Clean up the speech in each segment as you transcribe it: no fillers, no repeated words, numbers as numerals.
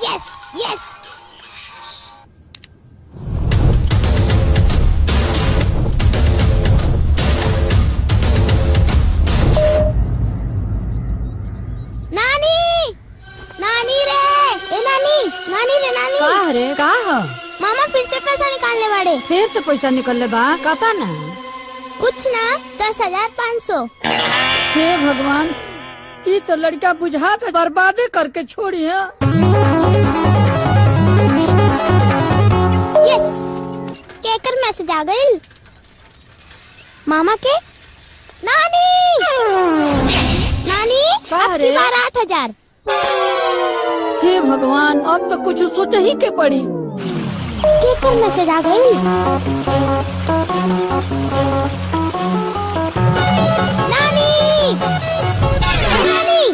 Yes yes. नानी नानी रे, ए नानी नानी रे नानी। का रे का ह? मामा फिर से पैसा निकालने वाले। फिर से पैसा निकलने बा कता ना? कुछ ना 10,500। हे भगवान, ये तो लड़का बुझात है बर्बादे करके छोड़ी है। यस, केकर मैसेज आ गई मामा के। नानी नानी अब की बार 8,000। हे भगवान, अब तो कुछ सोच ही के पड़ी। केकर मैसेज आ गई। नानी नानी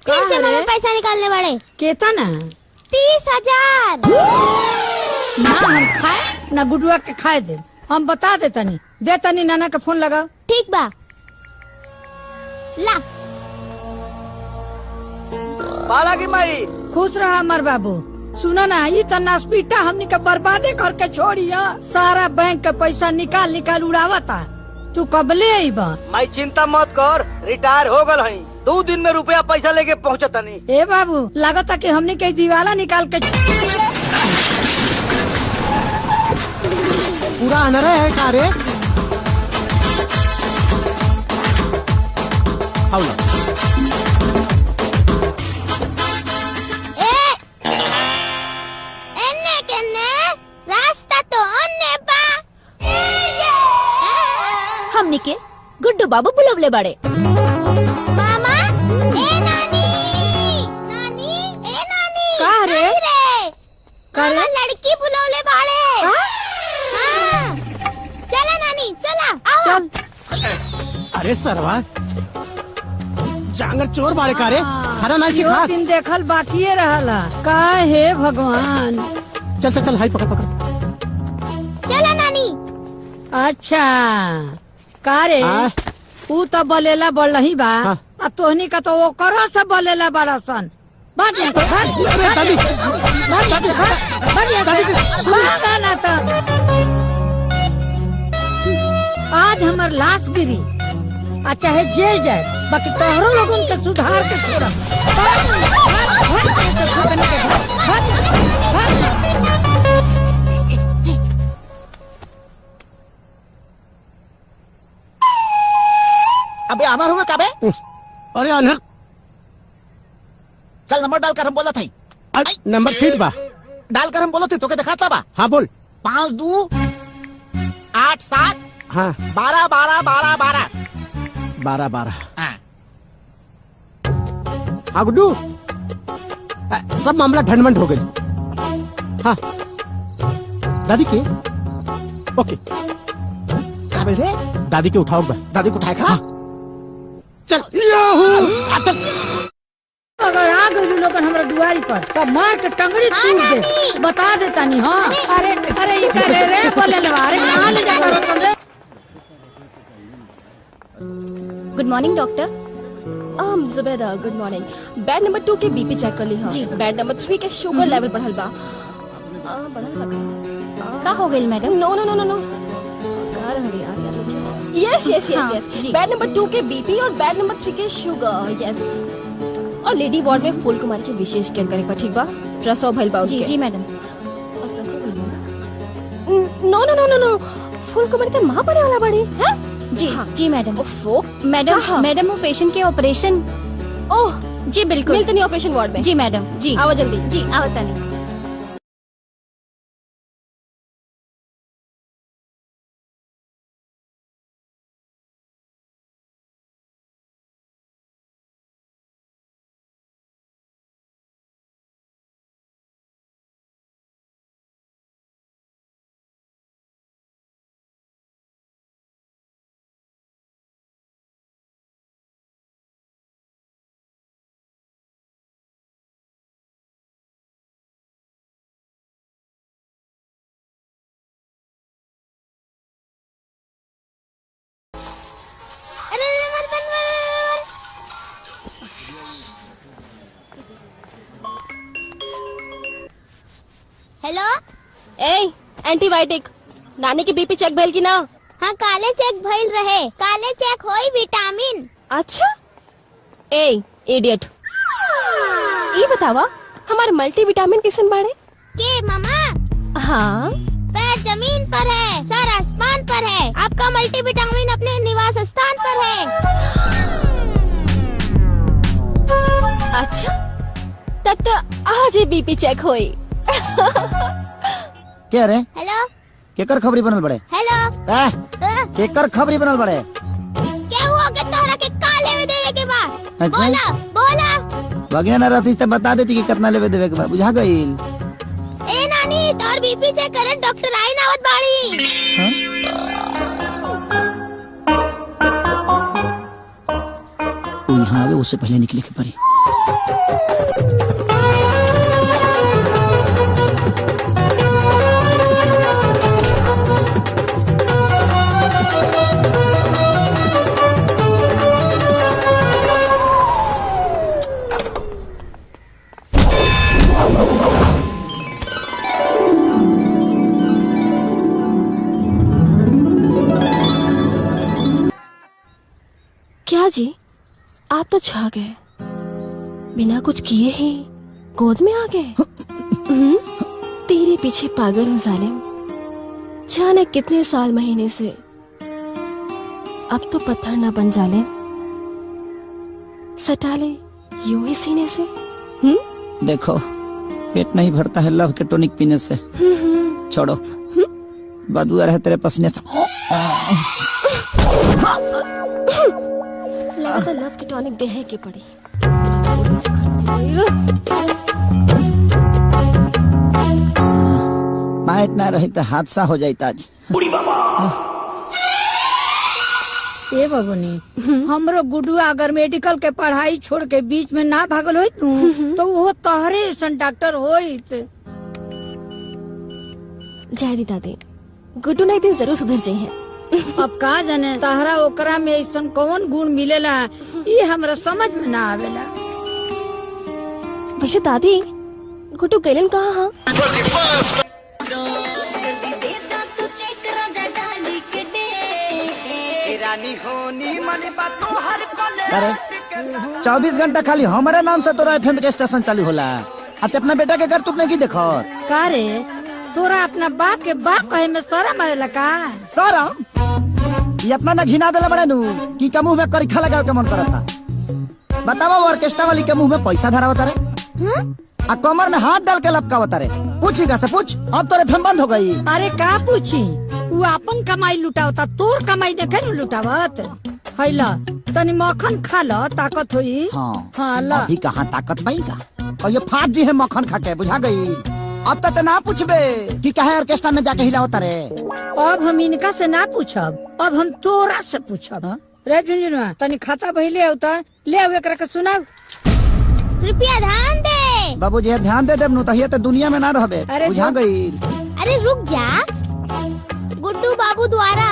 फिर से मामा पैसा निकालने वाले। केता ना 30,000। ना हम खाए ना गुडुआ के खाए दे। हम बता देतनी, देतनी नाना का फोन लगा। ठीक बा, ला। बाला की माई खुश रहा हमार बाबू। सुना ना, ये तो नासपीटा हमनी का बर्बादे करके छोड़ी है। सारा बैंक का पैसा निकाल निकाल उड़ावता। तू कब ले आई बा? माई चिंता मत कर, रिटायर हो गल हई। 2 दिन में रुपया पैसा लेके पहुँचता नहीं। ए बाबू, लागता कि हमनी के दीवाला निकाल के पूरा अनर है का रे? एन्ने केन्ने रास्ता तो अन्ने बा। हमनी के गुड्डू बाबू बुलवले बड़े। मामा ए नानी नानी ए नानी। का रे? नानी रे, का रे? मामा लड़की बुलवले बाड़े। हाँ, चला नानी चला आओ। चल। अरे सरवा, जांगर चोर बाड़े का रे? खाना नहीं की खा। दिन देखल बाकी रहला। का हे भगवान। चल चल चल, हाई पकड़ पकड़। चला नानी। अच्छा का रे, ऊ तो बलेला बढ़ ही बा। हाँ। आ तोहनी का तो ओकरो से बलेला बड़ा सन। भाग यहाँ से, भाग। दादी, भाग यहाँ से, भाग यहाँ से, भाग ना तो। आज हमार लाश गिरी आ चाहे जेल जाए, बाकी तोहरो लोगन के सुधार के छोड़ा। भाग, भाग, भाग यहाँ से, ठोकने के भाग, भाग, भाग। अबे अमर हुए कबे? अरे अनहर, चल नंबर डालकर हम बोला था। नंबर फिट बा। डालकर हम बोला थे तो के दिखाता बा। हाँ बोल। 52 87 हाँ 12 12 12 12। 12 12। हाँ। हाँ गुड्डू, सब मामला ढंढमंड हो गई। हाँ दादी के ओके। कबे रे? दादी के उठाओ बा। दादी को उठाए खा। चल चल। अगर आ गई लोगन हमरा दुआरी पर तब मार के टंगड़ी तोड़ दे। बता देता नहीं। हाँ अरे अरे ये करे रे बोले लवा रे, कहाँ ले जा करो तुम रे? Good morning doctor. Zubaida good morning. Bed number 2 के बीपी चेक कर ली। हाँ जी। बेड नंबर 3 के शुगर लेवल बढ़ल बा। बढ़ल बा का हो गई मैडम? नो नो नो नो नो। यस यस यस हाँ, यस। जी। बेड नंबर 2 के बीपी और बेड नंबर 3 के शुगर। यस। और लेडी वार्ड में फूल कुमारी की विशेष केयर करे बा। ठीक बा? प्रसव भइल बा जी उनके। जी मैडम। और प्रसव भइल बा। नो नो नो नो नो। फूल कुमारी ते मां बने वाला बड़ी है। जी हाँ। जी मैडम। ओफो मैडम कहाँ? मैडम वो पेशेंट के ऑपरेशन। ओह जी बिल्कुल। मिलते नहीं ऑपरेशन वार्ड में। जी मैडम जी। आओ जल्दी। जी आवता नहीं। हेलो। ए एंटीबायोटिक नानी की बीपी चेक भइल की ना? हाँ काले चेक भइल रहे। काले चेक होई विटामिन। अच्छा ए इडियट, ये बतावा हमारे मल्टीविटामिन किसन बाड़े के मामा? हाँ पैर जमीन पर है, सर आसमान पर है। आपका मल्टीविटामिन अपने निवास स्थान पर है। अच्छा तब तो आज ही बीपी चेक होई। क्या रे हेलो। केकर खबरी बनल बड़े? हेलो। केकर खबरी बनल बड़े? क्या हुआ कि तोहरा के का लेवे देवे के बा? अच्छा। बोला बोला। बगिया ना रहती तो बता देती कि कितना लेवे देवे के बा। बुझा गईल। ए नानी तोर बीपी चेक करे डॉक्टर आई नावत बाड़ी। हाँ? वो यहाँ आवे उससे पहले निकले के पड़ी। क्या जी आप तो छा गए, बिना कुछ किए ही गोद में आ गए। तेरे पीछे पागल हूँ जालिम, जाने कितने साल महीने से। अब तो पत्थर न बन जालिम, सटा ले यूं ही सीने से। देखो पेट नहीं भरता है लव के टॉनिक पीने से। छोड़ो बदबू आ रहा है तेरे पसीने से। लगा लव की टॉनिक देहे की पड़ी। माइट ना रही तो हादसा हो जाता आज। ए बबुनी, हमरो गुडुआ अगर मेडिकल के पढ़ाई छोड़ के बीच में ना भागल होई तू तो वो तोहरे ऐसन डॉक्टर होइत। जय दी दादी, गुड्डू ना एक दिन जरूर सुधर जाए हैं। अब का जाने तहरा ओकरा में ऐसन कौन गुण मिलेला, ये हमरा समझ में ना आवेला। वैसे दादी गुड्डू गैलन कहाँ? हाँ अरे 24 घंटा खाली हमारे नाम से तोरा एफएम के स्टेशन चालू होला। अते अपना बेटा के करतूत नहीं की देखो। का रे तोरा अपना बाप के बाप कहे में शरम आवेला का? शरम? ये इतना ना घिना देला बड़े नु कि का मुंह में करिखा लगावे के मन करता। बतावा ऑर्केस्ट्रा वाली के मुंह में पैसा धरावता रे, आ कमर में हाथ डाल के लपकावता रे। पूछी का से पूछ, अब तो एफएम बंद हो गई। अरे का पूछी, वो अपन कमाई लुटावता, तोर कमाई देखे न लुटावत। हैला तनी मक्खन खा ल, ताकत होई। हाँ ला अभी कहाँ ताकत पाई का, और ये फाट जी है मक्खन खा के। बुझा गई? अब तक ना पूछबे कि कहे ऑर्केस्ट्रा में जाके हिलावता रे। अब हम इनका से ना पूछब, अब हम तोरा से पूछब। रे झुंझुनुआ तनी खाता बहिले होता ले आवे एकरा के सुनाओ। कृपया ध्यान दे। बाबूजी ध्यान दे देब नु तहिया त दुनिया में ना रहबे। बुझा गई? अरे रुक जा। गुड्डू बाबू द्वारा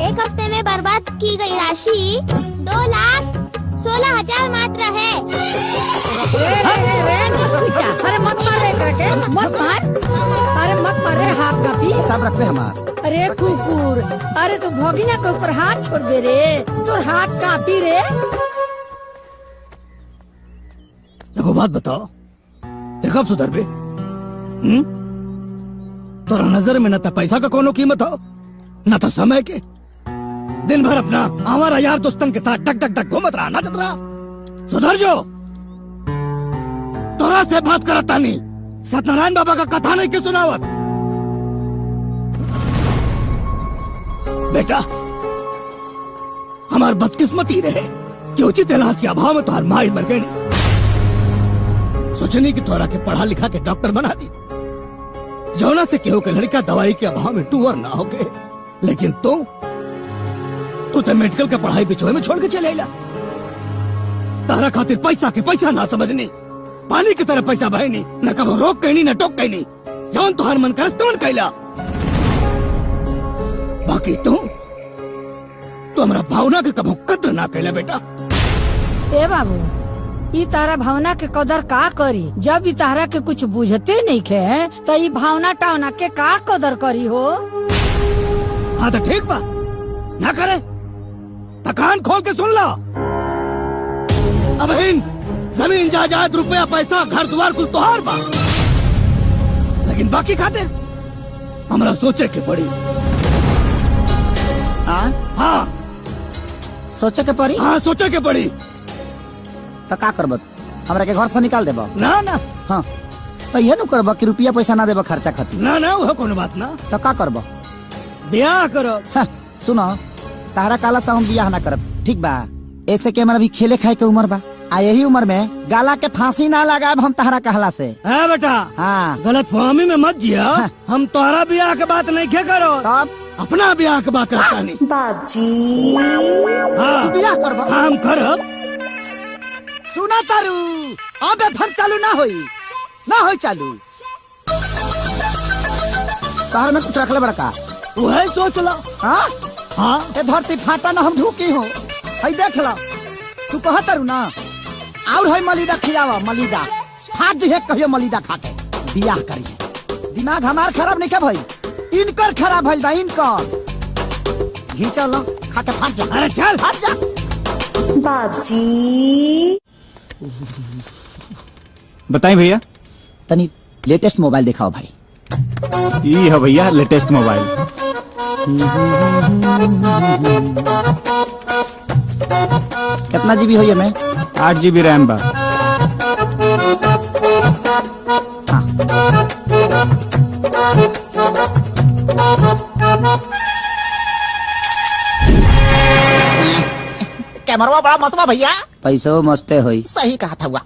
एक हफ्ते में बर्बाद की गई राशि 2,16,000 मात्र है। अरे मत मार रे एकरा के, मत मार। अरे मत मार रे, हाथ कापी। सब रखबे हमार। अरे कुकुर, अरे तू भोगिना के ऊपर हाथ छोड़ दे रे, तोर हाथ कापी रे। एगो बात बताओ, देखब सुधर बे? तोरा नजर में न तो पैसा का कोनो कीमत हो, न तो समय के। दिन भर अपना हमारा यार दोस्तन के साथ टक टक टक घूमत रहा, नाचत रहा। सुधर जो। तोरा से बात करता नहीं, सत्यनारायण बाबा का कथा नहीं के सुनावत। बेटा हमार बदकिस्मती रहे कि उचित इलाज के अभाव में तोहर माई मर गई। सोचनी कि तोरा के पढ़ा लिखा के डॉक्टर बना दी, जौना से केहू के लड़का दवाई के अभाव में टूअर ना हो गए। लेकिन तू तो मेडिकल के पढ़ाई बिचोए में छोड़ के चले ला। तारा खातिर पैसा के पैसा ना समझनी, पानी की तरह पैसा बहनी, न कबो रोक कहनी न टोक कहनी। जौन तुहार मन करस तौन कैला। बाकी तू हमरा भावना के कबो कद्र ना कैला बेटा। ए बाबू ई तारा भावना के कदर का करी? जब ई तारा के कुछ बुझते नहीं खे तो ई भावना टावना के का कदर करी हो? हाँ तो ठीक बा, ना करे तो कान खोल के सुन लो। अब इन जमीन जायदाद रुपया पैसा घर द्वार कुल तोहार बा, लेकिन बाकी खातिर हमरा सोचे के पड़ी। हाँ सोचे के पड़ी। हाँ सोचे के पड़ी। तो का करब? हमरा के घर से निकाल देब? ना ना। हाँ तो ये नु करब कि रुपया पैसा ना देब खर्चा खातिर? ना ना वो कोनो बात ना। तो का करब? ब्याह करो। हाँ, सुनो तारा काला से हम बियाह ना करब, ठीक बा? ऐसे के हमारा भी खेले खाए के उम्र बा, आ यही उम्र में गाला के फांसी ना लगाब हम तहरा कहला से। है बेटा। हाँ गलत फहमी में मत जिया। हाँ। हम तोहरा ब्याह के बात नहीं के करो, तब अपना ब्याह के बात करता नहीं। बाबूजी हाँ बियाह करब? हम करब। सुना तारू, अब एफएम चालू ना होई चालू। शहर में कुछ रखले बड़का वही सोच लो। हाँ हाँ ए धरती फाटा ना हम ढूकी हो। हई देख लो, तू कह तारू ना और हई मलिदा खियावा, मलिदा फाट जी है कहियो मलिदा खा के बियाह करी। दिमाग हमार खराब नहीं क्या भाई, इनकर खराब भइल बा, इनकर। घींचा लो खा के फाट जा। अरे चल फाट जा। बाबूजी बताएं भैया। तनी लेटेस्ट मोबाइल दिखाओ भाई। ये है भैया लेटेस्ट मोबाइल। कितना जीबी हो ये में? 8 GB रैम बा। कैमरा बड़ा मस्त बा भैया। पैसो मस्ते होई। सही कहा था हुआ।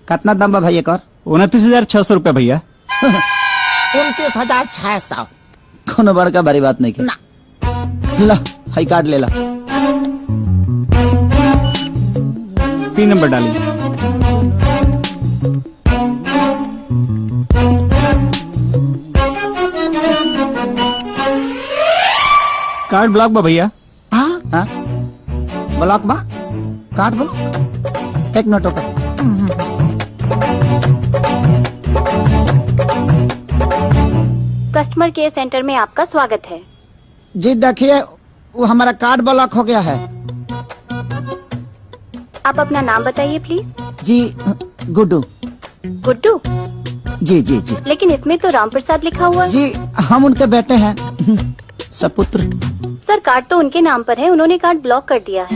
कितना दाम बा भाई एकर? 29,600 रुपया भैया। 29,600। कोनो बड़का भारी बात नहीं के ना। ला हई कार्ड ले ला। पिन नंबर डालिए। कार्ड ब्लॉक बा भैया। हाँ ब्लॉक बा? Card block? एक मिनट होगा। कस्टमर केयर सेंटर में आपका स्वागत है। जी देखिए वो हमारा कार्ड ब्लॉक हो गया है। आप अपना नाम बताइए प्लीज। जी गुड्डू। गुड्डू? जी जी जी। लेकिन इसमें तो राम प्रसाद लिखा हुआ है। जी हम उनके बेटे हैं, सपुत्र। सर कार्ड तो उनके नाम पर है, उन्होंने कार्ड ब्लॉक कर दिया है।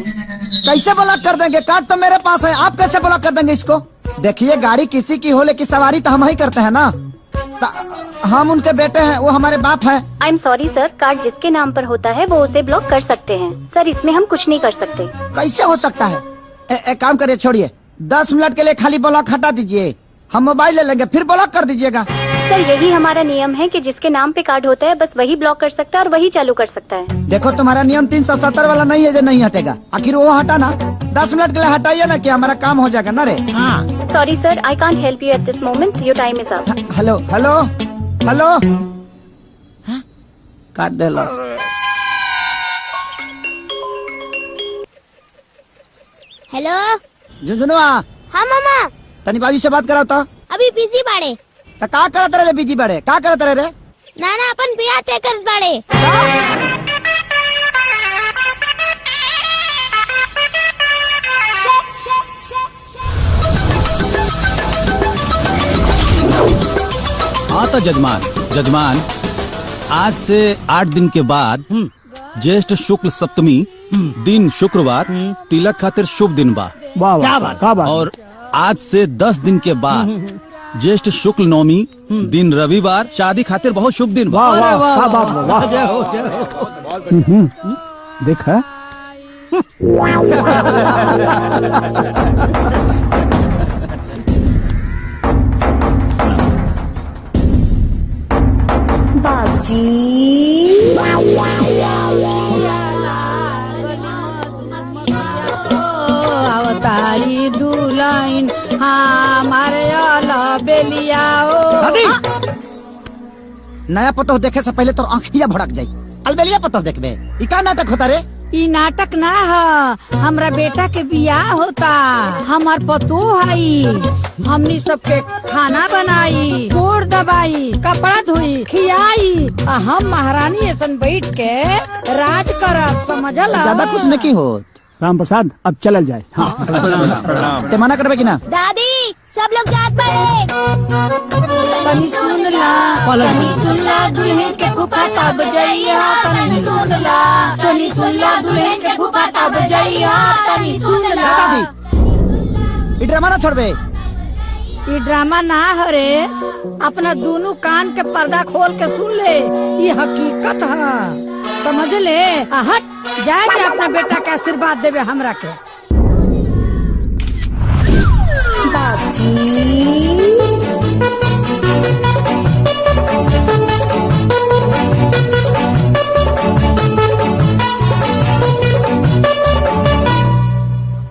कैसे ब्लॉक कर देंगे? कार्ड तो मेरे पास है, आप कैसे ब्लॉक कर देंगे इसको? देखिए गाड़ी किसी की हो लेकिन सवारी तो हम ही करते हैं ना। हम उनके बेटे हैं, वो हमारे बाप हैं। I am sorry sir, card जिसके नाम पर होता है वो उसे ब्लॉक कर सकते हैं। सर इसमें हम कुछ नहीं कर सकते। कैसे हो सकता है? एक काम करिए, छोड़िए 10 मिनट के लिए खाली ब्लॉक हटा दीजिए, हम मोबाइल ले लेंगे फिर ब्लॉक कर दीजिएगा। सर यही हमारा नियम है कि जिसके नाम पे कार्ड होता है बस वही ब्लॉक कर सकता है और वही चालू कर सकता है। देखो तुम्हारा नियम 370 वाला नहीं है जो नहीं हटेगा, आखिर वो हटा ना। 10 मिनट के लिए हटाइए ना कि हमारा काम हो जाएगा ना रे। हाँ sorry sir, I can't help you at this moment, your time is up. Hello hello hello, काट दे लॉस। हेलो झुनझुनुआ, हाँ मामा। तनी बाबी से बात कराओ तो। अभी बिजी बाड़े। तो का करत रहे बीजी बड़े? का करत रहे रे? नाना अपन बियाह तय कर बाड़े। हाँ तो जजमान आज से 8 दिन के बाद ज्येष्ठ शुक्ल सप्तमी दिन शुक्रवार तिलक खातिर शुभ दिन बा। क्या बात? और आज से 10 दिन के बाद ज्येष्ठ शुक्ल नवमी दिन रविवार शादी खातिर बहुत शुभ दिन बा। जय हो जय हो। देखा अवतारी दुलाइन हमारे बेलिया नया पतो देखे से पहले तो आँखिया भड़क जाई। अलबेलिया पतो देखबे, ई का नाटक होता रे? ई नाटक ना है, हमरा बेटा के बियाह होता। हमार पतो हई, हमनी सबके खाना बनाई, गोड़ दबाई, कपड़ा धोई, खियाई, आ हम महारानी ऐसन बैठ के राज करब, समझला? ज्यादा कुछ नहीं हो। राम प्रसाद अब चलल जाए। हाँ ते मना करबे कि ना? दादी सब लोग जात पड़े। तनी सुन ला, तनी सुन ला दुल्हन के फूफा तब जइया, तनी सुन ला, तनी सुन ला दुल्हन के फूफा तब जइया, तनी सुन ला। दादी ई ड्रामा ना छोड़बे। ये ड्रामा ना हरे, अपना दोनों कान के पर्दा खोल के सुन ले, ये हकीकत है, समझ ले। हट जाए के अपना बेटा के आशीर्वाद देवे हमरा के।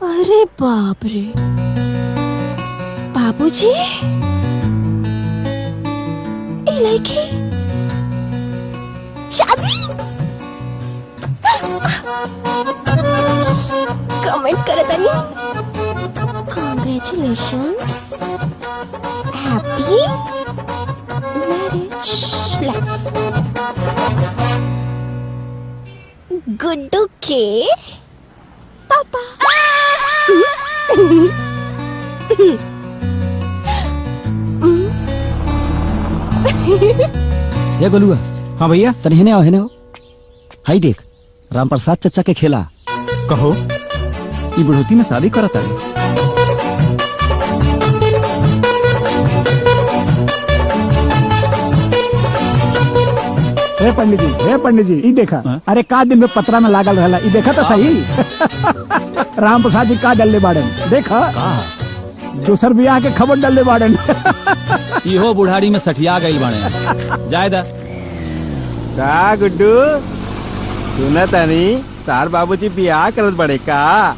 अरे बाप रे, बाबूजी, ये लड़की शादी। कमेंट करे तनी। Congratulations, happy marriage life। Guddu के पापा। ये गोलुआ। हाँ भैया। तनी हेने आओ, हेने आओ। हाई देख, राम प्रसाद चचा के खेला। कहो ये बुढ़ोती में शादी करत है। हे पंडित जी ई देखा। अरे का दिन में पतरा में लागल रहला, ई देखा तो सही। राम प्रसाद जी का डलले बाड़न, देखा दूसर बियाह के खबर डलले बाड़न। इहो बुढ़ारी में सठिया गइल बाड़े। जायदा का गुड्डू सुना तानी तार बाबूजी बियाह करत बड़े का?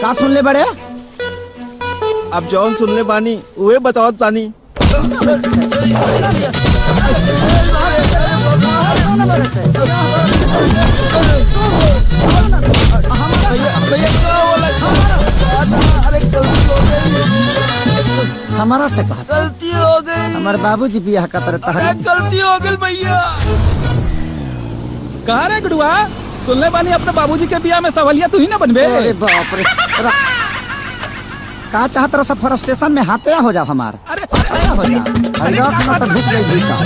का सुन ले बड़े? अब जौन सुन ले बानी उहे बताओ तानी। हमारा से कहा गलती हो गई, हमारे बाबूजी बियाह का तरह गलती हो गई भैया। कहाँ रे गुडुआ? सुनले बानी अपने बाबूजी के बियाह में सवलिया तू ही ना बनबे। अरे बाप रे, का चाहत रहा सब फॉरेस्टेशन में हाथे हो जाओ हमार। अरे हो जाओ अरे रात में तो ढुक गई भीतर।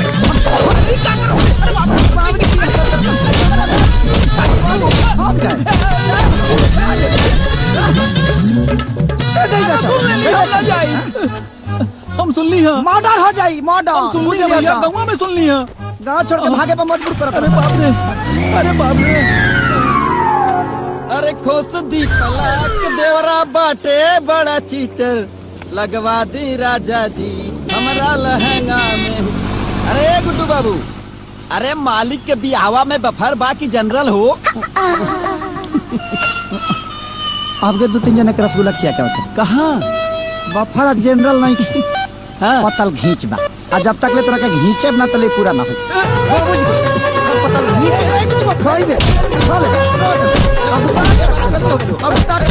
हम सुन ली है, मर्डर हो जाई, मर्डर। मुझे गाँव में सुन ली है। गाँव छोड़ के भागे पर मजबूर करत। अरे बाप रे, अरे बाप रे। अरे खोस दी पलाक देवरा बाटे बड़ा चीटर, लगवा दी राजा जी हमारा लहंगा में। अरे गुड्डू बाबू, अरे मालिक के बियाहवा में बफर बाकी जनरल हो। आपके 2-3 जने के रसगुल्ला खिया क्या होता? कहाँ बफर जनरल नहीं, पतल घींच बा। आ जब तक ले तरह के घींचे ना तले पूरा ना हो। पतल घींचे खाई दे, खा ले। अब तक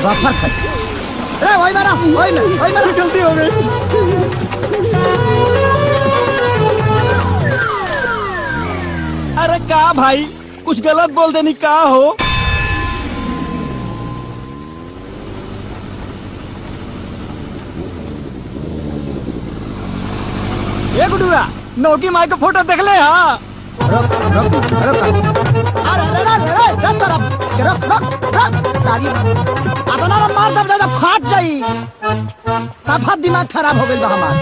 बफर खाई। अरे वही मेरा गलती हो गई। अरे का भाई कुछ गलत बोल देनी का हो? ये गुडुआ नौकी माई का फोटो देख ले। हाँ फाट जाई। साफा दिमाग खराब हो गई बा हमार,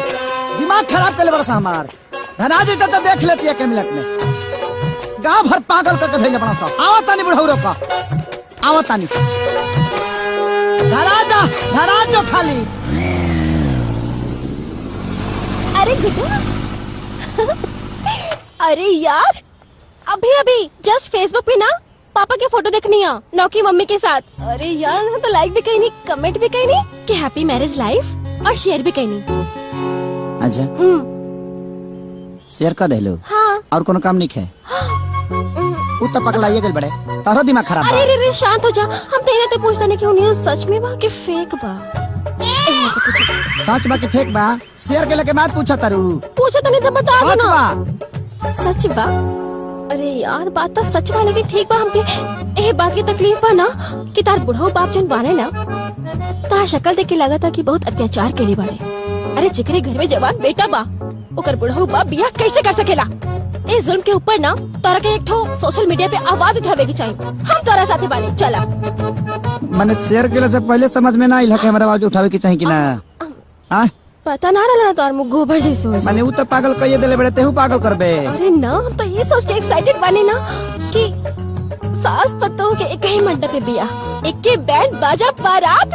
दिमाग खराब कर ले बरसा हमार। धनाजी तो देख लेती है के मिनट में। गाँव भर पागल करके धैले बड़ा सा। आवतानी बुढ़ौरो का, आवतानी। धराजा धराजो खाली। अरे गुड्डू, अरे यार अभी अभी जस्ट फेसबुक पे ना पापा के फोटो देखनी है नौकी मम्मी के साथ। अरे यार उन्होंने तो लाइक भी कहीं नहीं, कमेंट भी कहीं नहीं कि हैप्पी मैरिज लाइफ। और शेयर भी कहनी। अच्छा शेयर कर देलो। हाँ। और कोनो काम नहीं है? उ तो पगलाइए गल बड़े, तारो दिमाग खराब बा। अरे रे शांत हो जा, हम तेरे तो पूछता नहीं क्यों नहीं सच में बा कि फेक बा। सच बा कि फेक बा? शेयर के लेके बात पूछा तारू। पूछा तो नहीं तो बता दो सच ना। बा। सच बा? अरे यार बात तो सच बा लेकिन ठीक बा हमके ए बात की तकलीफ बा ना कि तार बुढ़ऊ बाप जन बाने ना तार शक्ल देख के लगा था कि बहुत अत्याचार के लिए बाड़े। अरे जिकरे घर में जवान बेटा बा ओकर बुढ़ऊ बाप बियाह कैसे कर सकेला? ए जुल्म के ऊपर ना तोरा के एक ठो सोशल मीडिया पे आवाज उठावे के चाहिए। हम तोरा साथे बानी चला। मैंने शेयर के से पहले समझ में ना आइल कि हमारा आवाज उठावे की चाहिए कि ना। आ? पता ना रहला तोर मुंह गोबर जैसे हो जाए। मैंने उ तो पागल कहिए देले बड़े, तेहू पागल करबे। अरे ना हम तो ये सोच के एक्साइटेड बने ना कि सास पतोह के एक ही मंडप पे बियाह, एक के बैंड बाजा बारात।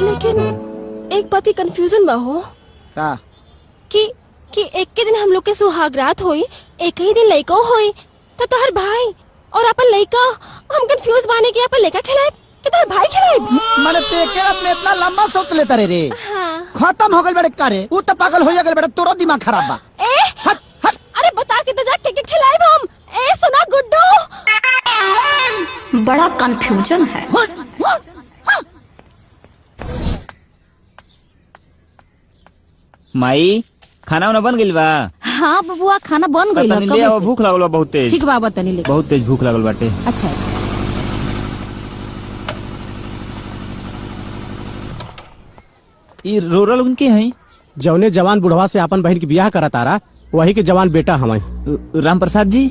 लेकिन एक बात की कंफ्यूजन बा हो का कि एक के दिन हम लोग के सुहागरात होई, एक ही दिन लइको होई, तो तोहर भाई और अपन लइका हम कंफ्यूज बाने कि अपन लइका खिलाए कि तोहर भाई खिलाए। मैंने देखे अपने इतना लंबा सोच लेता रे। हाँ। खत्म हो गल बड़े कारे, उ तो पागल हो गल बड़े, तोरो दिमाग खराब बा। हट हट। अरे बता के तो जा के खिलाए हम। ए सुना गुड्डू, बड़ा कंफ्यूजन है। माई खाना वाना बन गइल बा? हाँ बबुआ खाना बन गइल तनी ले आओ, भूख लागल बा बहुत तेज। ठीक बा तनी ले। बहुत तेज भूख लागल बाटे। अच्छा ई रोरा लोगन के हैं? जौने जवान बुढ़वा से अपन बहन की बियाह करा तारा वही के जवान बेटा हमारे राम प्रसाद जी।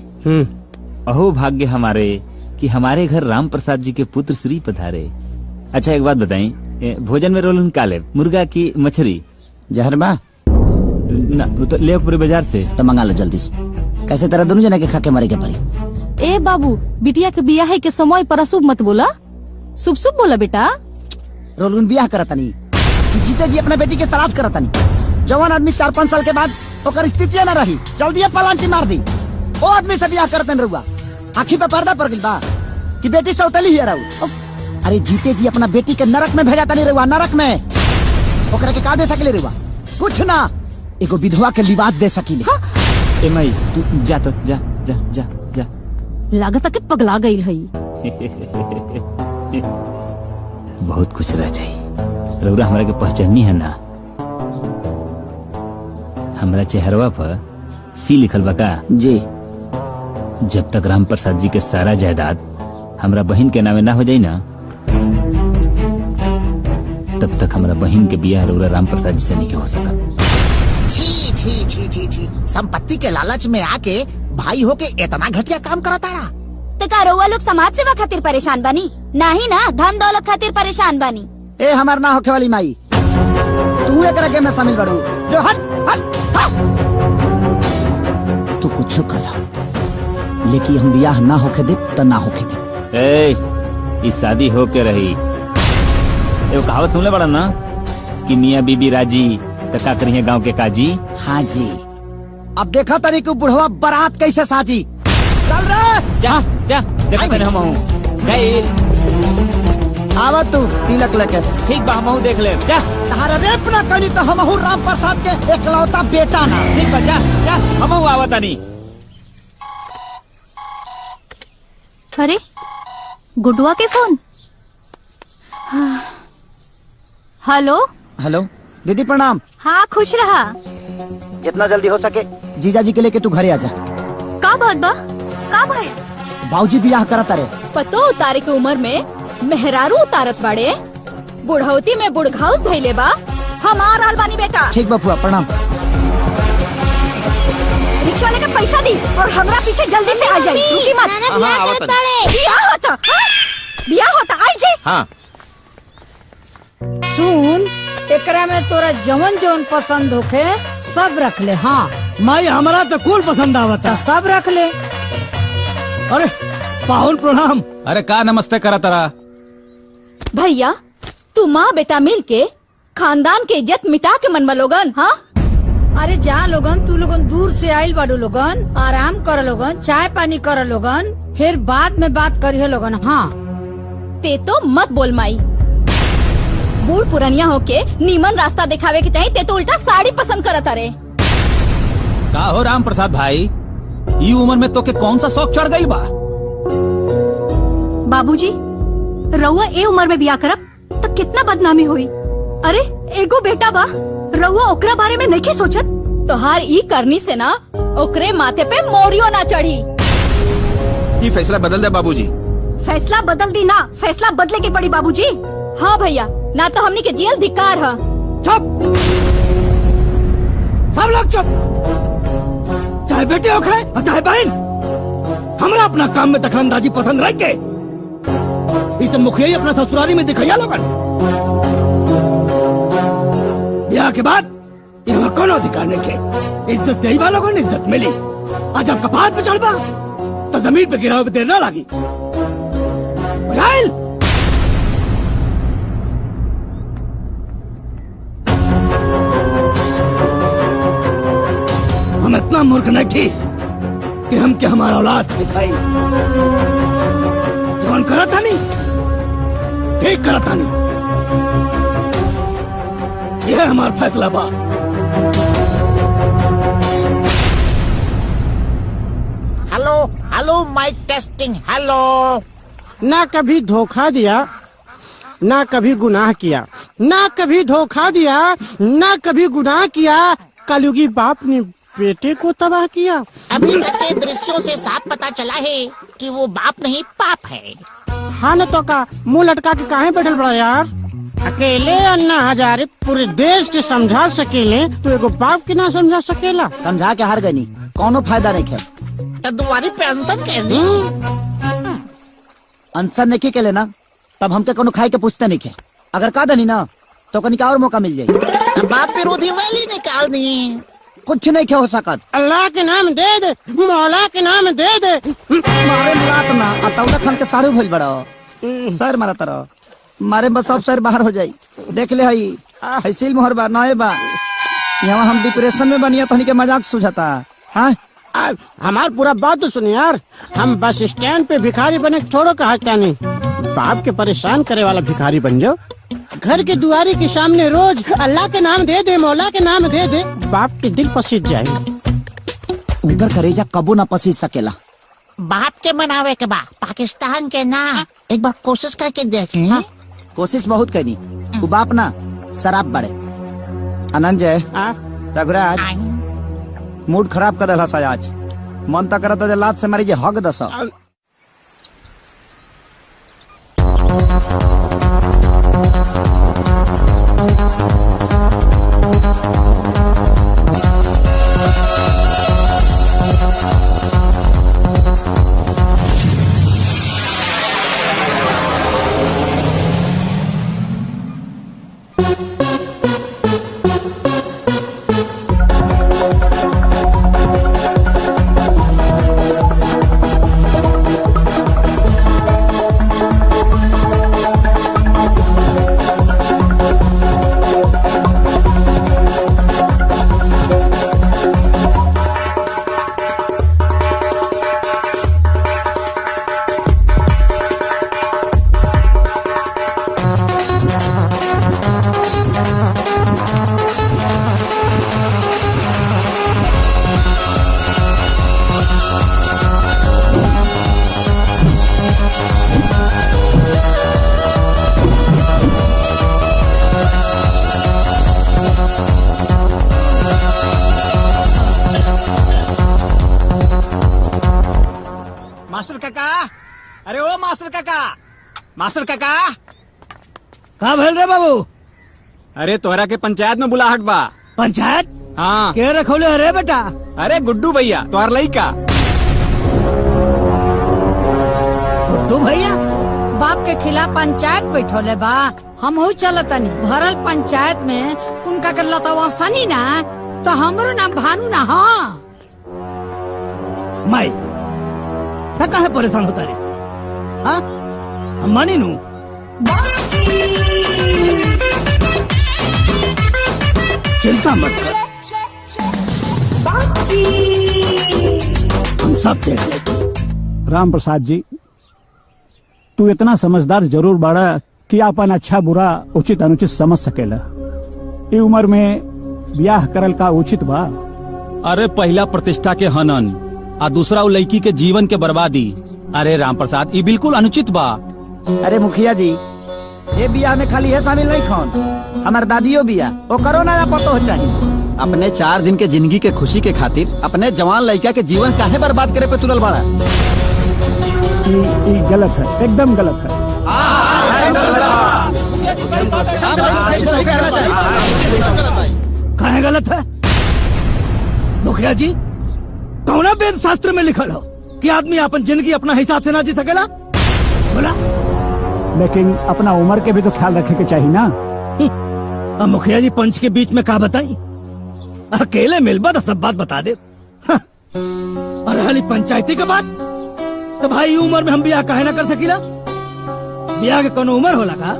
अहो भाग्य हमारे कि हमारे घर राम प्रसाद जी के पुत्र श्री पधारे। अच्छा एक बात बताई, भोजन में रोलन का ले, मुर्गा की मछली? जहर बा ना तो ले पूरे बाजार से तो मंगा लो जल्दी से। कैसे तरह दोनों जना के खा के मरे के पड़ी। ए बाबू बिटिया के बियाह के समय पर अशुभ मत बोला, शुभ शुभ बोला बेटा। रोलन बियाह करता नहीं, जीते जी अपने बेटी के सलाद करता नहीं। जवान आदमी 4-5 साल के बाद ओकर स्थिति न रही, जल्दी पलांटी मार दी। वो आदमी से बियाह करते रहुआ, आँखी पे पर्दा पड़ गई बा कि बेटी सौतली है रहू। अरे जीते जी अपना बेटी के नरक में भेजा नहीं रहुआ, नरक में। ओकरा के का दे सकेले रहुआ? कुछ ना, एगो विधवा के लिबास दे सकीले। ए माई तू जा तो जा जा जा जा। लागत के पगला गई है। बहुत कुछ रह जाई। रउरा हमरा के पहचानी है ना? हमरा चेहरवा पर सी लिखल बा का? जी। जब तक राम प्रसाद जी के सारा जायदाद हमरा बहन के नामे ना हो जाई ना, तब तक हमरा बहन के बियाह रउरा राम प्रसाद जी से नहीं हो सकत। छी छी छी छी छी, संपत्ति के लालच में आके भाई होके इतना घटिया काम करा ताड़ा। तो का रउआ लोग समाज सेवा खातिर परेशान बानी? नहीं ना धन दौलत खातिर परेशान बानी। ए हमार ना होके वाली माई, तू एकरा के में शामिल बड़ू जो हट हट हट। तू कुछ कला, लेकिन हम बियाह ना होके दे तो ना होके दे। ए इस शादी होके रही। एगो कहावत सुनले बड़ा ना कि मियाँ बीबी राजी तो का करी है गाँव के काजी। हाँ जी। अब देखा तारी को बुढ़वा बारात कैसे साजी। चल रे जा जा, देखा तने हम हूँ गई। आवा तू तिलक लेके। ठीक बा हम देख ले। जा तारा रेप ना करी तो हम राम प्रसाद के एकलौता बेटा ना। ठीक बा जा जा, हम आवा तानी। अरे गुडुआ के फोन। हेलो हेलो दीदी प्रणाम। हाँ खुश रहा। जितना जल्दी हो सके जीजा जी के लेके तू घरे आ जा। का बात बा? का भाई? बाबूजी बियाह करता रे। पतो उतारे के उम्र में मेहरारू उतारत बाड़े, बुढ़ौती में बुढ़घाउस धैले बा। हमार हाल बानी बेटा। ठीक बा फुआ प्रणाम। रिक्शा लेके पैसा दी और हमरा पीछे जल्दी से आ जाई, रुकी मत। बियाह होता, बियाह होता, आई जे। हाँ। सुन, एकरा में तोरा जवन जवन पसंद होखे सब रख ले। हाँ माई हमारा तो कुल पसंद आवता, सब रख ले। अरे पाहुन प्रणाम। अरे का नमस्ते करा तारा? भैया तू माँ बेटा मिल के खानदान के इज्जत मिटा के मनवा लोगन। हाँ अरे जा लोगन, तू लोगन दूर से आइल बाडू लोगन, आराम कर लोगन, चाय पानी कर लोगन, फिर बाद में बात करिए लोगन। हाँ ते तो मत बोल माई, बूढ़ पुरनिया होके नीमन रास्ता दिखावे के चाहिए, ते तो उल्टा साड़ी पसंद करत अरे। का हो राम प्रसाद भाई, ई उम्र में तो के कौन सा शौक चढ़ गई बा? बाबूजी, रउआ ए उम्र में बिया करब तो कितना बदनामी हुई। अरे एगो बेटा बा, रउआ ओकरा बारे में नहीं सोचत। तोहार ई करनी से ना ओकरे माथे पे मोरियो ना चढ़ी। ये फैसला बदल दे बाबूजी। फैसला बदल दी ना, फैसला बदले की पड़ी बाबूजी। हाँ भैया, ना तो हमनी के जेल धिक्कार है। चुप, सब लोग चुप। चाहे बेटे हो खाए और चाहे बहन, हमरा अपना काम में दखलंदाजी पसंद रह के इसे मुखिया ही अपना ससुराली में दिखाया लोगन। ब्याह के बाद यहाँ कोनो अधिकार नहीं के, इज्जत से ही वालों को इज्जत मिली। आज जब कपाट पे चढ़ बा तो जमीन पे गिराव देर ना लगी। बुझाइल? हम इतना मूर्ख नहीं थी कि हम क्या हमारा औलाद सिखाई। जवान करा था नहीं, ठीक करा था नहीं। यह हमारा फैसला बा। Hello hello mike testing. Hello. ना कभी धोखा दिया, ना कभी गुनाह किया, ना कभी धोखा दिया, ना कभी गुनाह किया। कलयुगी बाप ने बेटे को तबाह किया। अभी तक के दृश्यों से साफ पता चला है कि वो बाप नहीं पाप है। हाँ न तो का मुंह लटका के काहे बैठल बड़ा यार। अकेले अन्ना हजारे पूरे देश के समझा सकेले तो एगो बाप के ना समझा सकेला। समझा के हार गनी, कोनो फायदा नहीं है। तो तुम्हारी पेंशन कर दी। आंसर नहीं के लेना, तब हमके कोनो खाई के पूछते नहीं के। अगर का दनी ना तो कनिका और मौका मिल जाये। तब बाप विरोधी वैली निकाल दी। कुछ नहीं क्या हो सकत। अल्लाह के नाम दे दे, मौला के नाम दे दे। मारे मुलात ना अतौला खान के साड़ू भइल बड़ा सर मारा तरह मारे बस सब सर बाहर हो जाई। देख ले हई हसील मोहर बा नए बा। यहाँ हम डिप्रेशन में बनिया तहनी के मजाक सुझाता। हाँ हमार पूरा बात तो सुनिए यार। हम बस स्टैंड पे भिखारी बने छोड़ो कहा क्या नहीं, बाप के परेशान करे वाला भिखारी बन जाओ। घर के दुआरे के सामने रोज अल्लाह के नाम दे दे, मौला के नाम दे दे, बाप के दिल पसीज जाएगा। उनकर करेजा कबो ना पसीज सकेला। बाप के मनावे के बा, पाकिस्तान के ना। एक बार कोशिश करके देख ली। हाँ? कोशिश बहुत करी। वो बाप ना शराब बड़े। अनंजय रघुराज मूड खराब कर दला आज। मन तक करता जे लात से मारी जे हक दस। मास्टर काका, अरे ओ मास्टर काका, मास्टर काका। का भेल रे बाबू? अरे तोहरा के पंचायत में बुलाहट बा। पंचायत? हाँ। के रखोले अरे बेटा? अरे गुड्डू भैया तोहर लइका। गुड्डू भैया? बाप के खिलाफ पंचायत बैठोले बा। हम हो चलतनी भरल पंचायत में उनका के लतवा सनी ना तो हमरो नाम भानु ना। हाँ माई थका है परेशान होता रे। हाँ हम मानी नू। चिंता मत कर, हम सब देख लेते। राम प्रसाद जी, तू इतना समझदार जरूर बाड़ा कि अपन अच्छा बुरा उचित अनुचित समझ सकेला। ई उम्र में ब्याह करल का उचित बा? अरे पहला प्रतिष्ठा के हनन आ दूसरा उ लड़की के जीवन के बर्बादी। अरे राम प्रसाद ये बिल्कुल अनुचित बा। अरे मुखिया जी, ये बियाह में खाली है शामिल नहीं खौन, हमार दादियों बियाह वो करो ना पतो हो चाहिए। अपने 4 दिन के जिंदगी के खुशी के खातिर अपने जवान लड़का के जीवन काहे बर्बाद करे पे तुलल बाड़ा? ये गलत है, एकदम गलत है। काहे गलत है? मुखिया जी, कौना वेद शास्त्र में लिखल हो कि आदमी अपन जिंदगी अपना हिसाब से ना जी सकेला? बोला। लेकिन अपना उम्र के भी तो ख्याल रखे के चाहिए ना। अब मुखिया जी पंच के बीच में का बताई? अकेले मिलबा तो सब बात बता दे। और हाली पंचायती के बात तो भाई उम्र में हम ब्याह काहे ना कर सकीला? ब्याह के कोनो उम्र होला का?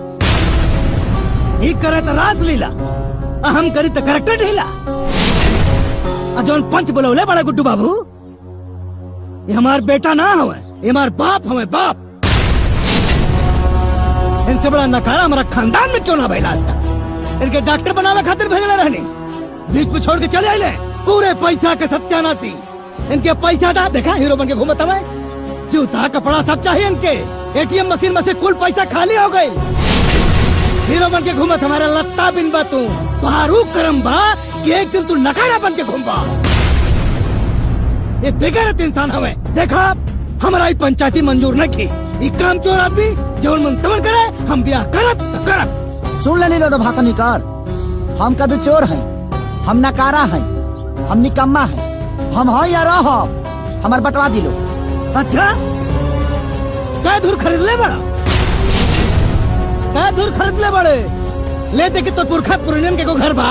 ही करे तो रास लीला, हम करी तो करेक्टर ढीला। जौन पंच बोलौले बड़ा गुड्डू बाबू, ये हमार बेटा ना हवे, ये हमार बाप हवे, बाप। इनसे बड़ा नकारा हमारा खानदान में क्यों ना भइला आज तक? इनके डॉक्टर बनावे खातिर भेजले रहनी, बीच में छोड़ के चले आइले। पूरे पैसा के सत्यानाशी। इनके पैसा दा देखा हीरो बन के घूमत हवे, जूता कपड़ा सब चाहिए इनके। एटीएम मशीन में से कुल पैसा खाली हो गई। हीरो बन के घूमत हमारा लत्ता बिन बा तू। तुहारू करम बा कि एक दिन तू नकारा बन के घूमबा। ये बेगैरत इंसान हवे। देखा हमारा ई पंचायती मंजूर नहीं की। ई काम चोर आदमी जवन मन तवन करे, हम ब्याह करब तो करब। सुन ले लो भाषा निकार, हम कद चोर हैं, हम नकारा हैं, हम निकम्मा हैं, हम हैं या रह हमार बटवा दिलो। अच्छा क्या दूर खरीद ले बड़ा? क्या दूर खरीद ले बड़े? ले दे कि तो पुरखा पुरनियन के को घर बा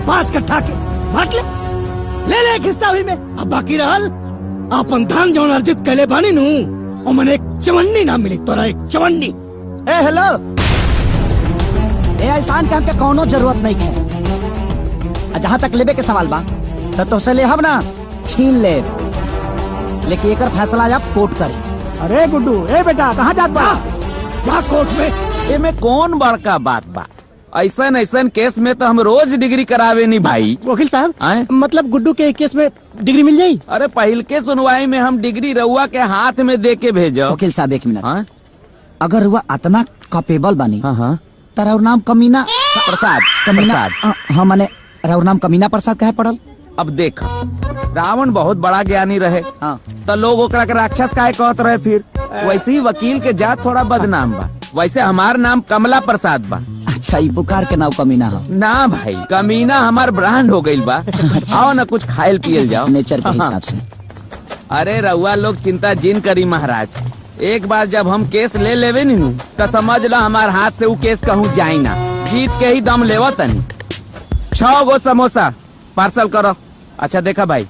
5 कट्ठा के बांट ले ले एक हिस्सा हुई में। अब बाकी रहल अपन धान जौन अर्जित कैले बानी नू, और मन एक चवन्नी ना मिली तोरा, एक चवन्नी। ए हेलो, ए एहसान के हमके कोनो जरूरत नहीं है। जहाँ तक लेबे के सवाल बा तो से ले हम ना छीन ले, लेकिन एकर फैसला आप कोर्ट करे। अरे गुड्डू, ए बेटा कहाँ जात बा? जा कोर्ट में। ए में कौन बड़का बात बा? ऐसन ऐसन केस में तो हम रोज डिग्री करावे नहीं भाई। वकील साहब, मतलब गुड्डू के केस में डिग्री मिल जाई? अरे पहल के सुनवाई में हम डिग्री रउआ के हाथ में दे के भेजो। वकील साहब 1 मिनट, अगर रुआ इतना कैपेबल बनी तो राउर नाम कमीना प्रसाद कमीना हाँ माने राउर नाम कमीना प्रसाद काहे पड़ल? अब देख, रावण बहुत बड़ा ज्ञानी रहे तो लोग ओकरा के राक्षस काहे कहत रहे। फिर वैसे ही वकील के जात थोड़ा बदनाम बा। वैसे हमार नाम कमला प्रसाद बा। अच्छा, ई पुकार के नाम कमीना हो ना भाई, कमीना हमार ब्रांड हो गई बा। आओ ना कुछ खायल पियल जाओ नेचर के हिसाब से। अरे रउआ लोग चिंता जिन करी महाराज, एक बार जब हम केस ले लेवे नी तो समझ लो हमार हाथ से वो केस कहूँ जाई ना। जीत के ही दम लेवा तनी। 6 गो समोसा पार्सल करो। अच्छा देखा भाई,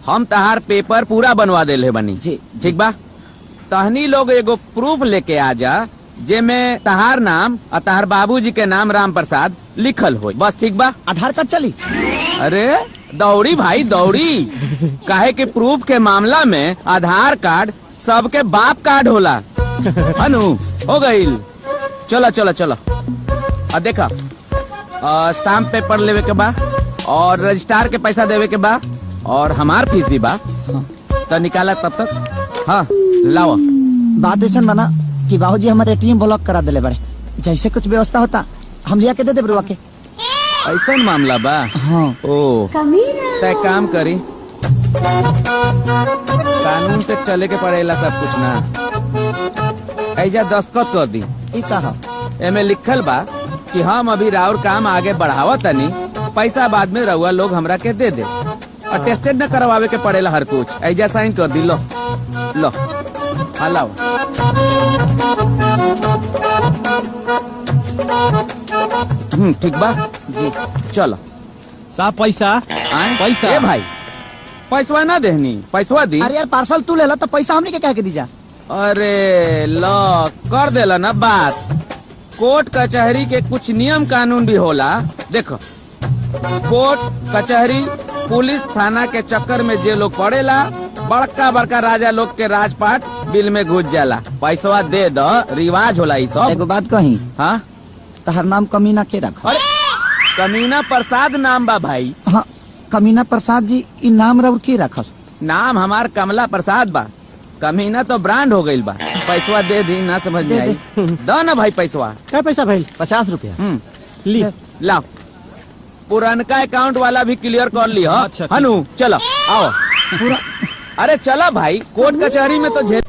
हम तहार पेपर पूरा बनवा देले बनी जी, ठीक बा? तहनी लोग एगो प्रूफ लेके आ जा जेमे तहार नाम और तहार बाबूजी के नाम राम प्रसाद लिखल हो, बस ठीक बा? आधार कार्ड चली? अरे दौड़ी भाई दौड़ी, काहे के प्रूफ के मामला में आधार कार्ड सबके बाप कार्ड होला। अनु हो गईल। चलो चलो चलो। और देखा स्टाम्प पेपर लेवे के बा और रजिस्ट्रार के पैसा देवे के बा और हमार फीस भी बा। तो निकाला तब तक। हाँ लाओ। बात ऐसा बना कि बाबूजी हमारे एटीएम ब्लॉक करा दिले बड़े, जैसे कुछ व्यवस्था होता हम लिया के दे देब रुआ के। ऐसा मामला बा? हाँ। ओ तय काम करी, कानून से चले के पड़ेला सब कुछ ना। ऐजा दस्तखत कर दी। कहा एमे लिखल बा कि हम अभी राउर काम आगे बढ़ावा तनी, पैसा बाद में रउआ लोग हमरा के दे दे। अटेस्टेड न करवावे के पड़ेला हर कुछ। ऐजा साइन कर दी। लो लो हाँ लाओ। ठीक बा जी, चलो। साहब पैसा पैसा। ए भाई पैसा ना देहनी, पैसा दी। अरे यार पार्सल तू लेला तो पैसा हमने के कह के दीजा। अरे लो कर देला ना बात। कोर्ट कचहरी के कुछ नियम कानून भी होला। देखो, कोर्ट कचहरी पुलिस थाना के चक्कर में जे लोग पड़ेला, बड़का बड़का राजा लोग के राजपाट बिल में घुस जाला। पैसवा दे दो, रिवाज होला ई सब। एगो बात कही, हाँ तहर नाम कमीना के रखा? अरे कमीना प्रसाद नाम बा भाई। हाँ, कमीना प्रसाद जी ई नाम रउर के रखल? नाम हमार कमला प्रसाद बा। कमीना तो ब्रांड हो गईल बा। पैसवा दे दी, ना समझ में आई। दो ना भाई पैसवा। क्या पैसा भाई? 50 रुपया। ली लाओ। पुरानका अकाउंट वाला भी क्लियर कर ली। अच्छा, हनु चलो आओ। अरे चलो भाई, कोर्ट कचहरी में तो झेल।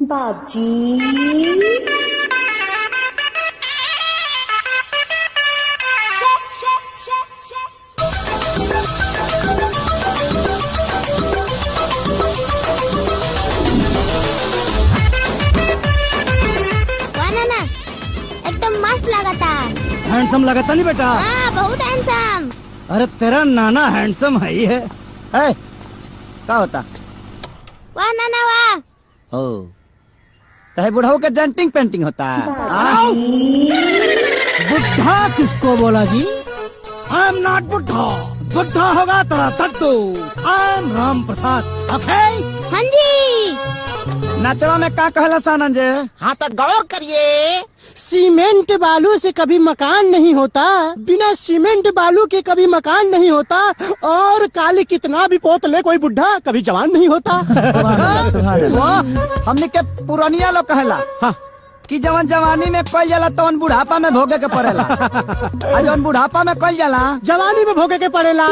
बाबजी एकदम मस्त लगाता। हैंडसम लगाता नहीं बेटा? हाँ, बहुत हैंडसम। अरे तेरा नाना हैंडसम है ही है। क्या होता? वाह नाना वाह। ओ, तहे बुढ़ाओ के जेंटिंग पेंटिंग होता। बुढ़ा किसको बोला जी? आई एम नॉट बुढ़ा। बुढ़ा होगा तेरा दद्दू। I am Ram Prasad. ओके? हाँ जी। नाचवा में का कहला सानन जे? हाँ तो गौर करिए। सीमेंट बालू से कभी मकान नहीं होता, बिना सीमेंट बालू के कभी मकान नहीं होता, और काली कितना भी पोत ले कोई बुढ़ा कभी जवान नहीं होता। हमने के पुरानिया लोग कहला कि जवन जवानी में कल जाला तो बुढ़ापा में भोगे के पड़ेला। और जवन बुढ़ापा में कल जाला जवानी में भोगे के पड़ेला।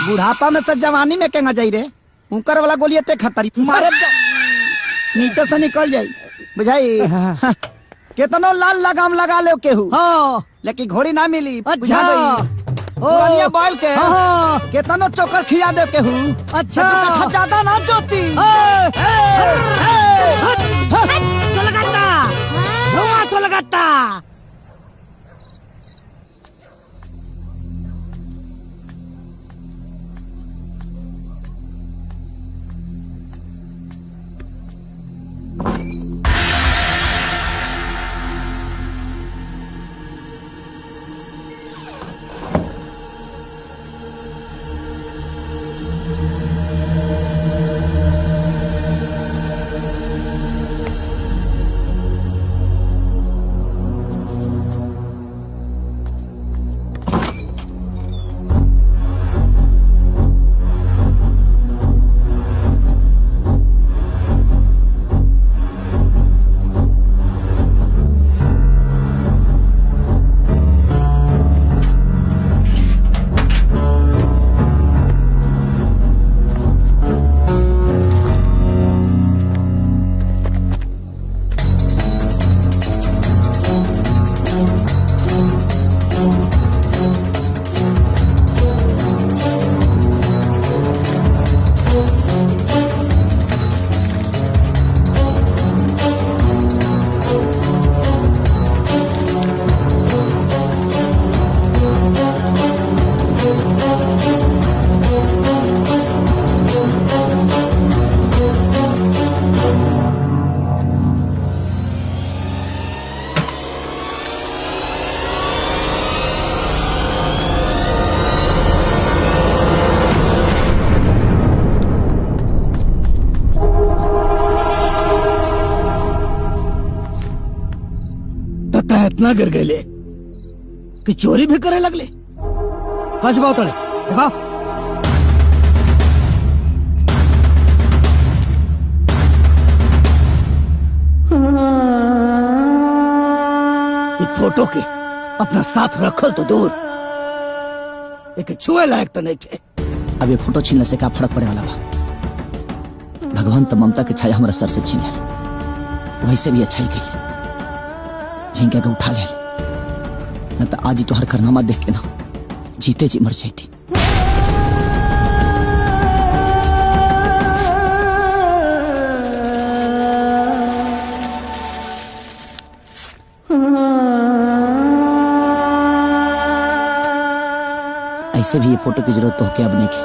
बुढ़ापा में से जवानी में केंगा जाई रे? उनकर वाला गोलियां ते खतरी मारे नीचे से निकल जाई, बुझाई? कितनो लाल लगाम लगा ले केहू, लेकिन घोड़ी ना मिली। अच्छा पुरानिया बैल के कितनो चोकर खिया दे केहू। अच्छा ज्यादा ना जोती। लगाता इतना गिर गए कि चोरी भी करे लगले। कच बात देखा फोटो के अपना साथ रखल तो दूर, एक छुए लायक तो नहीं थे। अब ये फोटो छीनने से क्या फर्क पड़े वाला बा? भगवान तो ममता के छाया हमारा सर से छीन ले, वैसे भी अच्छा ही कही झिंके के उठा ले, न तो आज ही तो हर करनामा देख के ना जीते जी मर जाती। ऐसे भी ये फोटो की जरूरत तो हो क्या अब की।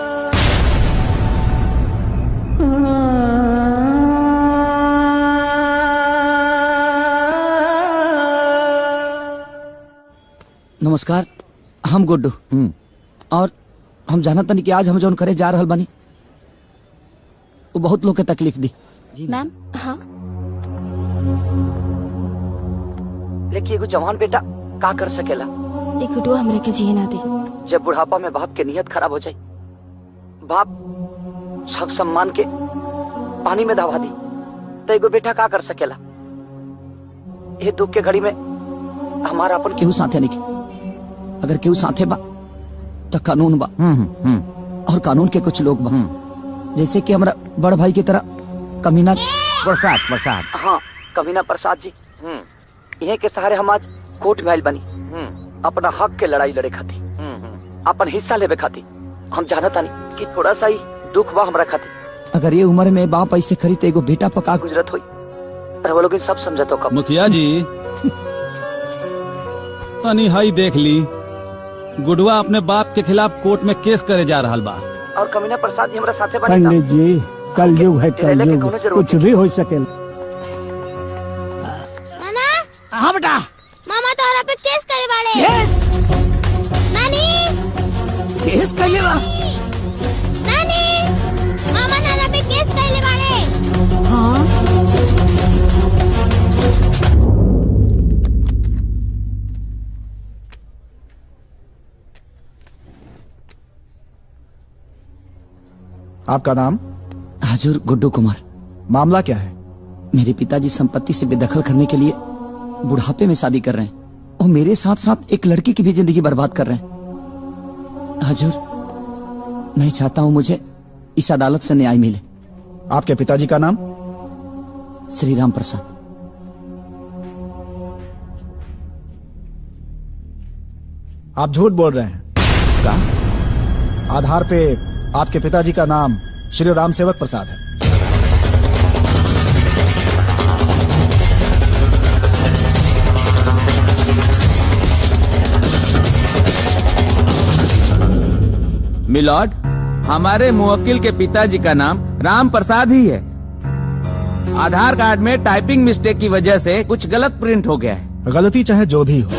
नमस्कार, हम गुड्डू और हम जाना तनी कि आज हम जोन करे जा रहल बानी वो बहुत लोग के तकलीफ दी। मैम। हाँ लेकिन एगो जवान बेटा का कर सकेला? एक गुड्डू हमरे के जिए ना दे। जब बुढ़ापा में बाप के नियत खराब हो जाए, बाप सब सम्मान के पानी में दबा दी, तो एगो बेटा का कर सकेला? ये दुख के घड़ी में हमारा अपन केहू साथे नहीं, अगर केहू साथे बा तो कानून बा। और कानून के कुछ लोग बा, जैसे कि हमारा बड़ भाई की तरह कमीना प्रसाद। हाँ, कमीना प्रसाद जी। यहीं के सहारे हम आज कोर्ट में आयल बनी, अपना हक के लड़ाई लड़े खाती, अपन हिस्सा लेवे खाती। हम जानता नहीं कि थोड़ा सा ही दुख बा हमरा खाती। अगर ये उम्र में बाप ऐसे करी तो एगो बेटा पका गुजरत हुई, वो लोग सब समझतो कब। मुखिया जी तनी हाई देख ली, गुडवा अपने बाप के खिलाफ कोर्ट में केस करे जा रहा बा। और कमीना प्रसाद जी हमरा साथे बनी। पंडित जी कलयुग है, कलयुग, कुछ भी हो सकेला। हाँ बेटा। मामा तोहरा पे केस करे बाड़े। नानी केस कैले बा। नानी मामा नाना पे केस कैले बाड़े। हाँ आपका नाम? हजूर गुड्डू कुमार। मामला क्या है? मेरे पिताजी संपत्ति से बेदखल करने के लिए बुढ़ापे में शादी कर रहे हैं और मेरे साथ साथ एक लड़की की भी जिंदगी बर्बाद कर रहे हैं। हजूर मैं चाहता हूं मुझे इस अदालत से न्याय मिले। आपके पिताजी का नाम? श्री राम प्रसाद। आप झूठ बोल रहे हैं। क्या? आधार पे आपके पिताजी का नाम श्री राम सेवक प्रसाद है। मिलॉर्ड, हमारे मुवक्किल के पिताजी का नाम राम प्रसाद ही है। आधार कार्ड में टाइपिंग मिस्टेक की वजह से कुछ गलत प्रिंट हो गया है। गलती चाहे जो भी हो,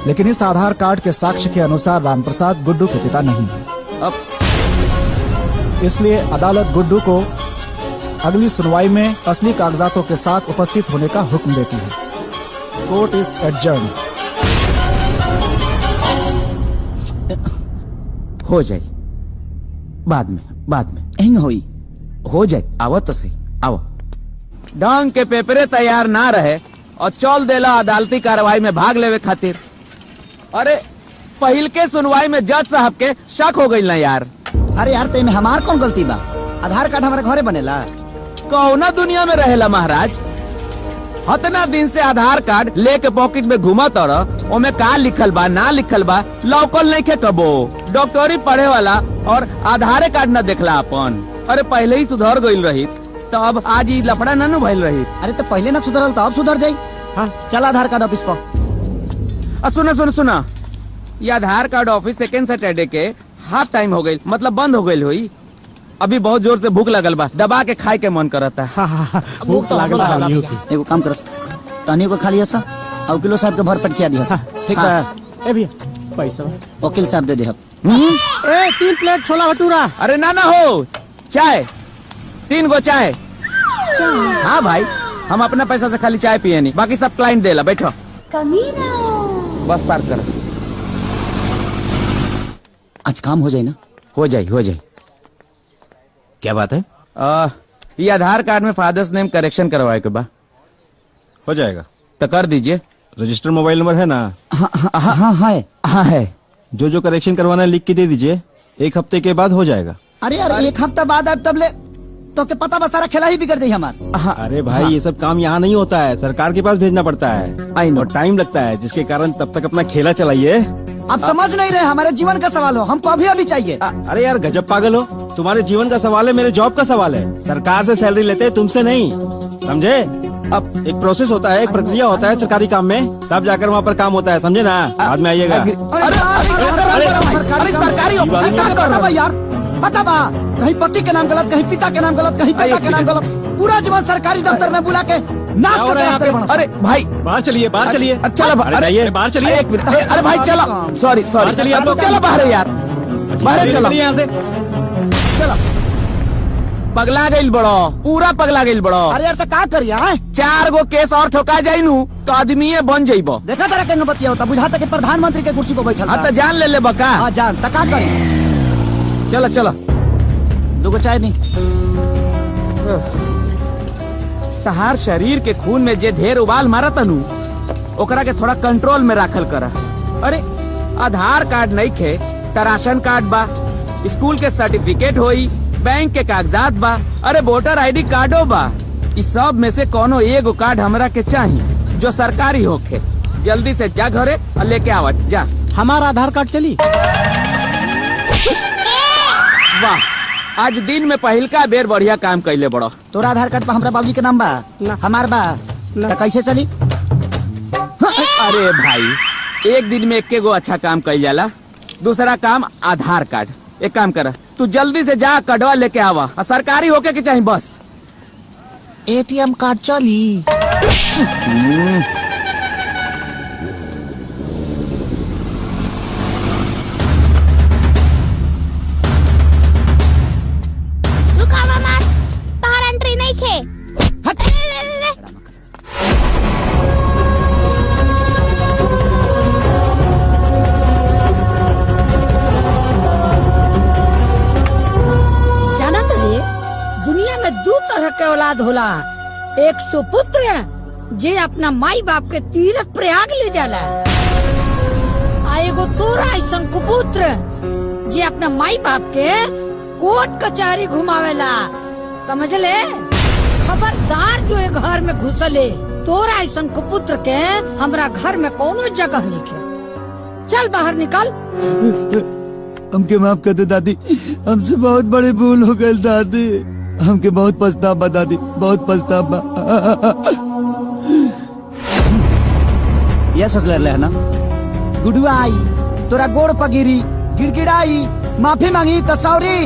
लेकिन इस आधार कार्ड के साक्ष्य के अनुसार राम प्रसाद गुड्डू के पिता नहीं है। अब इसलिए अदालत गुड्डू को अगली सुनवाई में असली कागजातों के साथ उपस्थित होने का हुक्म देती है। Court is adjourn. हो जाए बाद में हुई हो जाए। आवो तो सही, आवो। ढंग के पेपरे तैयार ना रहे और चल देला अदालती कार्रवाई में भाग लेवे खातिर। अरे पहिल के सुनवाई में जज साहब के शक हो गई ना यार। अरे यार ते में हमार कौन गलती बा? आधार कार्ड हमारे घरे बनेला। कौना दुनिया में रहेला महाराज? हतना दिन से आधार कार्ड लेके पॉकेट में घुमा तोड़ा, ओमे का लिखल बा ना लिखल बा लौकल नहीं खे कबो। डॉक्टरी पढ़े वाला और आधार कार्ड न देखला अपन। अरे पहले ही सुधर गईल रही तो अब आज ही लफड़ा न भइल रही। अरे तो पहले ना सुधरल तो अब सुधर जाई। हाँ चल आधार कार्ड ऑफिस पर। सुना ये आधार कार्ड ऑफिस सेकेंड सैटरडे के हाफ टाइम हो गई, मतलब बंद हो गई हुई। अभी बहुत जोर से भूख लगल बा, दबा के खाए के मन करता है। भूख लागल। एगो काम करस, तानियो को खा लिया सा और किलो साहब के भर पेट खिया दिया। ठीक है। ए भैया पैसा वकील साहब दे दे। ए 3 प्लेट छोला भटूरा। अरे ना हो, चाय 3 गो चाय। हाँ भाई, हम अपना पैसा से खाली चाय पिए नहीं, बाकी सब क्लाइंट देला। बैठो। कमीना। बस पार्क कर। आज काम हो जाए ना? हो जाए। क्या बात है? ये आधार कार्ड में फादर्स नेम करेक्शन करवाए के बा। हो जाएगा तो कर दीजिए। रजिस्टर मोबाइल नंबर है ना? हाँ है। जो करेक्शन करवाना है लिख के दे दीजिए, 1 हफ्ते के बाद हो जाएगा। अरे यार 1 हफ्ता बाद अब तब ले तो के पता बस सारा खेला ही बिगड़ जाये हमारा। अरे भाई ये सब काम यहाँ नहीं होता है, सरकार के पास भेजना पड़ता है और टाइम लगता है, जिसके कारण तब तक अपना खेला चलाइए। आप समझ नहीं रहे, हमारे जीवन का सवाल हो, हमको अभी चाहिए। अरे यार गजब पागल हो, तुम्हारे जीवन का सवाल है, मेरे जॉब का सवाल है। सरकार से सैलरी लेते हैं, तुमसे नहीं, समझे? अब एक प्रोसेस होता है, एक प्रक्रिया होता है सरकारी काम में, तब जाकर वहाँ पर काम होता है, समझे ना? बाद में आइएगा। सरकारी यार बता बा, कहीं पति के नाम गलत, कहीं पिता के नाम गलत, कहीं पिता के नाम गलत, पूरा जीवन सरकारी दफ्तर में बुला के नाश कर रहे हैं। अरे भाई बाहर चलिए, बाहर चलिए। चलो अरे बाहर चलिए। एक मिनट। अरे भाई चलो, सॉरी चलिए आप लोग। चलो बाहर यार, बाहर चलो यहाँ से। चलो पगला गइल बड़ो, पूरा पगला गइल बड़ो। अरे यार तो का करिया 4 गो केस और ठोका जाई नु तो आदमी बन जाइबो। देखा तेरा केंगे बतिया होता, बुझाता कि प्रधानमंत्री के कुर्सी पर बैठल। हाँ तो जान ले बका। हाँ जान तो का करी। चलो चलो 2 गो चाय दी। तहार शरीर के खून में जे ढेर उबाल मारा तनु ओकरा के थोड़ा कंट्रोल में राखल करा। अरे आधार कार्ड नहीं खे त राशन कार्ड बा, स्कूल के सर्टिफिकेट होई, बैंक के कागजात बा, अरे वोटर आईडी कार्डो बा। इस सब में से कोनो एगो कार्ड हमरा के चाहिए जो सरकारी होखे। जल्दी से जा घरे और लेके आवा जा। हमारा आधार कार्ड चली। वाह, आज दिन में पहिलका बेर बढ़िया काम कैले बड़ो। तोरा आधार कार्ड पर हमरा बाबूजी के नाम बा? हमार बा। तो कैसे चली? अरे भाई, एक दिन में एक गो अच्छा काम कइल जाला। दूसरा काम आधार कार्ड। एक काम कर, तू जल्दी से जा कटवा लेके आवा, सरकारी होके के चाहिए बस। एटीएम कार्ड चली। रुका मामा, तार एंट्री नहीं खे। जाना तरे दुनिया में 2 तरह के औलाद होला। एक सुपुत्र जे अपना माई बाप के तीर्थ प्रयाग ले जाला, आ एगो तोरा ऐसन कुपुत्र जे अपना माई बाप के कोर्ट कचहरी घुमावेला। समझ ले? खबरदार जो ये घर में घुसले, तोरा ऐसन कुपुत्र के हमरा घर में कोनो जगह नहीं के। चल बाहर निकल। हमके माफ कर दे दादी, हमसे बहुत बड़ी भूल हो गई दादी। हमके बहुत पछतावा दादी, बहुत पछतावा। ये सोच ले ना, गुडुआ आई तोरा गोड़ पगिरी, गिड़गिड़ाई, माफी मांगी तो सॉरी,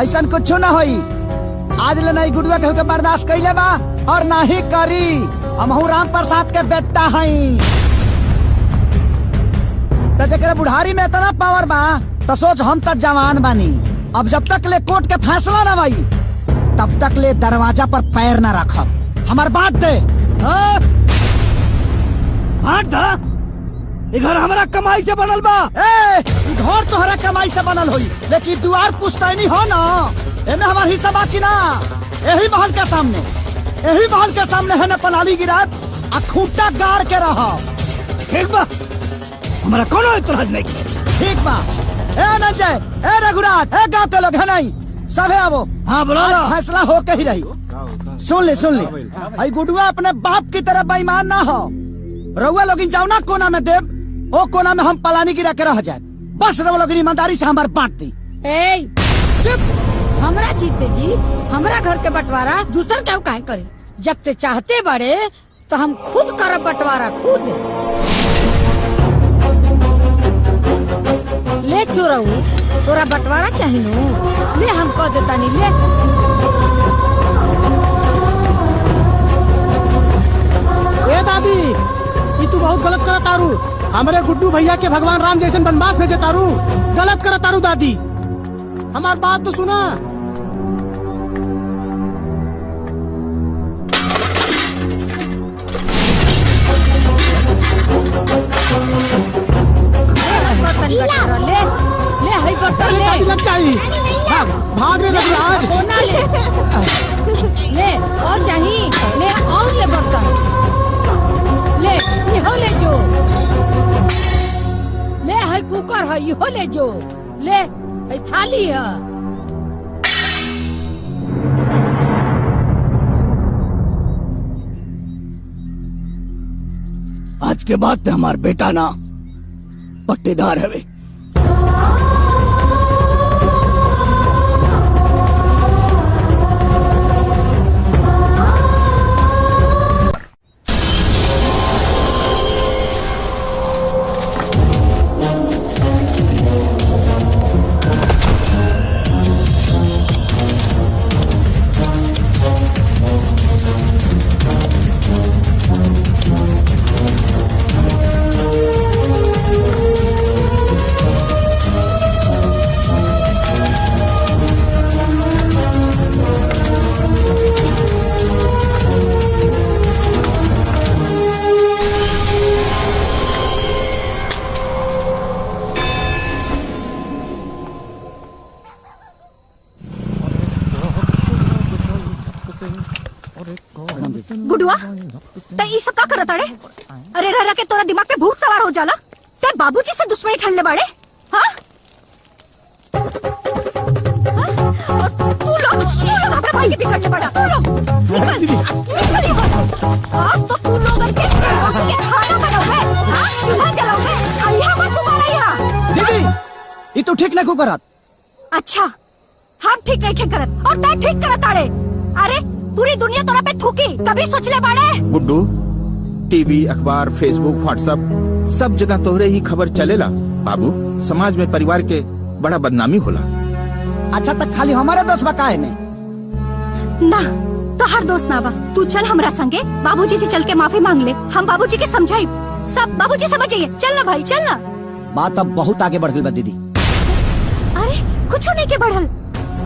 ऐसा कुछ ना होई। आज ले नहीं गुडुआ के बर्दाश्त कैले बा और ना ही करी। हमहू राम प्रसाद के बेटा हई। तो जरा बुढ़ारी में इतना पावर बा तो सोच हम तक जवान बानी। अब जब तक ले कोर्ट के फैसला ना भाई तब तक ले दरवाजा पर पैर ना रखब। हमार बात दे। बात दा? ये घर हमारा कमाई से बनल बा। घर तोहरा कमाई से बनल होई, लेकिन दुआर पुश्तैनी हो ना, एमे हमार हिस्सा बाकी ना। यही महल के सामने है ना पनाली गिरा आ खूंटा गाड़ के रहा। ठीक बा, हमारा कोनो एतराज नहीं। ठीक बा। ए नंजय, ए रघुराज, ए गांव के लोग है नहीं, सब है आवो। हाँ बोलो। फैसला हो के ही रही। सुन ले आई गुडुआ अपने बाप की तरह बेईमान ना हो। रउआ लोग जाओ ना कोना में देव, ओ कोना में हम पलानी गिरा के रह जाए। बस रउआ लोग ईमानदारी से हमार बांट दी। चुप। हमरा जीते जी हमरा घर के बंटवारा दूसर क्यों काहे करे? जब ते चाहते बड़े तो हम खुद करब बंटवारा, खुद। ले चोरऊ, तोरा बंटवारा चाहिए नु, ले हम कह देता नहीं। ले ए दादी, ये तू बहुत गलत करत तारू। हमारे गुड्डू भैया के भगवान राम जैसे बनवास भेजे तारू। गलत करत तारू दादी, हमार बात तो सुना। ले ले हई बर्तन ले। लग चाहिए। भाग रे रघुराज। कोना ले ले और चाहिए, ले और ले बर्तन ले, इहो ले जो। ले हई कुकर है, इहो ले जो। ले हई थाली है। आज के बाद ते हमार बेटा ना पट्टेदार है वे। गुडुआ ते ई सब का करत अड़े? अरे रह के तोरा दिमाग पे भूत सवार हो जाला। ते बाबूजी से दुश्मनी ठनले बाड़े? हाँ? तू लोग अपने भाई के बिगड़ने पड़ा। तू लोग निकल यहाँ से। आज तो तू लोग के खाना बनाओ है, हाँ? चूल्हा जलाओ है। यहाँ मत तुम्हारा यहाँ। दीदी, ये तो ठीक नहीं करत। अच्छा, हम ठीक नहीं करत और तै ठीक करत आड़े। अरे पूरी दुनिया तोरा पे थूकी, कभी सोच ले बाड़े? गुड्डू, टीवी, अखबार, फेसबुक, व्हाट्सएप सब जगह तोहरे ही खबर चलेला। बाबू, समाज में परिवार के बड़ा बदनामी होला। अच्छा तक खाली हमारे दोस्त बकाए में ना तो हर दोस्त ना बा। तू चल हमरा संगे, बाबूजी से चल के माफी मांग ले। हम बाबूजी के समझाई, सब बाबूजी समझिए। चल ना भाई, चल ना। बात अब बहुत आगे बढ़ गई बा दीदी। अरे कुछ नहीं के बढ़ल,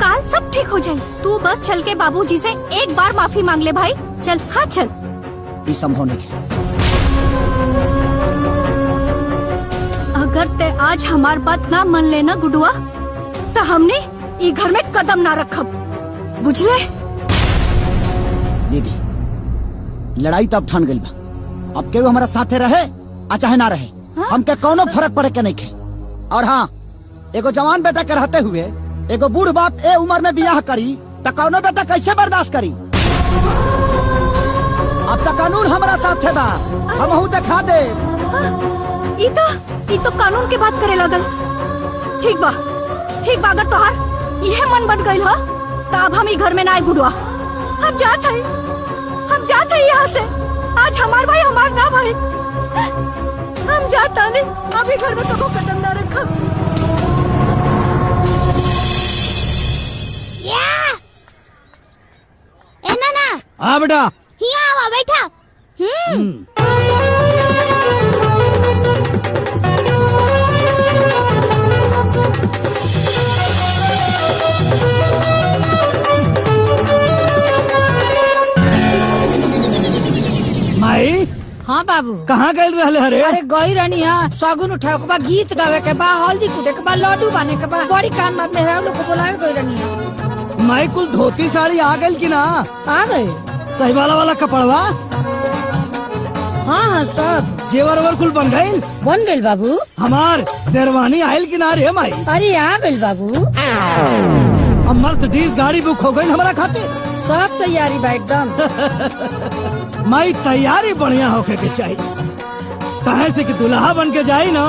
काल सब ठीक हो जाये। तू बस चल के बाबूजी से एक बार माफी मांग ले भाई। चल, हाँ चल। ये संभव नहीं। अगर ते आज हमार बात ना मान लेना गुडुआ, तो हमने ये घर में कदम ना रखब, बुझले? दीदी, लड़ाई तो अब ठान गई बा। अब केहू हमारा साथे रहे आ चाहे ना रहे, हमके कोनो फर्क पड़े के नहीं खे। और हाँ, एगो जवान बेटा के रहते हुए एगो बूढ़ बाप ए उम्र में बियाह करी तो कौनो बेटा कैसे बर्दाश्त करी? अब तक कानून हमारा साथे बा, हमहू दिखा दे। ई तो कानून के बात करे लगल। ठीक बा, अगर तोहार यह मन बन गई हो तो अब हम ही घर में ना आए गुडुआ। हम जाते हैं यहाँ से। आज हमार भाई हमार ना भाई, हम जाता नहीं। अभी घर में कबो कदम ना रखा। ए नाना। हाँ बेटा। यहाँ आवा बैठा। माई। हाँ बाबू। कहाँ गए रहले हरे? अरे गई रहनी है, सगुन उठावे के बा, गीत गावे के बा, हल्दी कूटे के बा, लड्डू बने के बा, बड़ी काम बा। मेहरा लोग को बुलावे गई रहनी है। माई कुल धोती साड़ी आ गई कि ना? आ गए। सही वाला कपड़वा? हाँ सब। जेवर कुल बन गई बाबू। हमार शेरवानी आयल कि ना रे माई? अरे आ गई बाबू। अब मर्सिडीज गाड़ी बुक हो गई हमारा खाते। सब तैयारी बा एकदम। माई तैयारी बढ़िया होके के चाहिए, कहे से कि दुल्हा बन के जाई ना।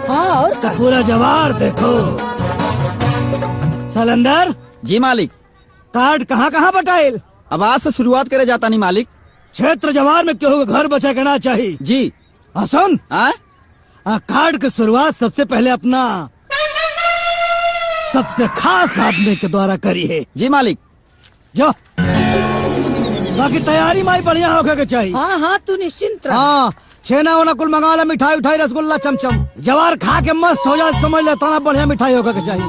हाँ और तो पूरा जवार देखो। सलंदर जी मालिक। कार्ड कहाँ बटाइल? अब आज से शुरुआत करे जाता नहीं मालिक। क्षेत्र जवार में केहू के घर बचा के ना चाहिए जी। सुन, कार्ड की शुरुआत सबसे पहले अपना सबसे खास आदमी के द्वारा करी है। जी मालिक। जो बाकी तैयारी माई बढ़िया होके के चाहिए। हाँ तू निश्चिंत रह। हाँ, छेना वोना कुल मंगा ला, मिठाई उठाई, रसगुल्ला, चमचम। जवार खा के मस्त हो जाए, समझ ले तो बढ़िया मिठाई होके के चाहिए।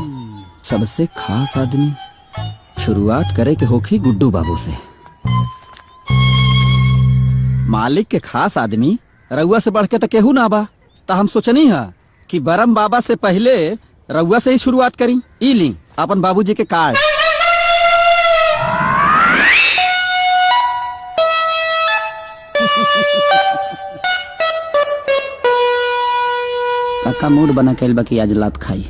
सबसे खास आदमी शुरुआत करे के होखी गुड्डू बाबू से। मालिक के खास आदमी रउआ से बढ़ के तो केहू ना बा। तो हम सोचनी है कि बरम बाबा से पहले रउआ से ही शुरुआत करी। ई ली अपन बाबूजी के कार्ड। पक्का मूड बना के बाकी आज लात खाई।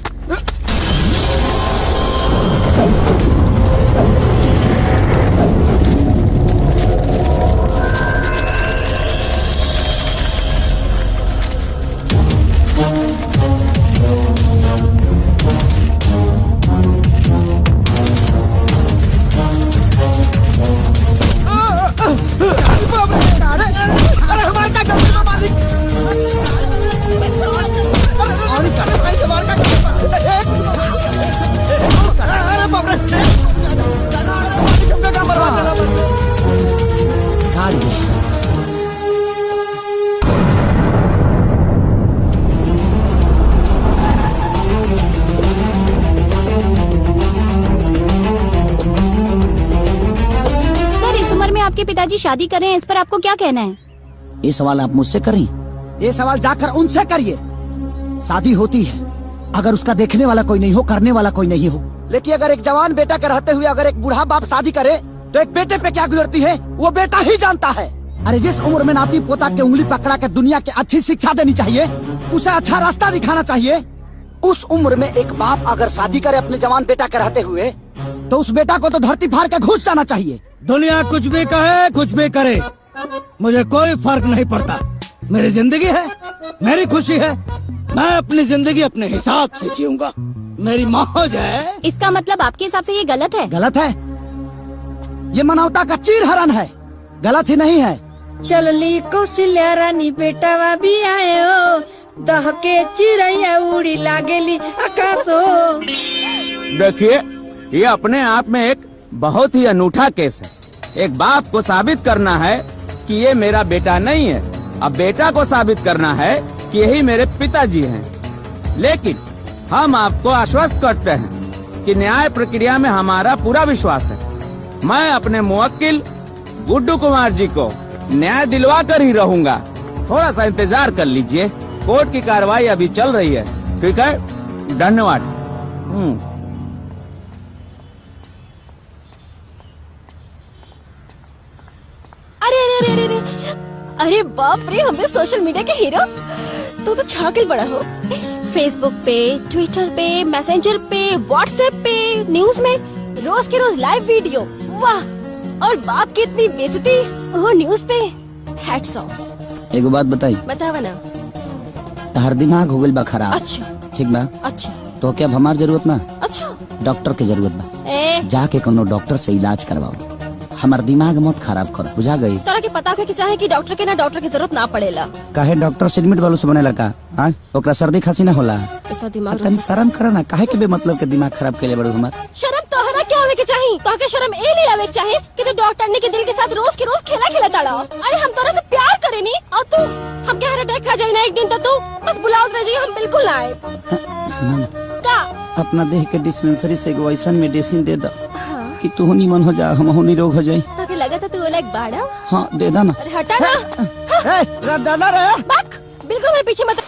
आपके पिताजी शादी कर रहे हैं, इस पर आपको क्या कहना है? ये सवाल आप मुझसे करें, ये सवाल जाकर उनसे करिए। शादी होती है अगर उसका देखने वाला कोई नहीं हो, करने वाला कोई नहीं हो। लेकिन अगर एक जवान बेटा के रहते हुए अगर एक बूढ़ा बाप शादी करे तो एक बेटे पे क्या गुजरती है वो बेटा ही जानता है। अरे जिस उम्र में नाती पोता के उंगली पकड़ा के दुनिया के अच्छी शिक्षा देनी चाहिए, उसे अच्छा रास्ता दिखाना चाहिए, उस उम्र में एक बाप अगर शादी करे अपने जवान बेटा के रहते हुए, तो उस बेटा को तो धरती फाड़ के घुस जाना चाहिए। दुनिया कुछ भी कहे कुछ भी करे, मुझे कोई फर्क नहीं पड़ता। मेरी जिंदगी है, मेरी खुशी है, मैं अपनी जिंदगी अपने हिसाब से जीऊंगा। मेरी मौज है। इसका मतलब आपके हिसाब से ये गलत है? गलत है, ये मानवता का चीर हरण है, गलत ही नहीं है। चलली कौशल्या रानी बेटावा भी आए हो, दहके चिड़ैया उड़ी लागेली आकाश हो। देखिए, ये अपने आप में एक बहुत ही अनूठा केस है। एक बाप को साबित करना है कि ये मेरा बेटा नहीं है, अब बेटा को साबित करना है कि यही मेरे पिताजी हैं। लेकिन हम आपको आश्वस्त करते हैं कि न्याय प्रक्रिया में हमारा पूरा विश्वास है। मैं अपने मुवक्किल गुड्डू कुमार जी को न्याय दिलवा कर ही रहूंगा। थोड़ा सा इंतजार कर लीजिए, कोर्ट की कार्रवाई अभी चल रही है। ठीक है, धन्यवाद। अरे अरे अरे अरे अरे बाप रे, हमरे सोशल मीडिया के हीरो। तू तो छागल बड़ा हो। फेसबुक पे, ट्विटर पे, मैसेंजर पे, व्हाट्सएप पे, न्यूज में रोज के रोज लाइव वीडियो। वाह, और बाप की इतनी बेइज्जती वो न्यूज पे। Hats off. एगो बात बताई। बतावा ना। तहर दिमाग हो गइल बा खराब। अच्छा ठीक बा। अच्छा तो क्या अब हमार जरूरत ना, अच्छा डॉक्टर के जरूरत बा। ए जाके कोनो डॉक्टर से इलाज करवाओ, हमार दिमाग मत खराब करो, बुझा गई। तोरा के पता के चाहे कि डॉक्टर के ना डॉक्टर की जरूरत ना पड़ेला। काहे डॉक्टर सिगरेट वालों से बनेला का? हाँ, ओकरा सर्दी खांसी ना होला। इतना दिमाग तनी शर्म करा ना, काहे के बेमतलब के दिमाग खराब केले बड़ू हमार। शर्म तोहरा क्या आवे के चाही? तोहके शर्म ए नहीं आवे के चाही कि तू डॉक्टर ने के दिल के साथ रोज के रोज खेला खेला ताड़ा। अरे हम तोरा से प्यार करेनी और तू हम के हर अटैक खा जाई ना एक दिन, तो तू बस बुलाओ रह जाई, हम बिल्कुल ना आए। सुना ना, का अपना देह के डिस्पेंसरी से एगो ऐसा मेडिसिन दे दो कि तू निमन हो जा, हम निरोग हो जाई। ताके लगा था तू लाइक बाड़ा। हाँ दे दा ना। अरे हटा ना। दादा रे बक, बिल्कुल मेरे पीछे मत।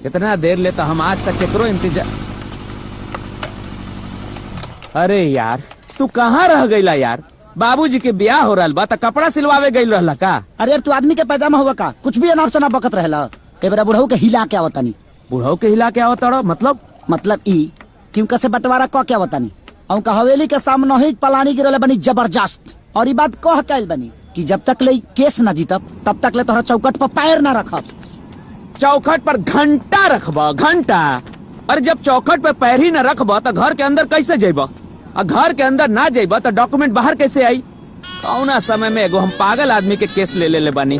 कितना देर लेता, हम आज तक केकरो इंतजार। अरे यार, तू कहाँ रह गईला यार? बाबूजी के ब्याह हो रहा बा, त कपड़ा सिलवावे गई रहला का? अरे यार, तू आदमी के पैजामा हुआ का? कुछ भी अनाप शनाप बकत रहला। ए बेरा बुढ़ऊ के हिला के आवतानी। बुढ़ऊ के हिला के आवताड़ो मतलब ई क्यों कसे बंटवारा क के आवतानी। औ का हवेली के सामने ही पलानी गिरले बनी जबरदस्त। और ई बात कह कैल बनी कि जब तक ले केस ना जीतब तब तक ले तोहरा चौकट पर पैर ना रखब। चौखट पर घंटा रखबा, घंटा। और जब चौखट पर पैर ही न रखबा तो घर के अंदर कैसे जेबा? और घर के अंदर ना जेबा तो डॉक्यूमेंट बाहर कैसे आई? कौना समय में एगो हम पागल आदमी के केस ले बानी,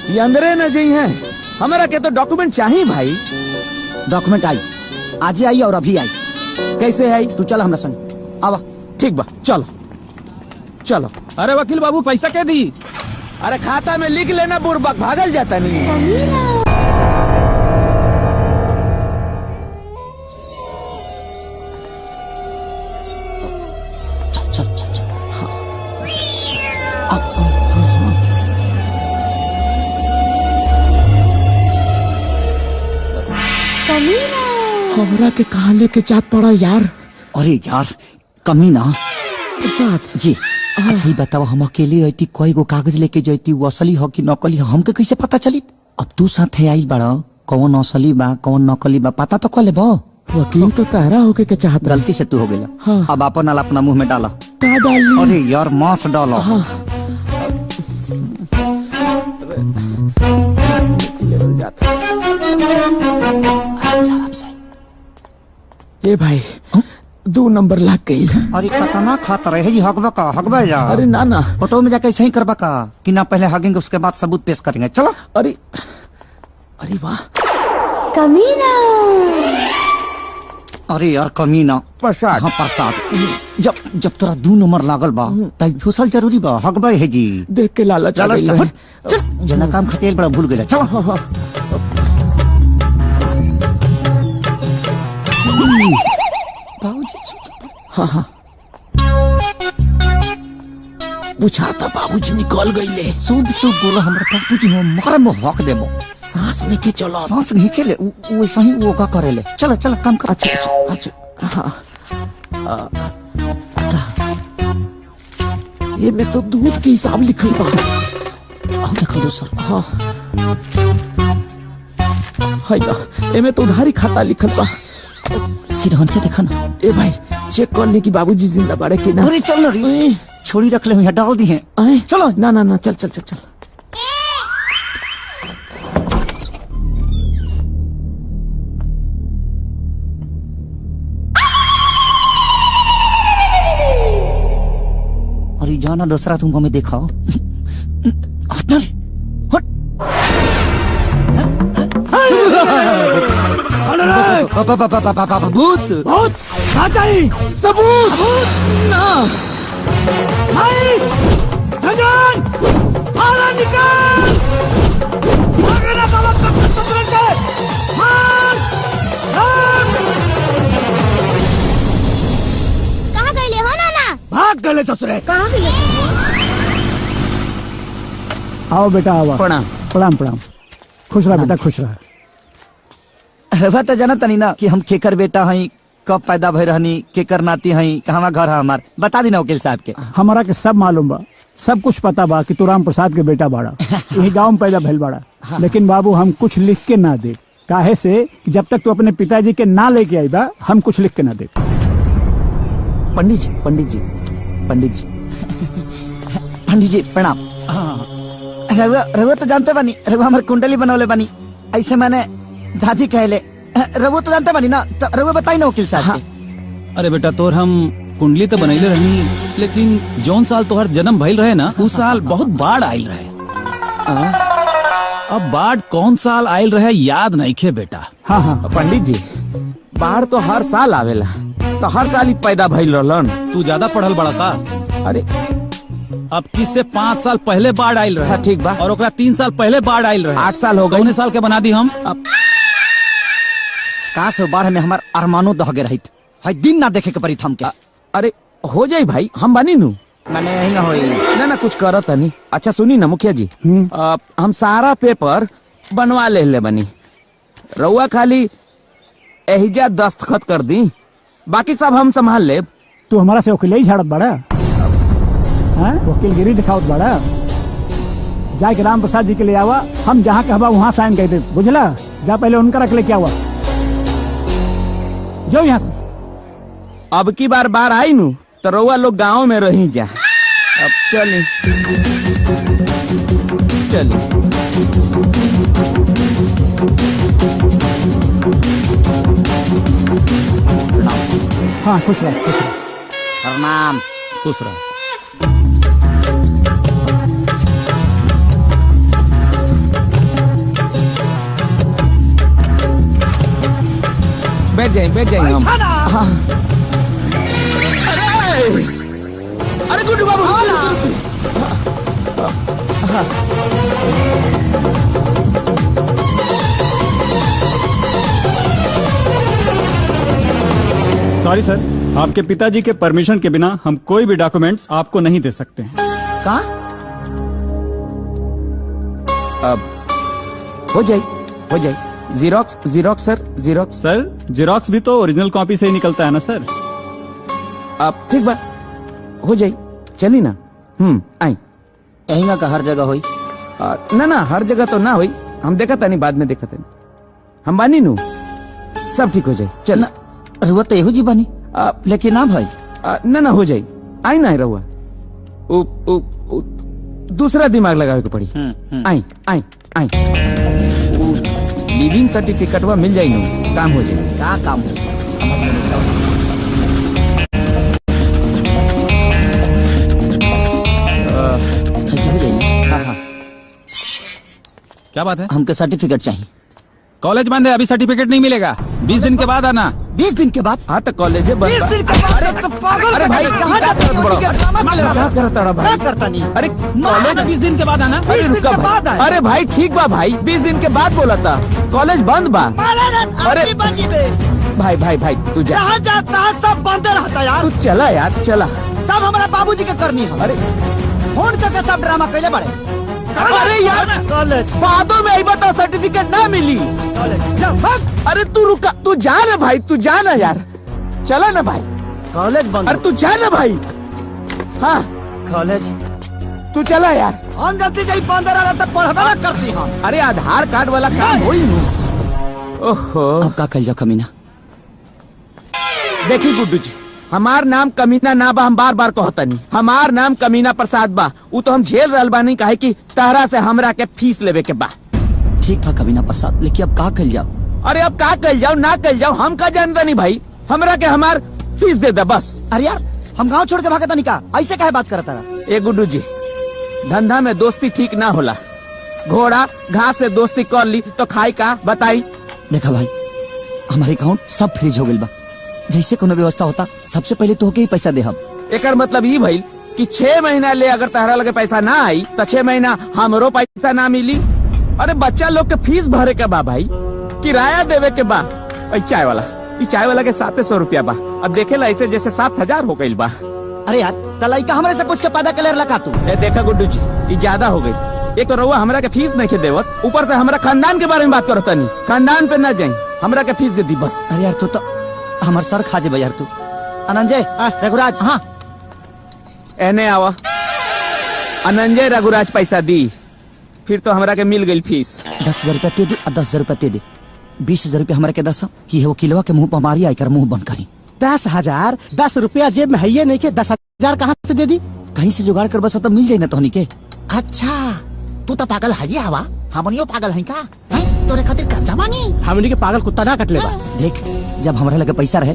ये अंदरे न जई है। हमरा के तो डॉक्यूमेंट चाहिए भाई। डॉक्यूमेंट आई, आज आई और अभी आई। कैसे आई? तू चल हमरा संग, आवा। ठीक बा, चलो चलो। अरे वकील बाबू, पैसा क्या दी? अरे खाता में लिख लेना, बुरबक भागल जाता नहीं। हमरा के कहाँ लेके जात पड़ा यार? अरे यार, कमीना साथ जी। अच्छा ही बताओ, हम अकेले आईती कोई गो कागज लेके जाती, वो असली हो कि नकली हो हमके कैसे पता चली? अब तू साथे आई बड़ा, कौन असली बा कौन नकली बा पता तो कर लेबो। वकील तो तारा होके के चाहता। गलती से तू हो गेला। हाँ। अब अपन नाल अपना मुंह में डाला। का डाली? अरे यार, मांस डालो। हाँ। ये भाई 2 नंबर लाग गई। अरे खतरनाक खाता रहे जी, हगबा का हगबा जा। अरे ना ना, फोटो में जाके सही करबा का कि ना पहले हगेंगे उसके बाद सबूत पेश करेंगे। चलो। अरे अरे वाह, कमीना। अरे यार कमीना। प्रसाद। हाँ प्रसाद। जब तोरा 2 नंबर लागल बा तई घुसल जरूरी बा, हगबा है जी। देख के लालच आ गइल है। चल जना काम खतेल बड़ा भूल गेला। चलो। हाँ। बाबूजी। हाँ। बुझाता बाबूजी निकल गईले। शुद्ध बोला हमरा बाबूजी, हम मारे में हक देबो। सांस नहीं चलो, सांस नहीं चले, वैसा ही वो का करेले। चलो चलो काम कर। अच्छा। हाँ। ये में तो दूध के हिसाब लिखल बा। देखो दोसर। हाँ हाय दा एमे तो उधारी खाता लिखल बा। सिरहन के देखा ना। ए भाई चेक कर ले कि बाबूजी जिंदा बाड़े कि ना। अरे चल ना रे, छोड़ी रख ले, यहाँ डाल दी है। चलो ना ना ना चल चल चल चल। अरे जाना दूसरा तुमको मैं दिखाओ। हट ना रे, हट। भूत भूत कहाँ चाहिए? सबूत ना। भाई धनजन बाहर निकल। भागे ना बाबा ससुर के। मार कहाँ गए हो नाना? भाग गए ससुरे। कहाँ गए? आओ बेटा आओ। प्रणाम प्रणाम प्रणाम। खुश रहा बेटा, खुश रहा। रवा तो जाना तनी ना कि हम केकर बेटा हई, कब पैदा भई रहनी, केकर नाती हई, कहवा घर है हमार, बता दी ना वकील साहब के। हमारा के सब मालूम बा, सब कुछ पता बा कि तू राम प्रसाद के बेटा बाड़ा, यही गांव में पैदा भइल बाड़ा। लेकिन बाबू हम कुछ लिख के ना दे, काहे से कि जब तक तू अपने पिताजी के ना लेके आई बा हम कुछ लिख के ना दे। पंडित जी पंडित जी पंडित जी पंडित जी प्रणाम। रघुआ तो जानते बानी, रघुआ हमारे कुंडली बनवले बानी, ऐसे मैंने दादी कहले। रघुआ तो जानते बानी ना, तो रघुआ बताई ना वकील साहब के। अरे बेटा तोर हम कुंडली तो बनैले रही, लेकिन जौन साल तोहर जन्म भइल रहे ना उस साल बहुत बाढ़ आयल रहे। अब बाढ़ कौन साल आयल रहे याद नहीं खे बेटा। हाँ हाँ पंडित जी बाढ़ तो हर साल आवेला, तो हर साल ही पैदा भइल रहलन। तू ज्यादा पढ़ल बड़ा का? अरे अब किससे 5 साल पहले बाढ़ आयल रहे। हाँ, ठीक बा। और ओकरा 3 साल पहले बाढ़ आयल रहे। 8 साल हो गए। कौने साल के बना दी हम? अब काश बाढ़ में हमार अरमानो दह गए रहित, है दिन ना देखे के पड़ी थम के। अरे हो जाई भाई, हम बनी नू। मैंने यही ना होई ना ना कुछ करत नहीं। अच्छा सुनी ना मुखिया जी, हम सारा पेपर बनवा ले बनी, रउआ खाली एहिजा दस्तखत कर दी, बाकी सब हम संभाल ले। तू हमारा से वकील ही झाड़त बड़ा, हाँ वकीलगिरी दिखावत बड़ा। जाके राम प्रसाद जी के ले आवा, हम जहाँ कहबा वहाँ साइन कर दे, बुझला? जा पहले उनका रख ले, क्या हुआ जो यहाँ से। अब की बार बार आई नू तो रउआ लोग गांव में रही जा। अब चली चली। हाँ खुश रह, खुश रह। प्रणाम। खुश रह। बैठ जाए हम। हाँ। अरे गुड्डू बाबू सॉरी सर, आपके पिताजी के परमिशन के बिना हम कोई भी डॉक्यूमेंट्स आपको नहीं दे सकते हैं। कहाँ? अब हो जाए जीरोक्स जीरोक्स सर, जीरोक्स सर जीरोक्स भी तो ओरिजिनल कॉपी से ही निकलता है ना सर। अब ठीक बा, हो जाए, चली ना। आई यही का हर जगह हुई ना ना हर जगह तो ना हुई, हम देखा था नहीं, बाद में देखा था, हम बानी नू सब ठीक हो जाए। चल रहुआ तो यही जी बानी, लेकिन ना भाई ना ना हो जाए, आई ना रहुआ दूसरा दिमाग लगावे के पड़ी। आई आई आई लिविंग सर्टिफिकेटवा मिल जाए नू, काम हो जाए। क्या काम हो जाए? क्या बात है? हमको सर्टिफिकेट चाहिए। कॉलेज बंद है, अभी सर्टिफिकेट नहीं मिलेगा, 20 दिन के बाद आना। 20 दिन के बाद? हाँ तो कॉलेज है 20 दिन के बाद? अरे तो पागल। अरे भाई कहाँ जाता है? क्या करता भाई? क्या करता नहीं? अरे कॉलेज 20 दिन के बाद आना। 20 दिन के बाद आए। अरे भाई ठीक बा भाई, 20 दिन के बाद बोला था, कॉलेज बंद बा। अरे भाई भाई भाई तू जा, जहाँ जाता है सब बंद रहता यार। तू चला यार, चला। सब हमारा बाबूजी के करनी है। अरे फोन करके सब ड्रामा कैले बड़े। अरे यार कॉलेज बादों में आई बता, सर्टिफिकेट ना मिली। अरे तू रुका, तू जा ना भाई, तू जा ना यार, चला ना भाई। कॉलेज बंद। अरे तू जा ना भाई। हाँ कॉलेज तू चला यार। हम जल्दी जाई 15 तक पढ़बे ना करती हम। अरे आधार कार्ड वाला काम होई नहीं। ओहो अब का कल जाओ कमीना। देखी गुड्डू जी, हमार नाम कमीना ना बा, हम बार बार कहतनी। हमार नाम कमीना प्रसाद बा। वो तो हम झेल रहल बानी काहे कि तहरा से हमरा के फीस लेवे के बा। ठीक बा कमीना प्रसाद, लेकिन अब का कल जाओ। अरे अब का कल जाओ ना कल जाओ हम का जानता नहीं भाई। हमरा के हमार फीस दे दे बस। अरे यार हम गांव छोड़ के भागता नहीं का, ऐसे काहे बात करता रहा। ए गुड्डू जी, धंधा में दोस्ती ठीक ना होला। घोड़ा घास से दोस्ती कर ली तो खाई का बताई। देखा भाई, हमारे अकाउंट सब फ्रीज हो गइल बा। जैसे कोनो व्यवस्था होता सबसे पहले तो होके ही पैसा दे हम। एकर मतलब ई भइल कि 6 महीना ले अगर तहरा लगे पैसा ना आई तो 6 महीना हमरो पैसा ना मिली। अरे बच्चा लोग के फीस भरे के बा भाई, किराया देवे के बा। चाय वाला के 700 रुपया बा। अब देखे ला ऐसे जैसे 7000 हो गइल बा। अरे यार तलाइका हमरे से पूछ के पैदा कलर लगा तू। ए देखा गुड्डू जी, ये ज्यादा हो गई। एक तो रउआ हमरा के फीस नहीं के देवत, ऊपर से हमरा खानदान के बारे में बात करता नहीं। खानदान पे ना जाई, हमरा के फीस दे दी बस। अरे यार तू तो हमार सर खा जे यार तू। अनंजय रघुराज, हाँ एने आवा। अनंजय रघुराज पैसा दी, फिर तो हमरा के मिल गई फीस। 10,000 रुपया दे दे और 10,000 रुपया दे दे। 20,000 रुपया हमारे के दस कि वो किलवा के मुंह पर मारी आकर मुंह बंद करी। 10,000 10 रुपया जेब में है नहीं के 10,000 कहाँ से दे दी? कहीं से जुगाड़ कर बस, तब मिल जाए ना तोहनी के। अच्छा तू तो पागल है हवा, हमनियो पागल है का? तोरे खातिर कर्जा मांगी? हमनी के पागल कुत्ता ना कटले बा। देख जब हमारे लगे पैसा रहे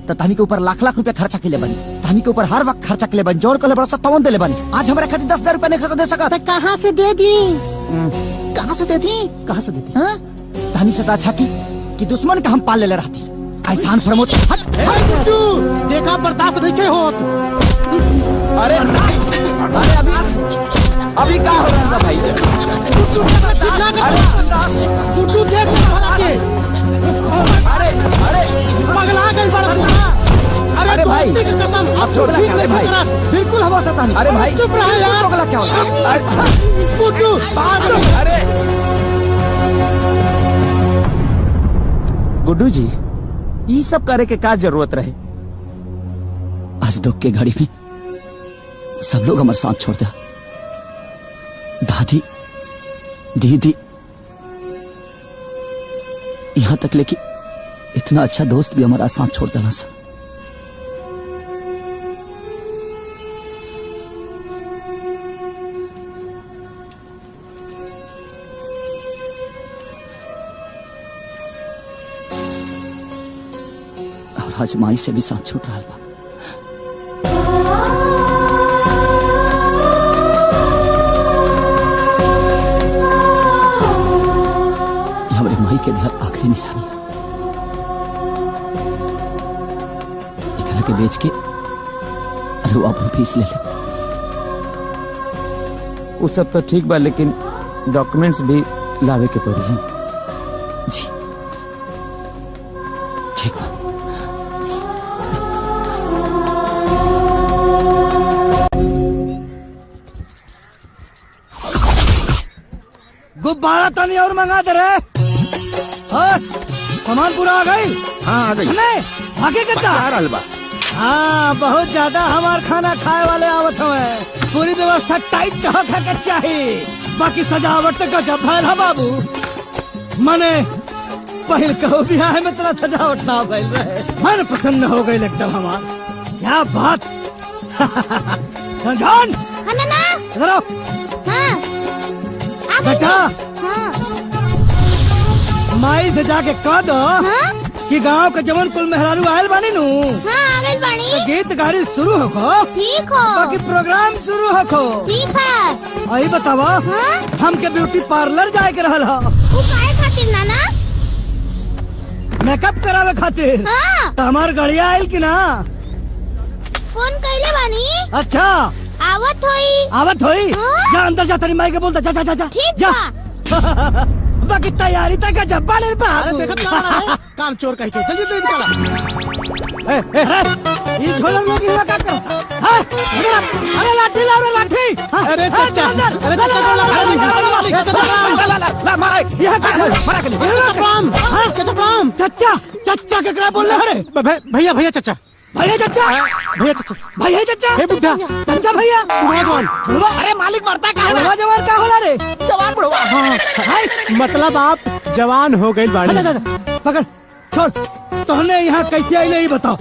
तो तहनी के ऊपर लाख लाख रुपया खर्चा के ले बनी। तहनी के ऊपर हर वक्त खर्चा के ले बनी, जोड़ कर ले बड़ा सत्तावन दे ले बनी। आज हमारे खातिर 10,000 रुपया नहीं दे सका। कहाँ से दे दी? कहाँ से दे दी? कहाँ से दे दी? तहनी से अच्छा की दुश्मन का हम पाल ले रहती। ऐसान प्रमोद देखा बर्दाश्त नहीं के होत। अरे अभी क्या हो रहा है भाई? गुड्डू देख अरे पगला गई बड़ा। अरे भाई कसम आप छोड़ दे। अरे भाई बिल्कुल हवा सता नहीं। अरे भाई चुप रहा यार। पगला क्या हो रहा है? गुड्डू अरे गुड्डू जी, ये सब करे के का जरूरत रहे? आज दुख के घड़ी में सब लोग हमारे साथ छोड़ दिया। दादी दीदी यहाँ तक लेके इतना अच्छा दोस्त भी हमारा साथ छोड़ देना सा। और आज माई से भी साथ छूट रहा बा। हमारे माई के घर आखिरी निशानी है। एकरा के बेच के अरे वो अपन फीस ले ले। वो सब तो ठीक बा, लेकिन डॉक्यूमेंट्स भी लावे के पड़ी हैं। जी ठीक बा। गुब्बारा तनी और मंगा दे रे। हाँ सामान पूरा आ गई? हाँ आ गई। आगे कितना? हाँ बहुत ज्यादा हमार खाना खाए वाले आवत हवे। पूरी व्यवस्था टाइट होके के चाहिए। बाकी सजावट तो गजब भइल है बाबू। मने पहल कहो बियाह में तेरा सजावट ना भइल रहे। मन प्रसन्न हो गई एकदम हमार। क्या बात। जान इधर आओ। बेटा माई से जाके कह दो कि गांव के जवन कुल मेहरारू आयल बानी नु। आगल बानी। तो गीत गाड़ी शुरू होको। ठीक हो। बाकी प्रोग्राम शुरू होको। ठीक है। आई बतावा हमके ब्यूटी पार्लर जाए के रहल हो। वो काहे खातिर नाना? मेकअप करावे खातिर। तो हमार गड़िया आयल की ना? फोन कइले बानी। अच्छा आवत होई। जा अंदर जा, तेरी माई के बोलता जा जा जा ठीक जा। बाकी तैयारी तक जब बाले अरे देखत ना रहा काम चोर कह के जल्दी जल्दी निकाला। ये झोला लोग ही का करता है। अरे लाठी ला रे लाठी। अरे चाचा ला मारा यह का मारा के लिए। चाचा चाचा केकरा बोल रहे? अरे भैया भैया चाचा भैया चचा, भैया चचा, भैया चचा, हे बुद्धा, चचा भैया, बुढ़वा जवान, बुढ़वा, अरे मालिक मरता कहाँ बुढ़वा जवान क्या होला रे? जवान बुढ़वा। हाय, मतलब आप जवान हो गए बाड़ी। पकड़, छोड़, तोहने यहाँ कैसे आइले ही बताओ।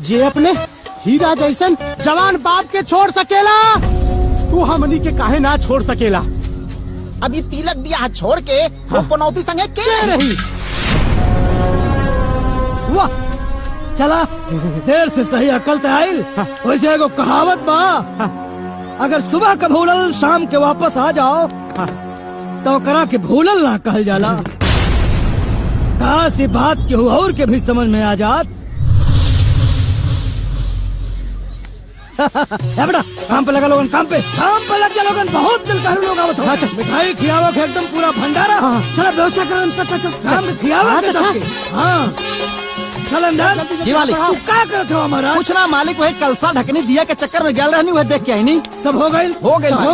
जे अपने हीरा जैसन जवान बाप के छोड़ सकेला, तू हमनी के काहे ना छोड़ सकेला? अभी तिलक बियाह छोड़ के वो पनौती संगे के रही। वाह, चला देर से सही अकल ते आइल। वैसे एगो कहावत बा, अगर सुबह का भूलल शाम के वापस आ जाओ तो करा के भूलल ना कहल जाला। काश ये बात केहू और के भी समझ में आ जात। बेटा काम पे लगा लोगन, काम पे लग जा लोगन। बहुत दिल का लोग आवत हो। मिठाई खियावा के एकदम पूरा भंडारा। चला व्यवस्था कर, शाम में खियावा के सबके। हाँ चल अंदर। जी मालिक। तू क्या करत हो हमारा? कुछ ना मालिक, वही कलसा ढकनी दिया के चक्कर में गया रहनी, वह देख के आई नहीं। सब हो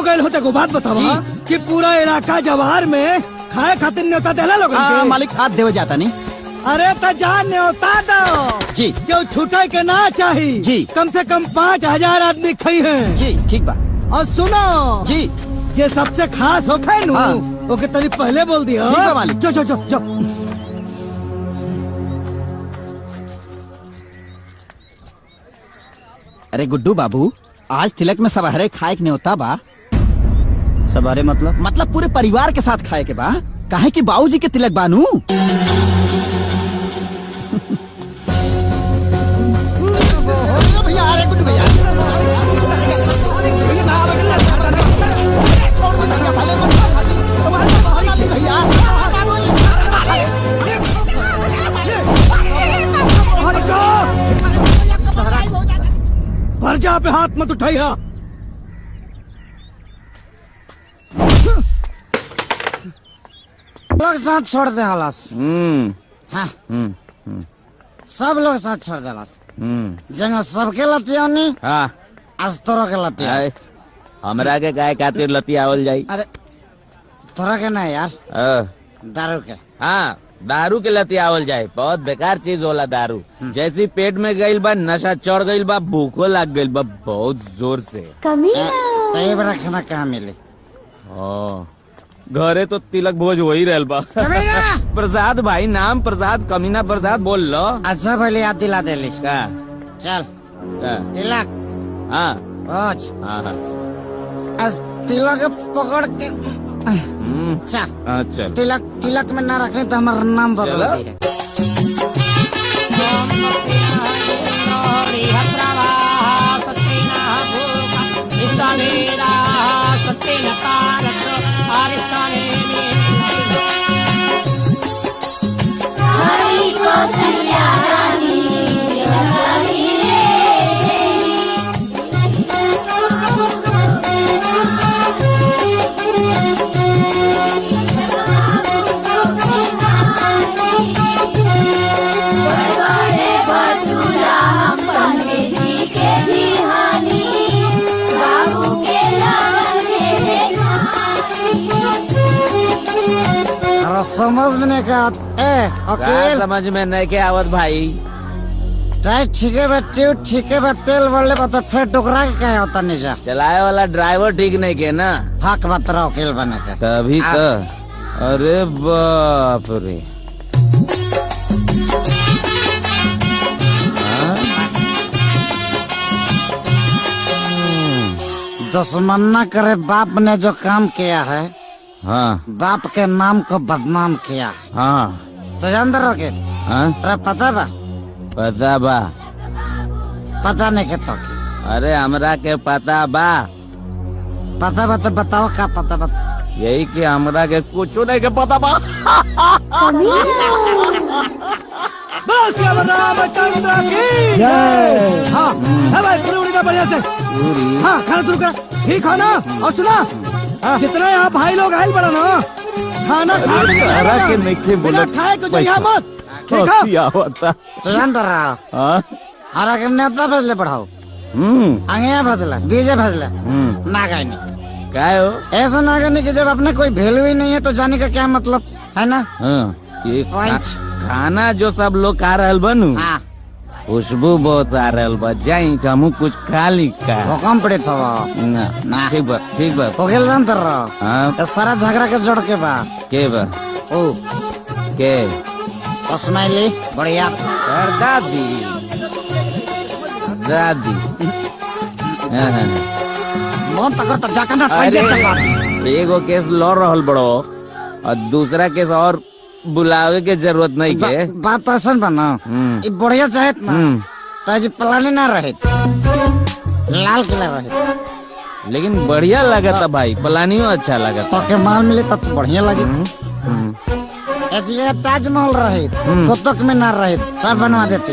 गए होते को बात बतावा कि पूरा इलाका जवाहर में खाए खातिर न्योता देला लोगन के। मालिक हाथ देवे जाता नहीं। अरे तो जान न्योता दो जी, क्यों छूटे के ना चाहिए जी। कम से कम 5000 आदमी खाई हैं जी। ठीक बा। और सुनो जी, जे सबसे खास हो खाए नु ओके तनी पहले बोल दियो। ठीक बा मालिक। जो अरे गुड्डू बाबू, आज तिलक में सबहरे खाए के न्योता बा। सबहरे मतलब पूरे परिवार के साथ खाए के बा। काहे कि बाबूजी के तिलक बानू। पर्जा पे हाथ मत उठाइया। लोग साथ छोड़ दे हलास। हाँ। सब लोग साथ छोड़ दे हलास। जंग सबके लतियानी। हाँ। आज तोरा के लतिया। हमरा के गाय खातिर लतियावल जाई। अरे तोरा के ना यार, दारू के। हाँ, दारू के लतियावल जाए। बहुत बेकार चीज होला दारू। जैसी पेट में गईल बा, नशा चढ़ गईल बा, भूखो लाग गईल बा बहुत जोर से। तय बड़ा खाना कहाँ मिले? घरे तो तिलक भोज हो ही रहल बा। प्रसाद भाई, नाम प्रसाद, कमीना प्रसाद बोल लो। अच्छा भले याद दिला देली। चल तिलक। हाँ भोज। हाँ। आज तिलक पकड़ के चल। तिलक में ना रखने तो हमारा नाम बदल दिया। समझ में नहीं क्या समझ में नहीं के आवत भाई। ठीक है तेल बढ़ले बता फिर टुकरा के क्या होता नीचा। चलाए वाला ड्राइवर ठीक नहीं के ना। हक बतरा वकील बने के तभी तो। अरे बाप रे। दुश्मन्ना करे बाप ने जो काम किया है। हाँ। बाप के नाम को बदनाम किया। हाँ। तो अंदर रोके। हाँ? तेरा पता बा? पता नहीं के तो। अरे हमरा के पता बा। पता बा तो बताओ क्या पता बा? यही कि हमरा के कुछ नहीं के पता बा। बस रामचंद्र की जय। हाँ भाई पूरी का बढ़िया से। हाँ खाना शुरू कर। ठीक है ना? और सुना जितना यहाँ भाई लोग आये बड़ा ना खाना के नहीं बोला खाए कुछ यहाँ मत। ठीक है? तो अंदर रहा। हरा के नेता फैसले पढ़ाओ। आगे फैसला बीजे फैसला ना कहनी क्या हो ऐसा ना करने की। जब अपने कोई वैल्यू ही नहीं है तो जाने का क्या मतलब है ना? ये खाना जो सब लोग खा रहल बनू खुशबू बहुत आ रहल बा, जाई हमहू कुछ खा ली का। हुकम पड़े था ना ठीक बा ओकेल जान तर हाँ सारा झगड़ा के जोड़ के बा के बा ओ के चश्मा ले बढ़िया दादी दादी मन तकर त जाकर ना पहले तक एगो केस लड़ रहल बड़ो और दूसरा केस और बुलावे के जरूरत नहीं के बात ऐसा बना ये बढ़िया चाहत ना तो जी प्लान ना रहे लाल किला रहे लेकिन बढ़िया लगा था भाई, प्लानियो अच्छा लगा तो के माल मिले तो बढ़िया लगे। ताजमहल रहे कतक में ना रहे सब बनवा देते,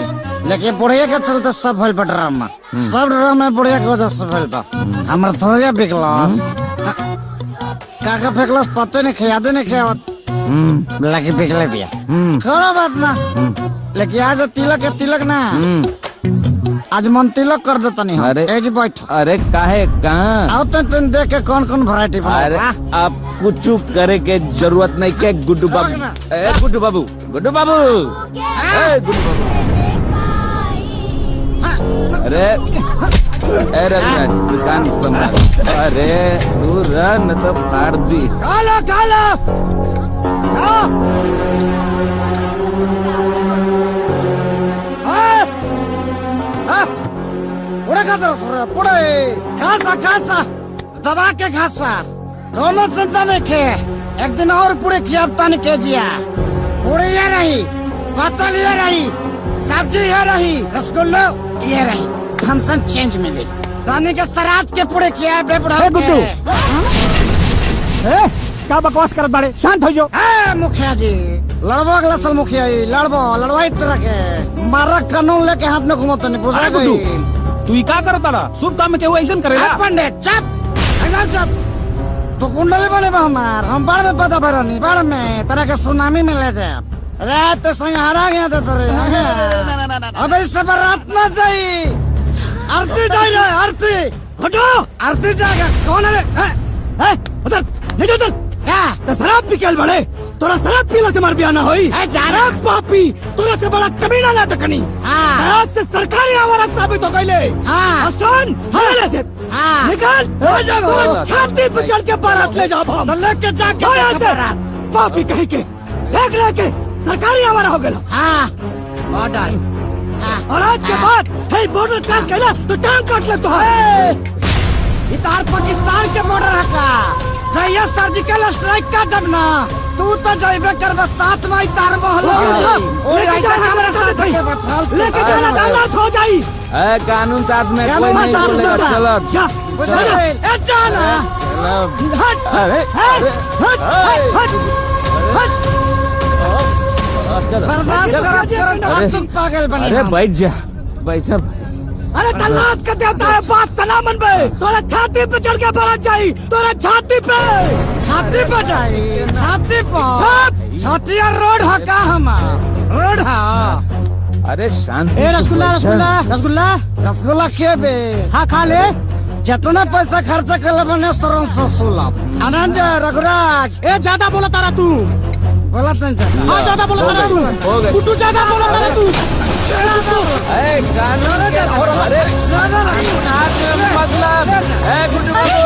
लेकिन बुढ़िया के चलते सब भइल बा ड्रामा, सब ड्रामा बुढ़िया के वजह से भइल बा। हमर थोड़ा बिकलस काका फेकलस पते नहीं खियादे नहीं खियावत लगे बिकले बिया कोनो बात ना। लेकिन आज तिलक ना आज मन तिलक कर देता नहीं। अरे एज बैठ अरे काहे कहाँ आओ तुम देख के कौन कौन वैरायटी बना। अरे आप कुछ करे के जरूरत नहीं के गुड्डू बाबू। ए गुड्डू बाबू गुड्डू बाबू ए गुड्डू बाबू अरे रघुनाथ दुकान संभाल। अरे तू रन तो फाड़ दी। काला खासा दबा के खासा दोनों चिंता नहीं खे। एक दिन और पूरे खियाबता नहीं के जिया पूरे ये रही पतल ये रही सब्जी ये रही रसगुल्लो ये रही फंक्शन चेंज मिली दानी के सरात के पूरे किया बेबड़ा क्या बकवास करत बाड़े? शांत हो जाओ। मुखिया जी लड़बो अगला साल मुखिया जी लड़वाई तरह के मारा कानून लेके हाथ में घुमाते नहीं बुझा गई। तू ही का करता रहा? शुभ काम में केहू ऐसन करेला? पंडित चुप एकदम चुप। तो कुंडली बने बा हमार हम बाढ़ में पता भरनी बाढ़ में तरह के सुनामी में ले जाए रात संग हरा गया था तेरे। अब इससे बारात ना जाई आरती जाए आरती हटो आरती जाएगा कौन है उधर नहीं उधर क्या शराब पी के बड़े तोरा शराब पीला से मार बिया ना होई शराब पापी तोरा से बड़ा कमीना ना तकनी आज से सरकारी आवारा साबित हो गईले। आसान हले से निकाल तोरा छाती पे चढ़ के बारात ले जा हम लेके जाके बारात पापी कहीं के देख लेके सरकारी आवारा हो गया। ऑर्डर और आज के बाद हे बॉर्डर क्रॉस कैला तो टांग काट ले। तो इतार पाकिस्तान के बॉर्डर है का जाइए सर्जिकल स्ट्राइक का दबना तू तो जाइबे कर बस साथ में तार महलो लेके जाना हमारे साथ लेके जाना गलत हो जाई। ए कानून साथ में कोई नहीं बोलेगा। चलो ए जाना हट अरे बर्दाश्त कर तुम पागल बने। अरे बैठ जा बैठ। अरे तलाश कर देता है बात तना मन पे तोरा छाती पे चढ़ के बारात जाई तोरा छाती पे जाई छाती पे छाती रोड है का हमार रोड है। अरे शांत रसगुल्ला रसगुल्ला रसगुल्ला रसगुल्ला खेबे हाँ खा ले जितना पैसा खर्चा कर बने सरन से सुलभ आनंद रघुराज। ए ज्यादा बोला तारा तू बोला हाँ ज्यादा बोला तारा तू तू ज्यादा बोला तारा तू कानून के अरे मतलब गुड्डू बाबू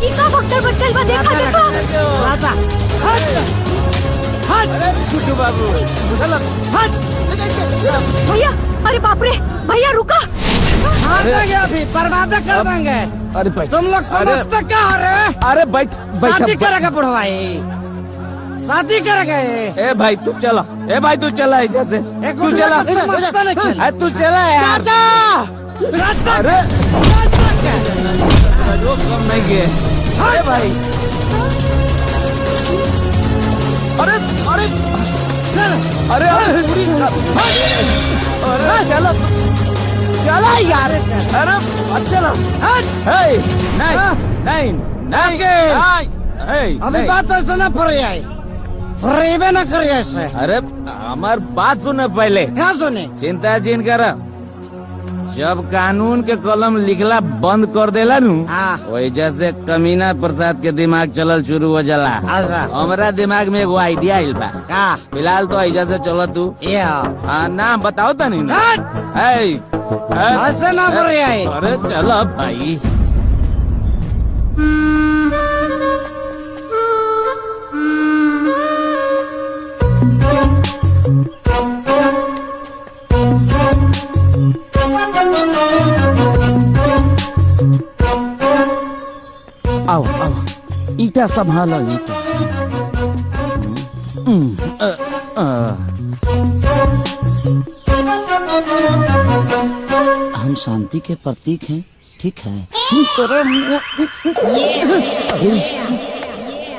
इतना भक्तर बच गई देखा गुड्डू बाबू भैया अरे बाप रे भैया रुका अभी बर्बाद कर देंगे। अरे तुम लोग समझते क्या रे? अरे बैठ शादी करेगा बुढ़वाई शादी करेगा। ए भाई तू चला ए भाई तू चला ऐसे से तू चला तू चला यार चाचा। अरे जो कम नहीं गए अरे भाई अरे अरे अरे पूरी अरे चलो चला यार अरे चलो नहीं अभी बात ऐसा ना पड़ी आई फ्रीबे ना करिए ऐसे। अरे हमार बात सुने पहले क्या सुने चिंता जिन कर जब कानून के कलम लिखला बंद कर देला नु वही से कमीना प्रसाद के दिमाग चलल शुरू हो जाला। हमारा दिमाग में एगो आइडिया आइल बा फिलहाल तो ऐजा से चलो तू नाम बताओ तनी ऐसे ना बोल रहा है। अरे चल अब भाई। आओ आओ, ईटा संभालो ईटा। हम शांति के प्रतीक हैं, ठीक है।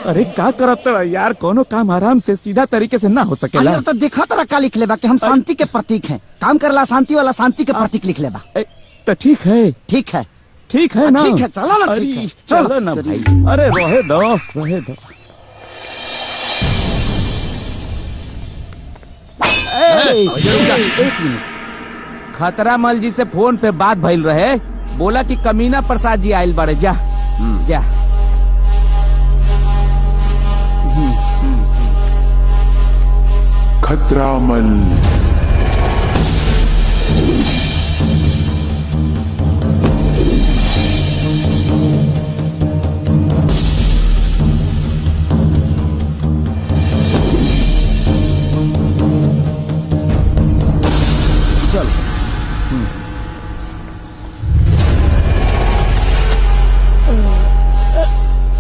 अरे का करत यार, कोनो काम आराम से सीधा तरीके से ना हो सकेला। यार तो देखा तोरा का लिख लेबा कि हम शांति के प्रतीक हैं। काम करला शांति वाला शांति के प्रतीक लिख लेबा। तो ठीक है, ठीक है, ठीक है ना। ठीक है, चलो ना, ठीक है, चलो ना भाई। अरे रहे दो, रहे दो। एक मिनट, खतरा मल जी से फोन पे बात भइल रहे, बोला कि कमीना प्रसाद जी आइल बड़े। जा जा। खतरा मल।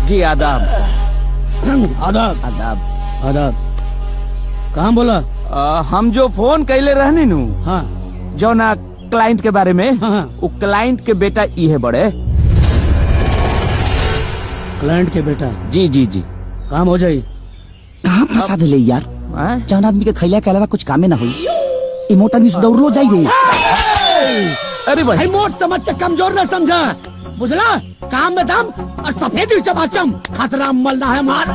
जी आदाब। आदाब आदाब आदाब। कहाँ बोला? हम जो फोन कैले रहनी नु, हाँ, जो ना क्लाइंट के बारे में, हाँ, वो क्लाइंट के बेटा ये बड़े। क्लाइंट के बेटा? जी जी जी। काम हो जाये। कहाँ फंसा दिले यार, जौन आदमी के खैला के अलावा कुछ कामे ना हुई। इमोटन में दौड़लो जाइए। अरे भाई मोट समझ के कमजोर न समझा, बुझला? काम में दम और सफेदी चमाचम। खतरा मल ना है मार।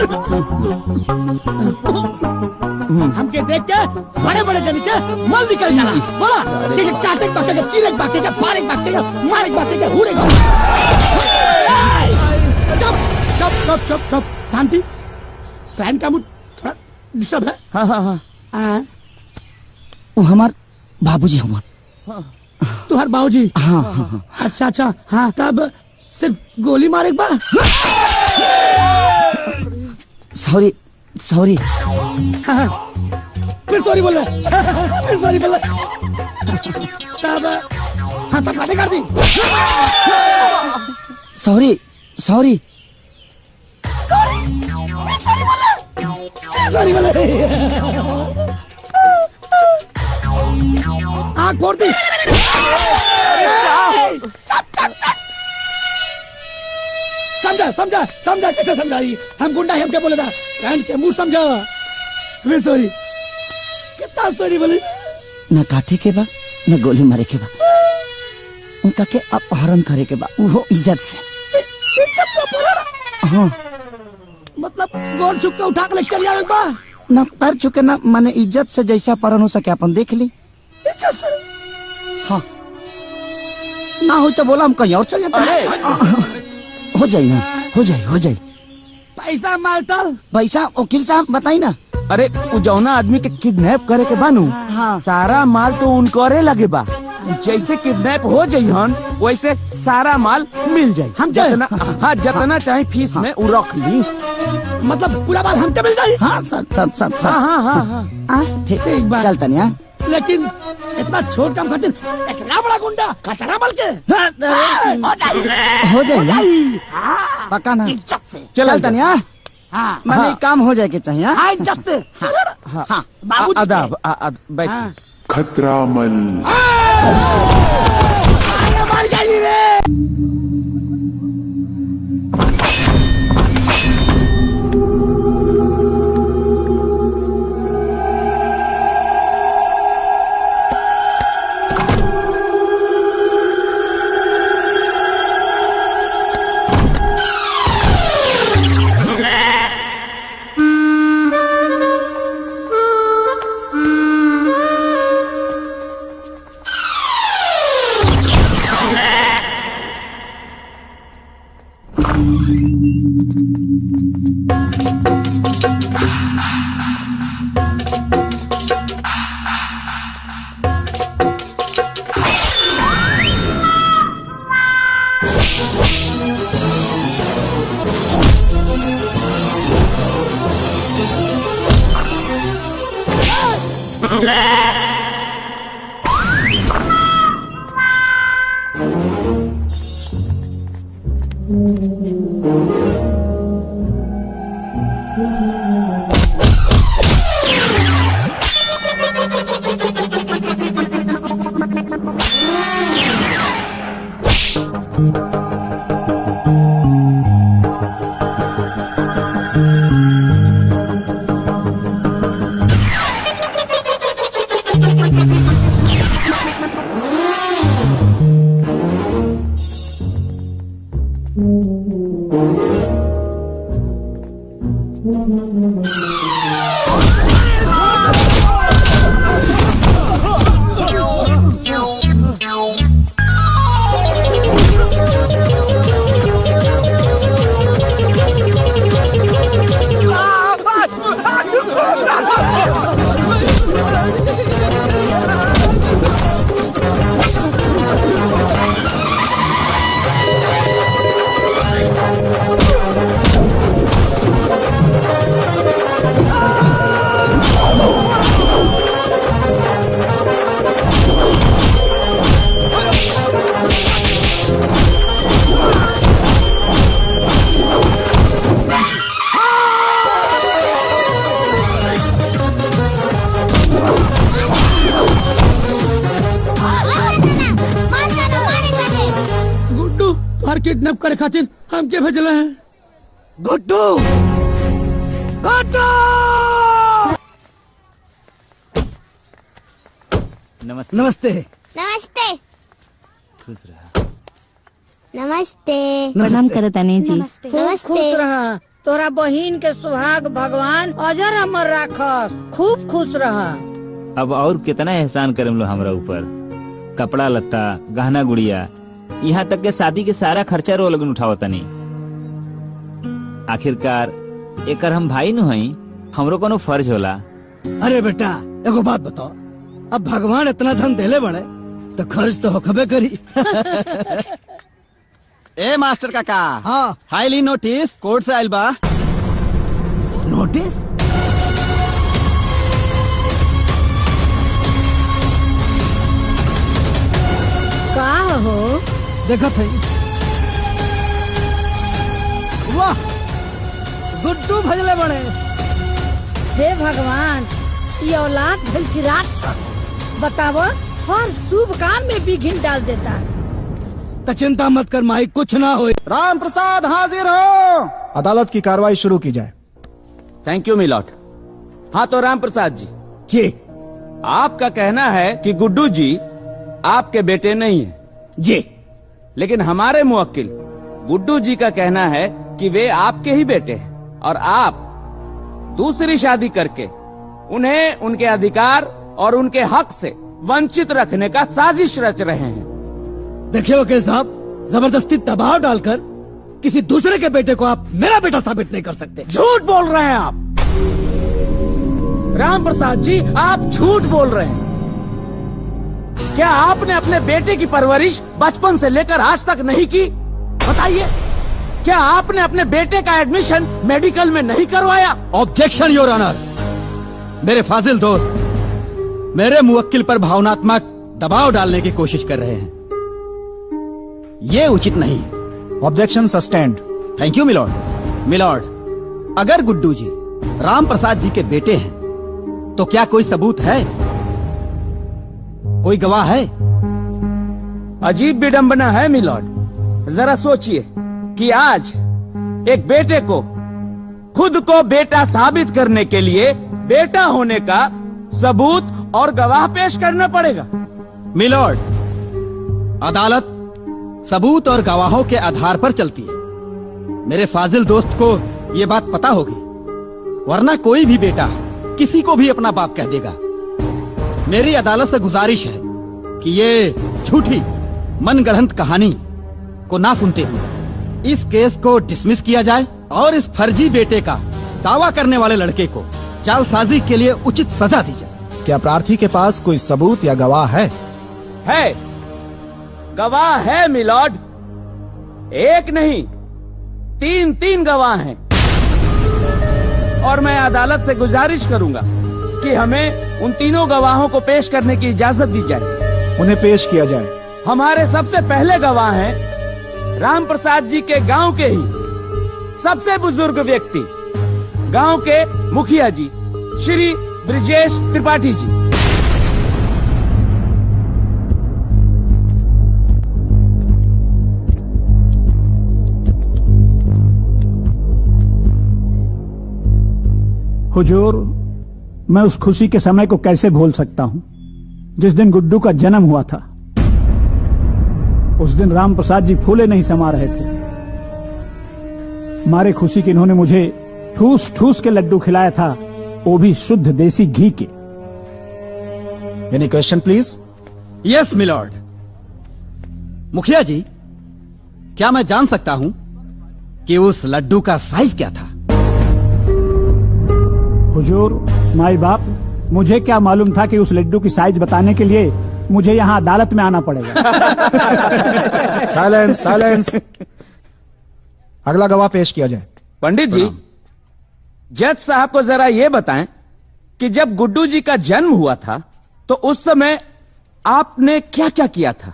हमके देख के बड़े बड़े जन के मल निकल जाला। बोला कि काटे बाके के, चीरे बाके के, पारे बाके के, मारे बाके के, हुड़े बाके। चुप चुप चुप चुप चुप, शांति। क्लाइंट का मूड थोड़ा डिस्टर्ब है। हाँ हाँ हाँ। वो हमार बाबूजी हमार। तुहार बाबूजी? हाँ हाँ हाँ। अच्छा अच्छा, हाँ तब सिर्फ गोली मारे बा। Sorry sorry. हाँ, फिर सॉरी बोल रहे, फिर सॉरी बोल रहे। तब हाँ तब काटे कर दी। सॉरी सॉरी सॉरी सॉरी बोले, सॉरी बोले। आँख फोड़ दी। समझा समझा समझा, कैसे समझाई? हम गुंडा हम क्या बोले था? क्लाइंट के मुंह समझा। फिर सॉरी। कितना सॉरी बोले? न काटे के बा, न गोली मारे के बा, उनका के अपहरण करे के बा, वो इज्जत से। इज्जत से अपहरण? हाँ। मतलब गोड़ छुप के उठा के ले चल आवे बा? न पैर छुके न, माने इज्जत से जैसा अपहरण हो सके अपन देख ली। इज्जत से? हाँ। ना हो तो बोला हम कहीं और चल जाते। हो जाए ना, हो जाए हो जाए। पैसा मालता? पैसा वकील साहब बताई ना। अरे वो जौना आदमी के किडनैप करे के बानू, हाँ, सारा माल तो उनकोरे लगे बा। जैसे किडनैप हो जाइहन वैसे सारा माल मिल जाये। हम जितना, हाँ जितना चाहे फीस में वो रख ली। मतलब पूरा माल हमके मिल जाये? हाँ सब सब सब सब। हाँ हाँ हाँ हाँ। ठीक चलता नहीं। लेकिन इतना छोट काम खातिर इतना बड़ा गुंडा खतरा मल के हो जाए पक्का ना। चलता नहीं। हाँ, मैंने काम हो जाए के चाहिए। हाँ, बाबूजी आदाब बैठ। खतरा मल। मार गई रे। किडनैप करे खातिर हम के भेजले हैं। गुड्डू गुड्डू नमस्ते नमस्ते नमस्ते खुश रहा। नमस्ते प्रणाम करतानी जी। नमस्ते। खूब खुश रहा। तोरा बहिन के सुहाग भगवान अजर अमर राखस। खूब खुश रहा। अब और कितना एहसान करम लो हमरा ऊपर। कपड़ा लत्ता गहना गुड़िया यहाँ तक के शादी के सारा खर्चा रो लगन उठावत तनी। आखिरकार एकर हम भाई न हई, हमरो कोनो फर्ज होला। अरे बेटा एगो बात बताओ, अब भगवान इतना धन देले बड़े तो खर्च तो होखबे करी। ए मास्टर काका, हाँ हाईली नोटिस कोर्ट से आइल बा। नोटिस? का हो देखो थे। वाह गुड्डू भजले बड़े। हे भगवान, ये औलाद भल की राक्षस। बताओ, हर शुभ काम में विघ्न डाल देता। तो चिंता मत कर माई, कुछ ना हो। राम प्रसाद हाजिर हो। अदालत की कार्रवाई शुरू की जाए। थैंक यू मिलॉट। हाँ तो राम प्रसाद जी, जी आपका कहना है कि गुड्डू जी आपके बेटे नहीं है। जी, लेकिन हमारे मुवक्किल गुड्डू जी का कहना है कि वे आपके ही बेटे हैं और आप दूसरी शादी करके उन्हें उनके अधिकार और उनके हक से वंचित रखने का साजिश रच रहे हैं। देखिए वकील साहब, जबरदस्ती दबाव डालकर किसी दूसरे के बेटे को आप मेरा बेटा साबित नहीं कर सकते। झूठ बोल रहे हैं आप। राम प्रसाद जी, आप झूठ बोल रहे हैं। क्या आपने अपने बेटे की परवरिश बचपन से लेकर आज तक नहीं की? बताइए, क्या आपने अपने बेटे का एडमिशन मेडिकल में नहीं करवाया? Objection your honour. मेरे फाजिल दोस्त मेरे मुवक्किल पर भावनात्मक दबाव डालने की कोशिश कर रहे हैं, ये उचित नहीं है। Objection sustained. Thank you milord. Milord, अगर गुड्डू जी राम प्रसाद जी के बेटे हैं तो क्या कोई सबूत है, कोई गवाह है? अजीब विडंबना है मिलॉर्ड। जरा सोचिए कि आज एक बेटे को खुद को बेटा साबित करने के लिए बेटा होने का सबूत और गवाह पेश करना पड़ेगा। मिलॉर्ड, अदालत सबूत और गवाहों के आधार पर चलती है। मेरे फाजिल दोस्त को ये बात पता होगी, वरना कोई भी बेटा किसी को भी अपना बाप कह देगा। मेरी अदालत से गुजारिश है कि ये झूठी मनगढ़ंत कहानी को ना सुनते हुए इस केस को डिसमिस किया जाए और इस फर्जी बेटे का दावा करने वाले लड़के को जालसाजी के लिए उचित सजा दी जाए। क्या प्रार्थी के पास कोई सबूत या गवाह है? है, गवाह है मिलॉर्ड। एक नहीं, तीन गवाह हैं। और मैं अदालत से गुजारिश करूंगा कि हमें उन तीनों गवाहों को पेश करने की इजाजत दी जाए। उन्हें पेश किया जाए। हमारे सबसे पहले गवाह हैं राम प्रसाद जी के गांव के ही सबसे बुजुर्ग व्यक्ति, गांव के मुखिया जी श्री ब्रिजेश त्रिपाठी जी। हुजूर, मैं उस खुशी के समय को कैसे भूल सकता हूं जिस दिन गुड्डू का जन्म हुआ था। उस दिन राम प्रसाद जी फूले नहीं समा रहे थे। मारे खुशी के इन्होंने मुझे ठूस ठूस के लड्डू खिलाया था, वो भी शुद्ध देसी घी के। Any question please? Yes milord. मुखिया जी, क्या मैं जान सकता हूं कि उस लड्डू का साइज क्या था? हुजूर, माई बाप, मुझे क्या मालूम था कि उस लड्डू की साइज बताने के लिए मुझे यहाँ अदालत में आना पड़ेगा। Silence, silence. अगला गवाह पेश किया जाए। पंडित जी, जज साहब को जरा ये बताएं कि जब गुड्डू जी का जन्म हुआ था तो उस समय आपने क्या क्या किया था?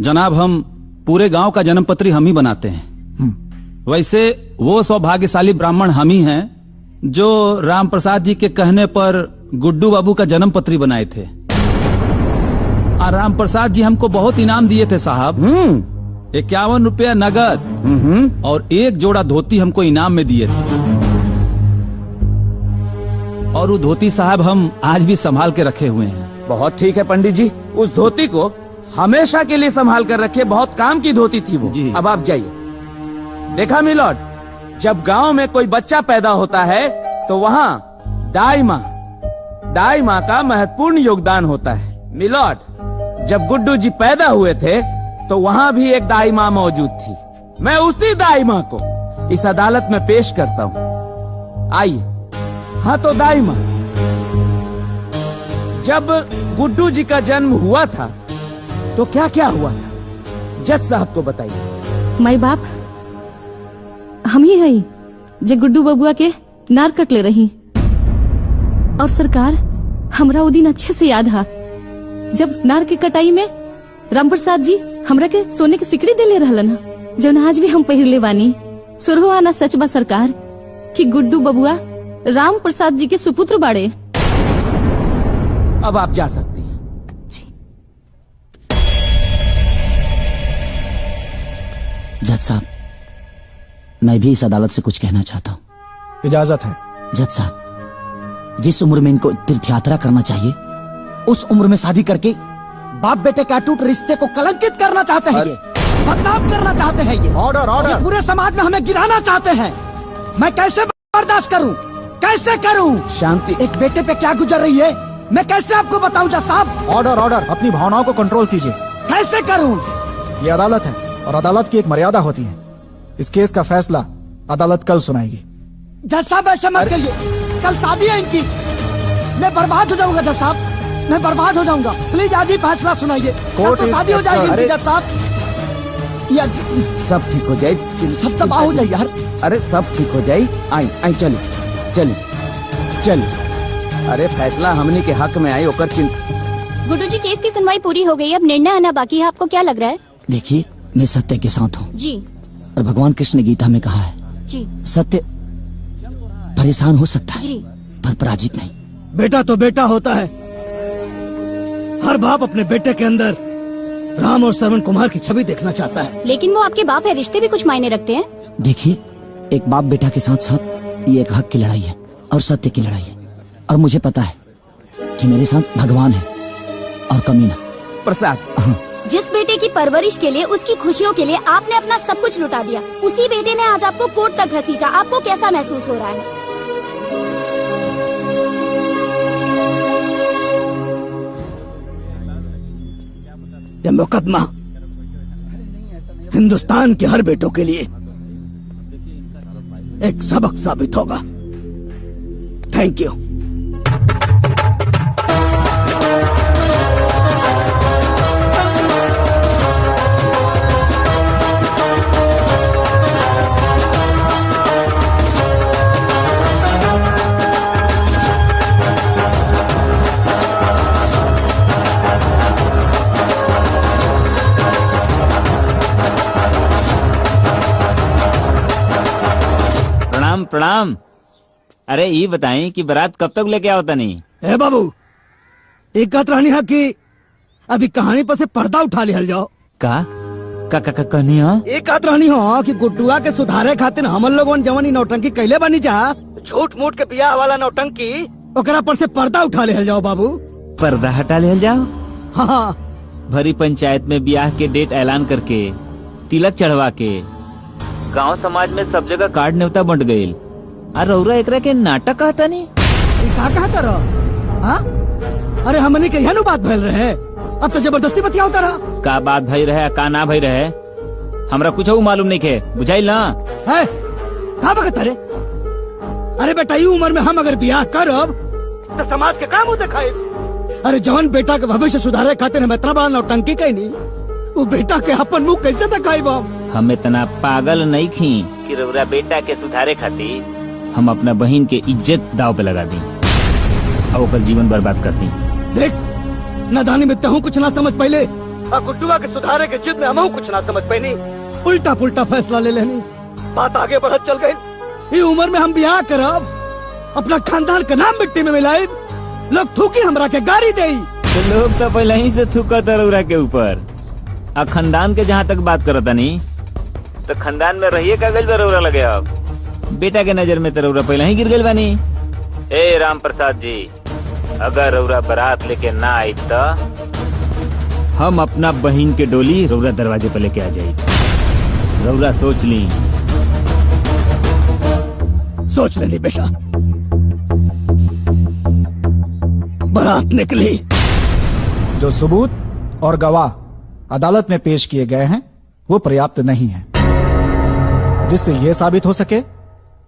जनाब, हम पूरे गांव का जन्म पत्री हम ही बनाते हैं। वैसे वो सौभाग्यशाली ब्राह्मण हम ही हैं जो राम प्रसाद जी के कहने पर गुड्डू बाबू का जन्म पत्री बनाए थे। और राम प्रसाद जी हमको बहुत इनाम दिए थे साहब। 51 रुपया नगद और एक जोड़ा धोती हमको इनाम में दिए थे। और वो धोती साहब हम आज भी संभाल के रखे हुए हैं। बहुत ठीक है पंडित जी, उस धोती को हमेशा के लिए संभाल कर रखे। बहुत काम की धोती थी वो। अब आप जाइए। देखा मिलॉर्ड, जब गांव में कोई बच्चा पैदा होता है तो वहाँ दाई माँ का महत्वपूर्ण योगदान होता है। मिलॉर्ड, जब गुड्डू जी पैदा हुए थे तो वहाँ भी एक दाई माँ मौजूद थी। मैं उसी दाई माँ को इस अदालत में पेश करता हूँ। आइए। हाँ तो दाई माँ, जब गुड्डू जी का जन्म हुआ था तो क्या क्या हुआ था, जज साहब को बताइए। माई बाप, हम ही हई जे गुड्डू बबुआ के नार कट ले रही। और सरकार, हमरा वो दिन अच्छे से याद है जब नार के कटाई में राम प्रसाद जी हमरा के सोने के सिकड़ी दे ले रहलन, जो आज भी हम पहिरले बानी। सुरहो आना सच बा सरकार कि गुड्डू बबुआ राम प्रसाद जी के सुपुत्र बाड़े। अब आप जा सकती हैं। जज साहब, मैं भी इस अदालत से कुछ कहना चाहता हूँ। इजाजत है। जज साहब, जिस उम्र में इनको तीर्थ यात्रा करना चाहिए उस उम्र में शादी करके बाप बेटे के अटूट रिश्ते को कलंकित करना चाहते हैं, ये बदनाम करना चाहते हैं। ये ऑर्डर, ऑर्डर। पूरे समाज में हमें गिराना चाहते हैं। मैं कैसे बर्दाश्त करूं, कैसे करूं? शांति। एक बेटे पे क्या गुजर रही है मैं कैसे आपको बताऊं जज साहब? Order, order. अपनी भावनाओं को कंट्रोल कीजिए। कैसे करूं? ये अदालत है और अदालत की एक मर्यादा होती है। इस केस का फैसला अदालत कल सुनाएगी। जज साहब, ऐसे मत करिए। कल शादी है इनकी, मैं बर्बाद हो जाऊंगा जज साहब, मैं बर्बाद हो जाऊंगा। प्लीज आज ही फैसला सुनाइए। कल तो शादी हो जाएगी इनकी जज साहब। यार सब ठीक हो जाए, सब तबाह हो जाए यार। अरे सब ठीक हो जाए। आई चलिए चलिए चलिए। अरे फैसला हमने के हक में आई ओकर चिंता। गुड्डू जी, केस की सुनवाई पूरी हो गई, अब निर्णय आना बाकी है। आपको क्या लग रहा है? देखिए, मैं सत्य के साथ हूँ जी। और भगवान कृष्ण ने गीता में कहा है जी, सत्य परेशान हो सकता है जी, पर पराजित नहीं। बेटा तो बेटा होता है। हर बाप अपने बेटे के अंदर राम और श्रवण कुमार की छवि देखना चाहता है। लेकिन वो आपके बाप है, रिश्ते भी कुछ मायने रखते हैं। देखिए, एक बाप बेटा के साथ साथ ये एक हक की लड़ाई है और सत्य की लड़ाई है। और मुझे पता है कि मेरे साथ भगवान है और कमीना प्रसाद। जिस बेटे की परवरिश के लिए, उसकी खुशियों के लिए आपने अपना सब कुछ लुटा दिया, उसी बेटे ने आज आपको कोर्ट तक घसीटा। आपको कैसा महसूस हो रहा है? यह मुकदमा हिंदुस्तान के हर बेटों के लिए एक सबक साबित होगा। Thank you. प्रणाम। अरे ये बताएं कि बारात कब तक लेके आओ तनी? ए बाबू, एक बात रहनी है कि अभी कहानी पर से पर्दा उठा लिहल जाओ। का कहनी हा? एक बात रहनी हो कि गुड्डुआ के सुधारे खातिर हमन लोगन जवानी नौटंकी कैले बनी जा, झूठ मूठ के बियाह वाला नौटंकी, ओकरा पर से पर्दा उठा लिहल जाओ बाबू। पर्दा हटा ले जाओ। हाँ, भरी पंचायत में ब्याह के डेट ऐलान करके तिलक चढ़वा के गांव समाज में सब जगह कार्ड न्योता बंट गईल। अरे रौरा एकरा के नाटक कहता नहीं? का कहता रहो? हाँ? अरे हमने के यह बात भैल रहे, अब तो जबरदस्ती बतिया होता रहा। का बात भई रहे का ना भई रहे हमरा कुछ मालूम नहीं के, बुझाइल ना? है का बकता रे? अरे बेटा, ये उम्र में हम अगर ब्याह करब तो समाज के काम दिखाए। अरे जवान बेटा के भविष्य सुधारे खातिर हम इतना बड़ा नौटंकी कहनी, वो बेटा के अपन मुंह कैसे दिखाई? हम इतना पागल नहीं खी कि रौरा बेटा के सुधारे खातिर हम अपना बहन के इज्जत दाव पे लगा दी और ओकर जीवन बर्बाद कर दी। देख, नादानी में तहु कुछ ना समझ पहले, गुड्डुआ के सुधारे के जिद में हम कुछ ना समझ पैनी, उल्टा पुल्टा फैसला ले लेनी, बात आगे बढ़त चल गई। ये उम्र में हम ब्याह करब, अपना खानदान का नाम मिट्टी में मिलाए, लोग थूकी हमरा के गाड़ी दे। तो लोग तो पहले ही से थूकत रौरा के ऊपर। आ खानदान के जहाँ तक बात करता नहीं तो खानदान में रहिए कागज पे रौरा लगे। अब बेटा के नजर में तो रौरा पहले ही गिर गई बानी। ए राम प्रसाद जी, अगर रौरा बारात लेके ना आई तो हम अपना बहन के डोली रौरा दरवाजे पे लेके आ जाये। रौरा सोच ली। सोच लेनी बेटा, बारात निकली। जो सबूत और गवाह अदालत में पेश किए गए हैं वो पर्याप्त नहीं है, जिससे यह साबित हो सके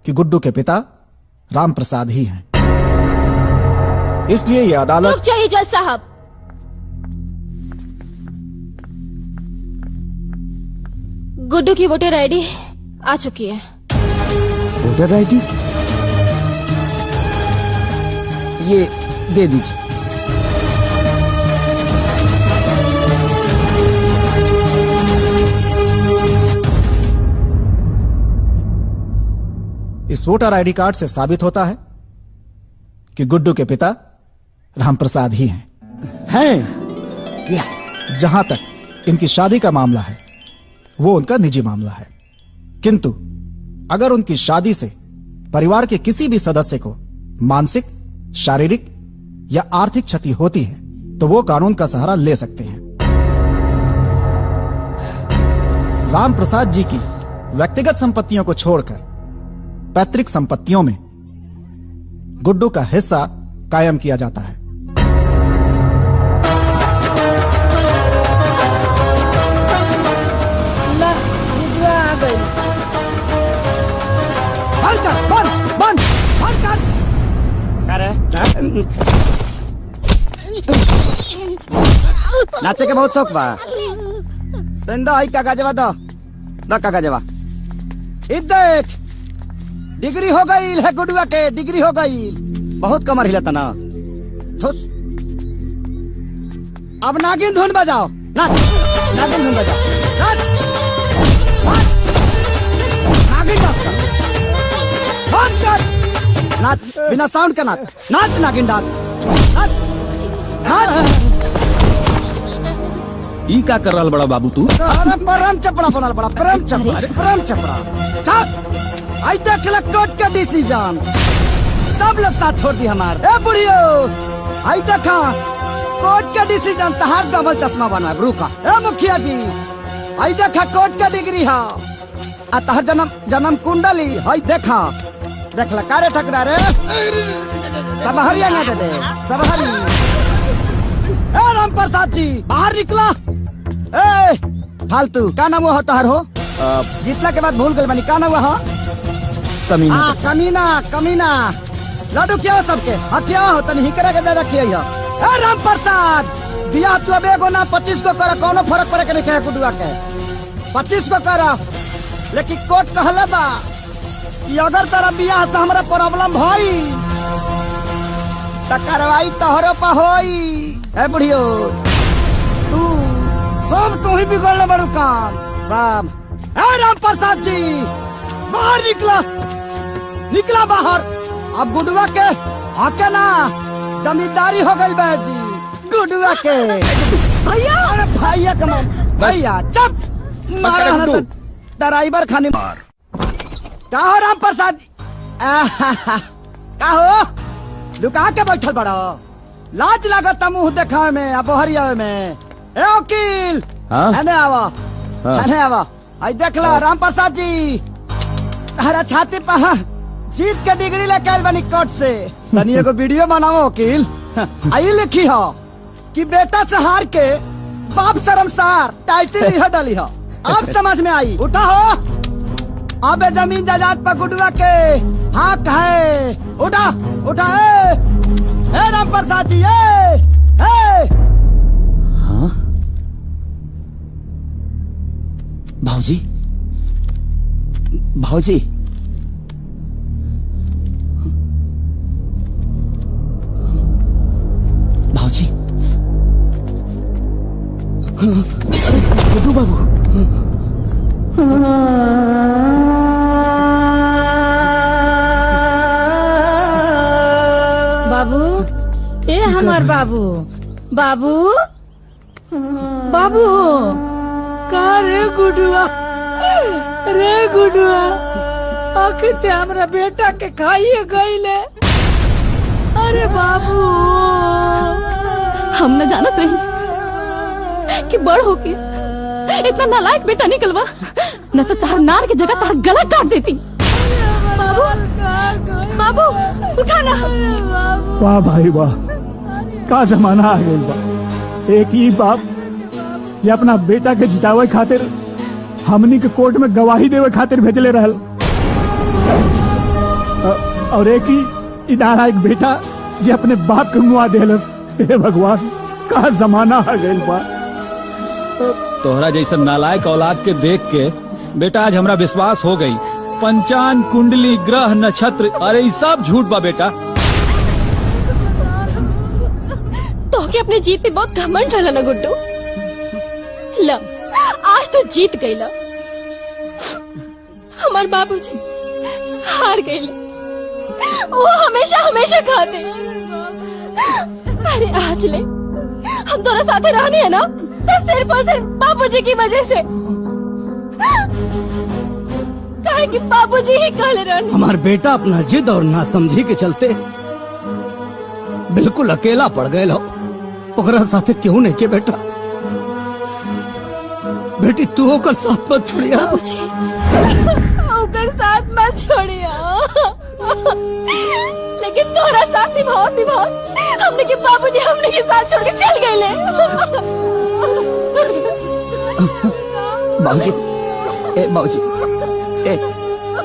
कि गुड्डू के पिता राम प्रसाद ही हैं। इसलिए यह अदालत। रुक जाइए जज साहब। गुड्डू की वोटर आईडी आ चुकी है। वोटर आईडी ये दे दीजिए। इस वोटर आईडी कार्ड से साबित होता है कि गुड्डू के पिता रामप्रसाद ही हैं। यस। जहां तक इनकी शादी का मामला है वो उनका निजी मामला है, किंतु अगर उनकी शादी से परिवार के किसी भी सदस्य को मानसिक, शारीरिक या आर्थिक क्षति होती है तो वो कानून का सहारा ले सकते हैं। रामप्रसाद जी की व्यक्तिगत संपत्तियों को छोड़कर पैतृक संपत्तियों में गुड्डू का हिस्सा कायम किया जाता है। गुड्डुआ आ गई। बंद कर, बंद कर। नाचे के बहुत शौक बा। दंदा आई कागजवा दो कागजवा। देख, डिग्री हो गई है गुड्डुआ के, डिग्री हो गई। बहुत कमर हिलता ना। अब नागिन धुन बजाओ, नाच, नागिन धुन बजाओ, नाच, नागिन डांस कर, बंद कर, नाच बिना साउंड का नाच, नाच नागिन डांस, नाच, नाच। ई का कर रहा बड़ा बाबू तू? अरे परम चपड़ा बनल बड़ा, परम चपड़ा। चल, आई तक कोर्ट का डिसीजन, सब लोग साथ छोड़ दी हमार। ए बुढ़ियो, आई देखा कोर्ट का डिसीजन, तहार डबल चश्मा बनवा रुका। ए मुखिया जी, आई देखा कोर्ट का डिग्री है, आ तहार जन्म कुंडली, आई देखा, देखला कारे ठकरा रे, सब हरिया ना दे, सब हरी। ए राम प्रसाद जी, बाहर निकला। ए फालतू, का नाम हुआ तहार हो? जीतला के बाद भूल गए बनी, का नाम हुआ? कमीना, कमीना। लाडू क्या हो सबके? हाँ क्या हो? तनी हिकरा के दे रखिए। ए राम प्रसाद, बियाह तू अब एगो ना 25 को कर, कोनो फर्क पड़े के नहीं है गुड्डुआ के। 25 को कर, लेकिन कोर्ट कहले बा कि अगर तेरा बियाह से हमरा प्रॉब्लम भई त कार्रवाई तोहरे पर होई। ए बुढ़ियो, तू सब तू ही बिगड़ले बड़ू काम सब। ए राम प्रसाद जी, बाहर निकला। निकला बाहर। अब गुडुआ के आके ना जमींदारी हो गई बाजी गुडुआ के। भैया अरे भैया कमान भैया चुप। ड्राइवर खाने मार का हो राम प्रसाद जी? का हो दुकान के बैठल बड़ा लाज लागत मुंह देखा में अब हरिया में। ए वकील हने आवा हने आवा। आई देखला राम प्रसाद जी हरा छाती पर जीत के डिग्री लेके आइल बनी कोर्ट से। तनी एगो वीडियो बनाओ वकील। आई लिखी हो कि बेटा से हार के बाप शर्मसार टाइटल यह डाली हो। अब समझ में आई। उठा हो अब जमीन जायदाद पर गुडुआ के हक है। उठा उठा ए राम प्रसाद जी भाऊजी भाऊजी भाऊजी गुड्डू बाबू बाबू ए हमार बाबू बाबू बाबू का रे गुडुआ आखिर ते हमरा बेटा के खाइए गईले। अरे बाबू हम न जानत रही कि बड़ होके इतना नालायक बेटा निकलवा, न तो तार नार की जगह तार गला काट देती। बाबू बाबू उठाना। वाह भाई वाह का जमाना आ गया बा। एक ही बाप ये अपना बेटा के जितावे खातिर हमनी के कोर्ट में गवाही देवे खातिर भेजले रहल और एक ही इदारा एक बेटा जे अपने बाप के मुआ देलस। हे भगवान का जमाना आ गया बा। तोहरा जैसा नालायक औलाद के देख के बेटा आज हमरा विश्वास हो गई। पंचांग कुंडली ग्रह नक्षत्र अरे ये सब झूठ बा बेटा। तो के अपने जीत पे बहुत घमंड रहला ना गुड्डू। ला आज तो जीत गईला। हमार बाबूजी हार गईले। वो हमेशा हमेशा खाते। अरे आज ले हम दोनों साथे रहनी है ना तो सिर्फ और सिर्फ बाबूजी की वजह से। काहे कि बाबूजी ही कहले रहनी। हमार बेटा अपना जिद और ना समझी के चलते बिल्कुल अकेला पड़ गए लो। ओकरा साथे क्यों नहीं के बेटा? बेटी तू ओकर साथ मत छोड़िया। ओकर साथ मत छोड़िया। लेकिन तोरा साथ निभाओ हमने के बाबूजी हमने के साथ छोड़ के चल गए ले। बाबूजी ए बाबूजी ए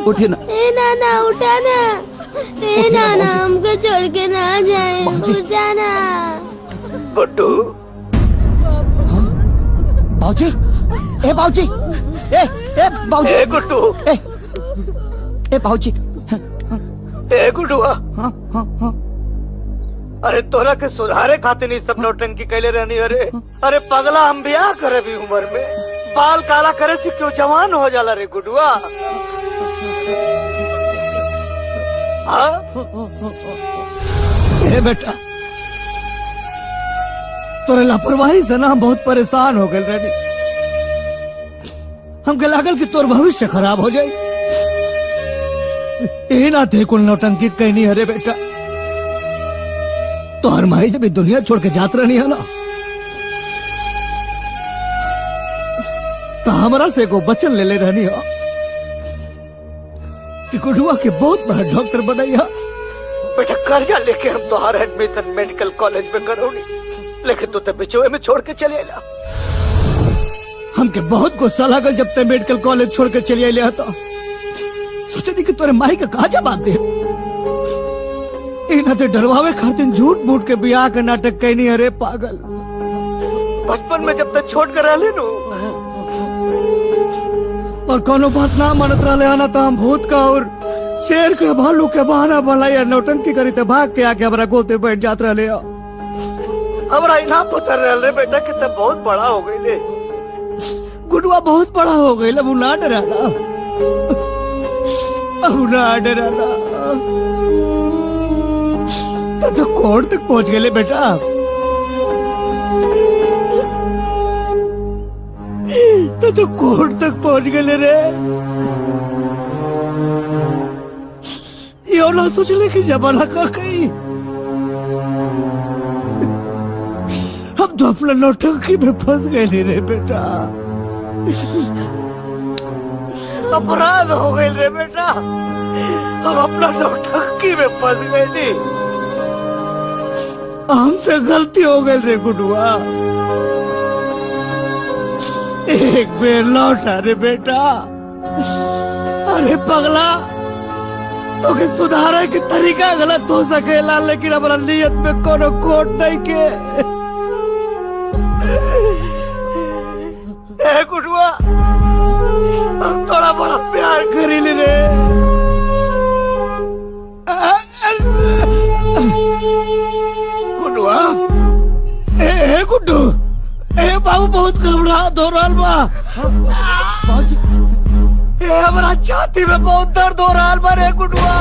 उठिए ना। ए नाना उठा ना। ए नाना हमको छोड़ के ना जाए। उठा ना गुड्डू। बाबूजी ए बाबूजी ए बाबूजी ए गुड्डू ए बाबूजी ए गुड्डुआ। अरे तोरा के सुधारे खातिर नहीं सब नौटंकी कैले रहनी। अरे पगला हम ब्याह करे भी उम्र में बाल काला करे से क्यों जवान हो जाला रे गुड्डुआ। ए बेटा तोरे लापरवाही से ना हम बहुत परेशान हो गए रेडी। हमके लागल कि तोर भविष्य खराब हो जाए। ए ना थे कुल नौटंकी कहनी। अरे बेटा तो हर माही जब दुनिया छोड़ के जात रहनी है ना तो हमरा से को वचन ले ले रहनी हो कि गुडुआ के बहुत बड़ा डॉक्टर बनैया। बेटा कर्जा लेके हम तुम्हारा एडमिशन मेडिकल कॉलेज में करोगी, लेकिन तू तो बिचौए में छोड़ के चले आया। हमके बहुत गुस्सा लागल जब ते मेडिकल कॉलेज छोड़ के चले आया था। सोचे नहीं कि तोरे माई का कहा जवाब दे। इना ते डरवावे खातिर झूठ मूठ के बियाह का नाटक कहनी। अरे पागल बचपन में जब तक छोड़ कर रह नो और कोनो बात ना मानत रहे आना तो हम भूत का और शेर के भालू के बहाना बनाया नौटंकी करी ते भाग के आके हमारा गोते बैठ जात रहे। हमारा इना पुत्र रह रे बेटा कि तब बहुत बड़ा हो गई ले। गुडुआ बहुत बड़ा हो गई। अब ना डराना अब ना डराना। तो कोर्ट तक पहुंच गए बेटा। तो कोर्ट तक पहुंच गए रे। यो ना सोचले कि जमाना का कहीं हम तो अपना नौटंकी में फंस गए रे बेटा। अपराध हो गए रे बेटा, हम अपना नौटंकी में फंस गए थे। हमसे गलती हो गई रे गुडुआ, एक बेर लौटा रे बेटा। अरे पगला, तो के सुधारे की तरीका गलत हो सकेला, लेकिन हमारा नियत में कोनो खोट नहीं के। ए गुडुआ, हम थोड़ा बड़ा प्यार करी रे। गुडुआ, ए गुड्डू, ए बाबू बहुत घबराहट हो रहा बा। ए हमारा छाती में बहुत दर्द हो रहा बा रे गुडुआ।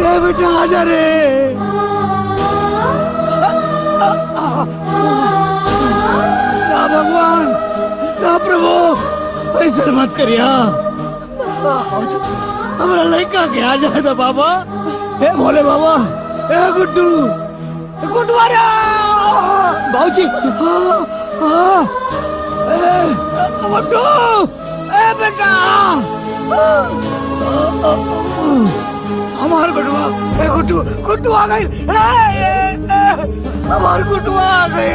ए बेटा आजा रे। ना भगवान, ना प्रभु, ऐसा मत करिया। हमारा लड़का के आ जाए तो बाबा। ए भोले बाबा, ए गुड्डू, गुड्डू रे बाबूजी। गुड्डू, ए बेटा, हमार गुड्डुआ, ए गुड्डू, गुड्डू आ गई। हमार गुड्डू आ गई।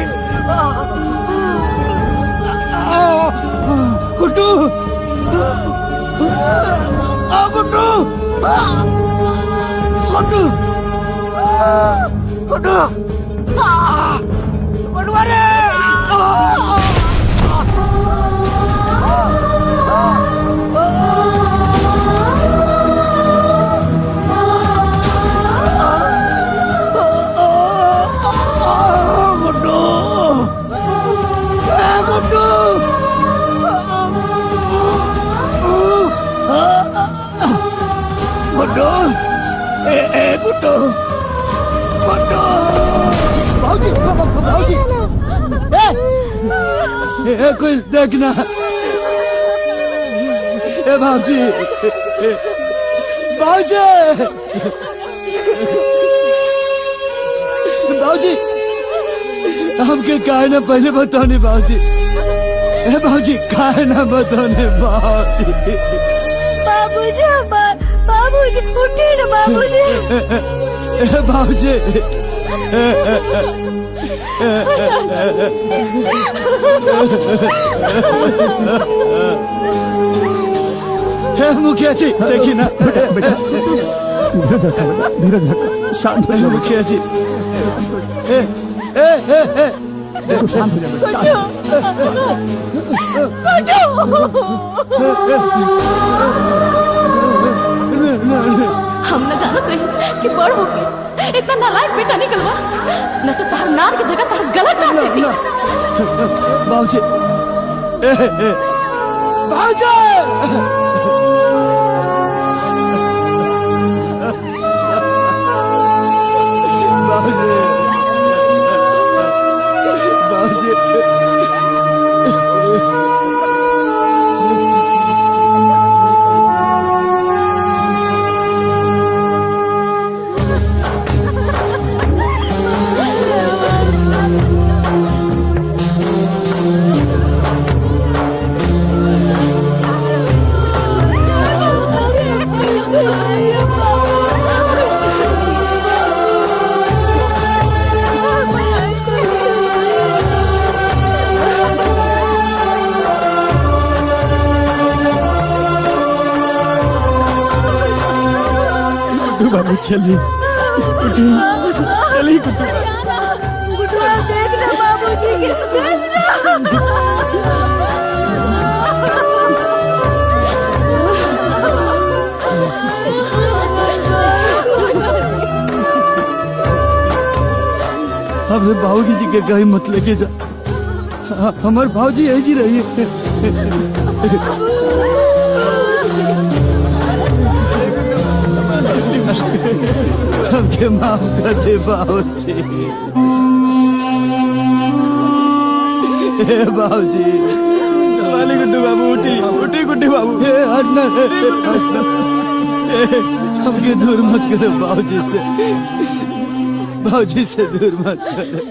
गुड्डू, गुड्डू, गुड्डू, गुड्डू, गुड्डू रे। गुड्डू, ए गुड्डू, गुड्डू, भाऊजी, भाऊजी, ए कोई देखना। ए भाऊजी, भाऊजी, भाऊजी, हमके काहे ना पहले बताने भाऊजी। ए भाऊजी, काहे ना बताने भाऊजी। बाबूजी, हमार बाबूजी, उठे ना बाबूजी। बाबूजी, मुखिया जी देखिए ना। बेटा धीरज रखो, बेटा धीरज रखो, शांत हो जाओ मुखिया जी। शांत हो जाओ बेटा। हम न जानत रही कि बड़ होके इतना नालायक बेटा निकलवा, न तो तार नार की जगह तार गला काट देती। बाबूजी, बाबूजी, बाबूजी, बाबू चलिए, उठिए, चलिए गुड्डुआ, देखना बाबूजी के, देखना। हमने बाबूजी जी के कहीं मत लेके जा। हमारे भाऊजी यही जी रही है। हमके माफ कर दे बाबूजी। हे बाबूजी। वाली गुड्डू बाबू उठी उठी गुड्डू बाबू। हे हटना हमके दूर मत करो बाबूजी से दूर मत करो।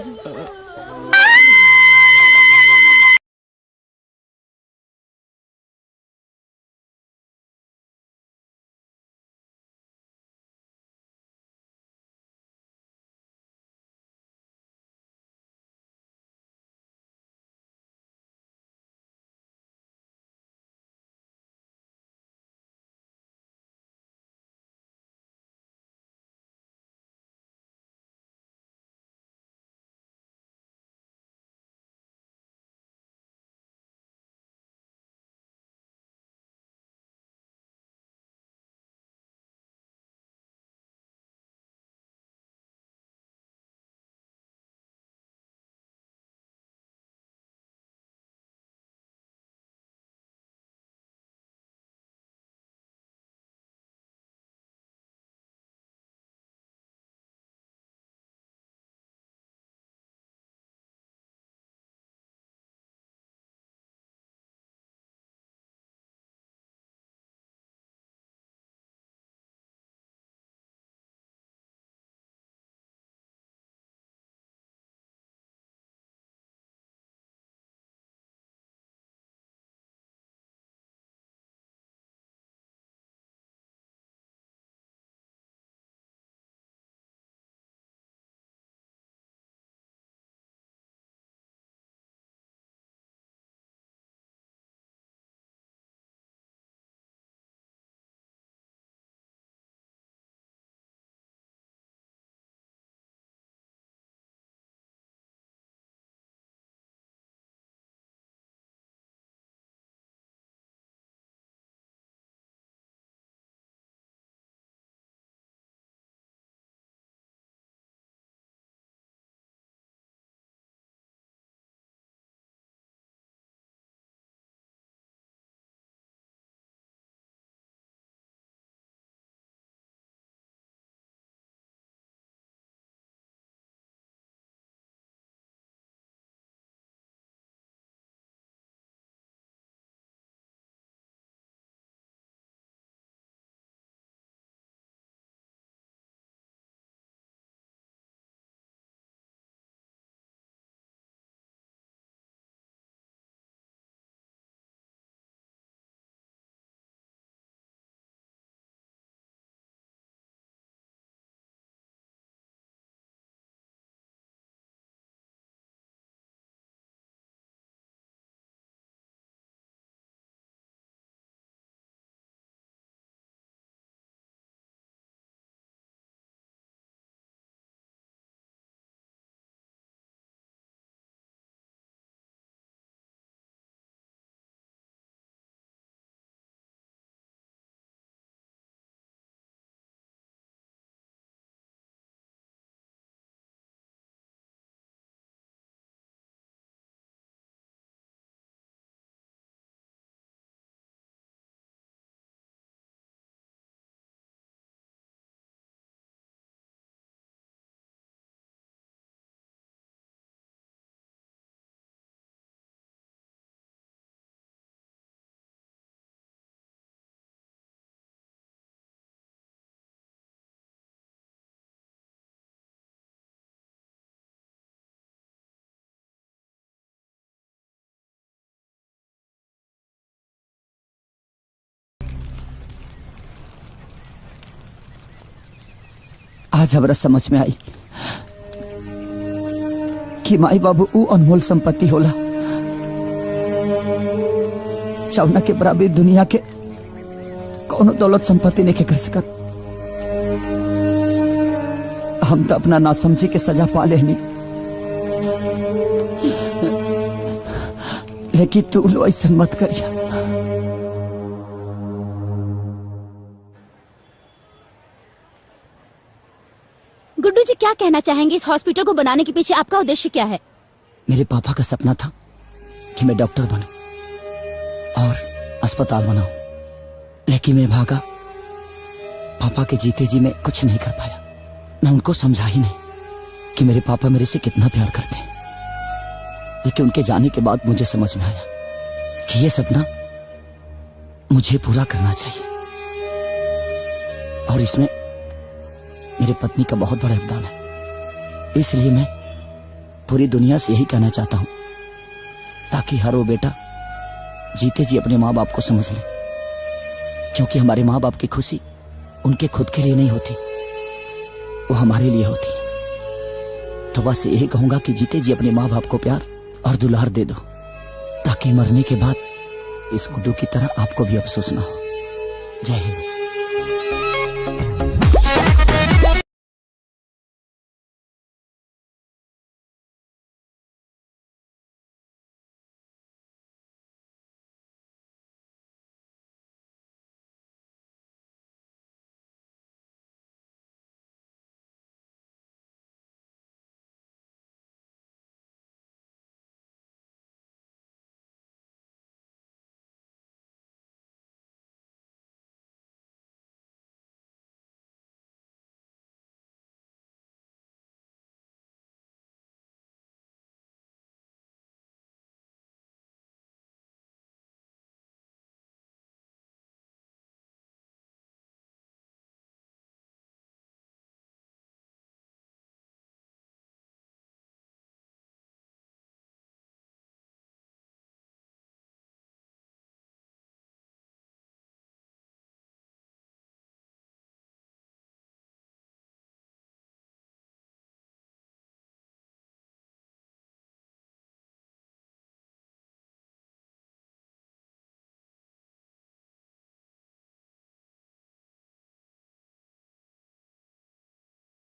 आज हमरा समझ में आई कि माई बाबू ऊ अनमोल संपत्ति होला जौना के बराबरी दुनिया के कौनो दौलत संपत्ति नहीं कर सकत। हम तो अपना नासमझी के सजा पा लेनी, लेकिन तू लो ऐसा मत करिया। गुड्डू जी क्या कहना चाहेंगे? इस हॉस्पिटल को बनाने के पीछे आपका उद्देश्य क्या है? मेरे पापा का सपना था कि मैं डॉक्टर बनूं और अस्पताल बनाऊं, लेकिन मैं भागा पापा के जीते जी मैं कुछ नहीं कर पाया। मैं उनको समझा ही नहीं कि मेरे पापा मेरे से कितना प्यार करते हैं। लेकिन उनके जाने के बाद मुझे समझ में आया कि ये सपना मुझे पूरा करना चाहिए, और इसमें मेरे पत्नी का बहुत बड़ा योगदान है। इसलिए मैं पूरी दुनिया से यही कहना चाहता हूं, ताकि हर वो बेटा जीते जी अपने माँ बाप को समझ ले, क्योंकि हमारे माँ बाप की खुशी उनके खुद के लिए नहीं होती, वो हमारे लिए होती है। तो बस यही कहूंगा कि जीते जी अपने माँ बाप को प्यार और दुलार दे दो, ताकि मरने के बाद इस गुड्डू की तरह आपको भी अफसोस ना हो। जय हिंद।